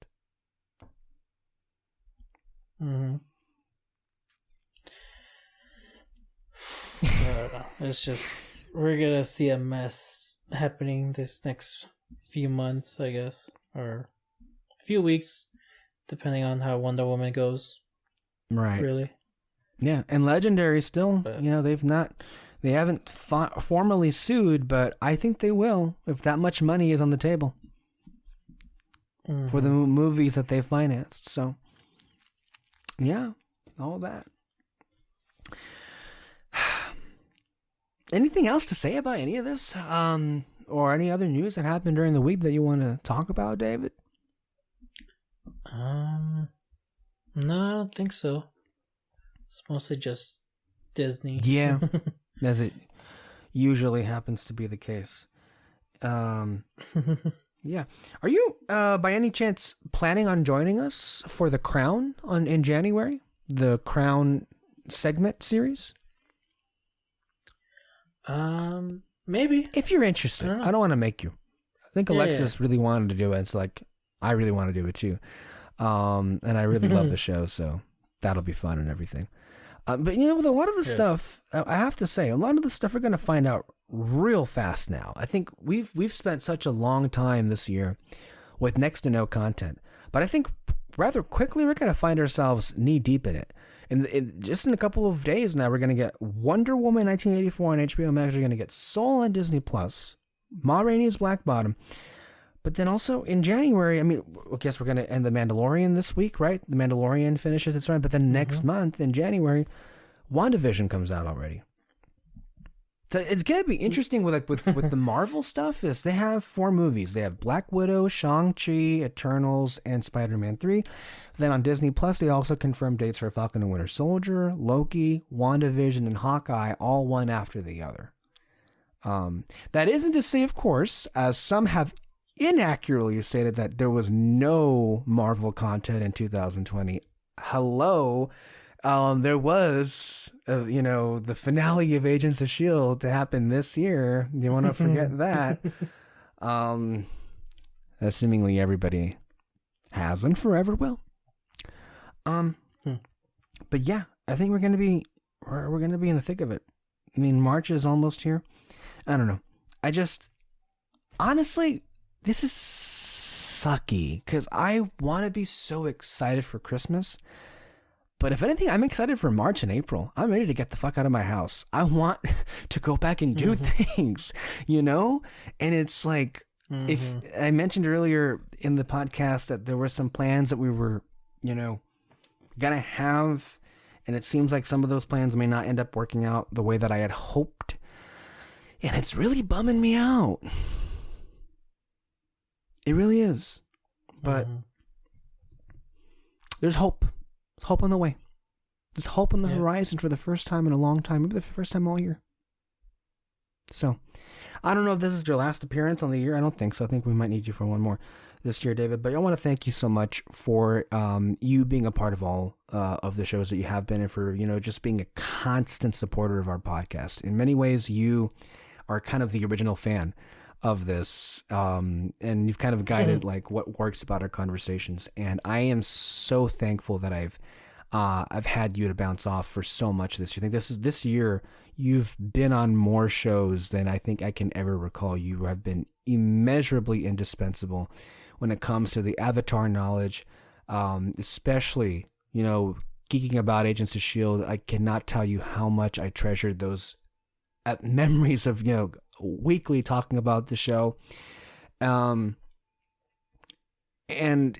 [SPEAKER 2] It's just, we're gonna see a mess happening this next few months, I guess, or a few weeks, depending on how Wonder Woman goes.
[SPEAKER 1] Right.
[SPEAKER 2] Really.
[SPEAKER 1] Yeah, and Legendary still, they haven't formally sued, but I think they will if that much money is on the table for the movies that they financed. So, yeah, all that. Anything else to say about any of this? Or any other news that happened during the week that you want to talk about, David?
[SPEAKER 2] No, I don't think so. It's mostly just Disney.
[SPEAKER 1] Yeah, as it usually happens to be the case. Yeah. Are you, by any chance, planning on joining us for The Crown in January? The Crown segment series?
[SPEAKER 2] Maybe.
[SPEAKER 1] If you're interested. I don't want to make you. I think Alexis really wanted to do it. It's like, I really want to do it too. And I really love the show, so that'll be fun and everything. But with a lot of the stuff, I have to say, a lot of the stuff we're going to find out real fast now. I think we've spent such a long time this year with next to no content. But I think rather quickly, we're going to find ourselves knee deep in it. And just in a couple of days now, we're going to get Wonder Woman 1984 on HBO Max. We're going to get Soul on Disney Plus, Ma Rainey's Black Bottom. But then also in January, I mean, I guess we're going to end The Mandalorian this week, right? The Mandalorian finishes its run. But then next month in January, WandaVision comes out already. So it's going to be interesting with the Marvel stuff is they have 4 movies. They have Black Widow, Shang-Chi, Eternals, and Spider-Man 3. Then on Disney Plus, they also confirmed dates for Falcon and Winter Soldier, Loki, WandaVision, and Hawkeye, all one after the other. That isn't to say, of course, as some have inaccurately stated that there was no Marvel content in 2020. Hello. There was, the finale of Agents of S.H.I.E.L.D. to happen this year. You want to forget that? Seemingly everybody has and forever will. But yeah, I think we're gonna be in the thick of it. I mean, March is almost here. I don't know. I just honestly, this is sucky because I want to be so excited for Christmas. But if anything, I'm excited for March and April. I'm ready to get the fuck out of my house. I want to go back and do things, And it's like, if I mentioned earlier in the podcast that there were some plans that we were, gonna have, and it seems like some of those plans may not end up working out the way that I had hoped. And it's really bumming me out. It really is. But there's hope. There's hope on the way. There's hope on the horizon for the first time in a long time. Maybe the first time all year. So, I don't know if this is your last appearance on the year. I don't think so. I think we might need you for one more this year, David. But I want to thank you so much for you being a part of all of the shows that you have been, and for, just being a constant supporter of our podcast. In many ways, you are kind of the original fan of this, and you've kind of guided like what works about our conversations. And I am so thankful that I've had you to bounce off for so much this year. I think this year you've been on more shows than I think I can ever recall. You have been immeasurably indispensable when it comes to the Avatar knowledge, especially geeking about Agents of S.H.I.E.L.D. I cannot tell you how much I treasured those memories of weekly talking about the show, and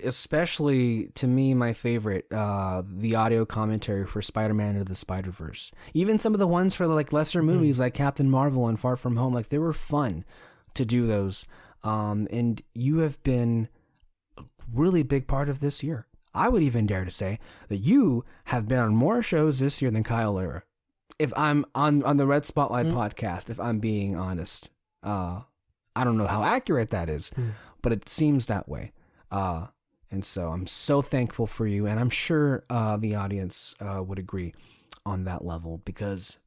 [SPEAKER 1] especially to me, my favorite, the audio commentary for Spider-Man Into the Spider-Verse. Even some of the ones for like lesser movies like Captain Marvel and Far From Home, like they were fun to do those. And you have been a really big part of this year. I would even dare to say that you have been on more shows this year than Kyle Lira. If I'm on the Red Spotlight podcast, if I'm being honest, I don't know how accurate that is, but it seems that way. And so I'm so thankful for you, and I'm sure the audience would agree on that level, because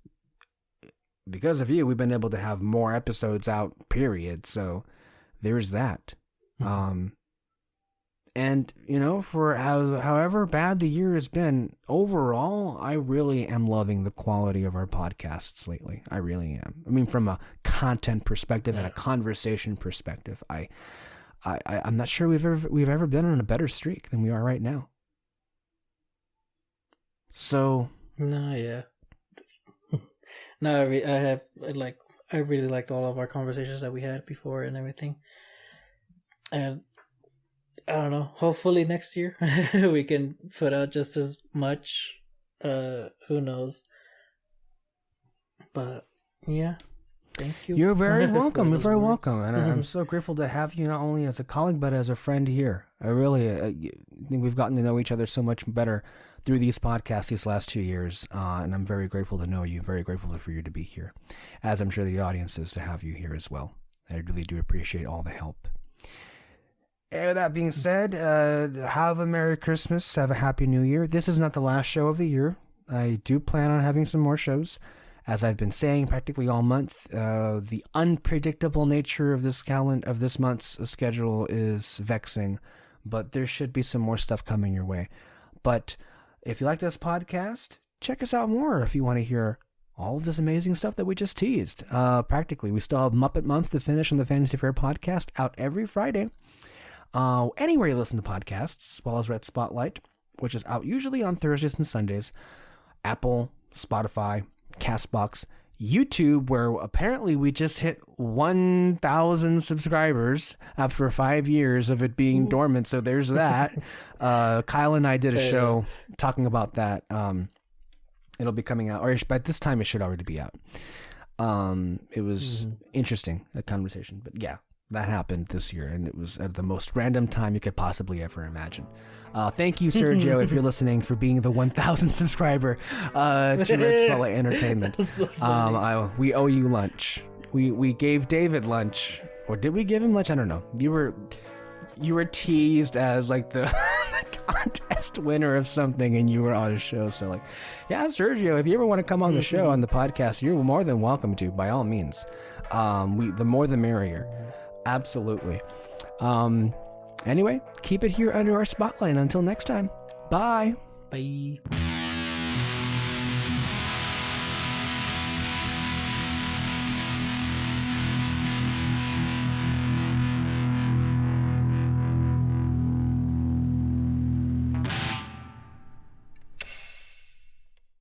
[SPEAKER 1] of you, we've been able to have more episodes out, period. So there's that. And, for however bad the year has been, overall, I really am loving the quality of our podcasts lately. I really am. I mean, from a content perspective and a conversation perspective, I'm not sure we've ever been on a better streak than we are right now. So.
[SPEAKER 2] No, yeah. No, I really liked all of our conversations that we had before and everything. And I don't know. Hopefully next year we can put out just as much. Who knows? But yeah, thank you.
[SPEAKER 1] You're very welcome. You're very welcome, and I'm so grateful to have you not only as a colleague but as a friend here. I really think we've gotten to know each other so much better through these podcasts these last 2 years, and I'm very grateful to know you. Very grateful for you to be here, as I'm sure the audience is to have you here as well. I really do appreciate all the help. And with that being said, have a Merry Christmas, have a Happy New Year. This is not the last show of the year. I do plan on having some more shows. As I've been saying practically all month, the unpredictable nature of this month's schedule is vexing, but there should be some more stuff coming your way. But if you like this podcast, check us out more if you want to hear all of this amazing stuff that we just teased. Practically, we still have Muppet Month to finish on the Fantasy Fair podcast, out every Friday. anywhere you listen to podcasts, as well as Red Spotlight, which is out usually on Thursdays and Sundays, Apple, Spotify, Castbox, YouTube, where apparently we just hit 1,000 subscribers after 5 years of it being dormant. So there's that. Kyle and I did a show talking about that. It'll be coming out, or by this time it should already be out. It was interesting, a conversation, but yeah, that happened this year, and it was at the most random time you could possibly ever imagine. Thank you, Sergio, if you're listening, for being the 1,000 subscriber to Red Spotlight Entertainment. So we owe you lunch. We gave David lunch, or did we give him lunch? I don't know. You were teased as like the contest winner of something, and you were on a show. So like, yeah, Sergio, if you ever want to come on the show, on the podcast, you're more than welcome to, by all means. The more the merrier. Absolutely. Anyway, keep it here under our spotlight. Until next time, bye.
[SPEAKER 2] Bye.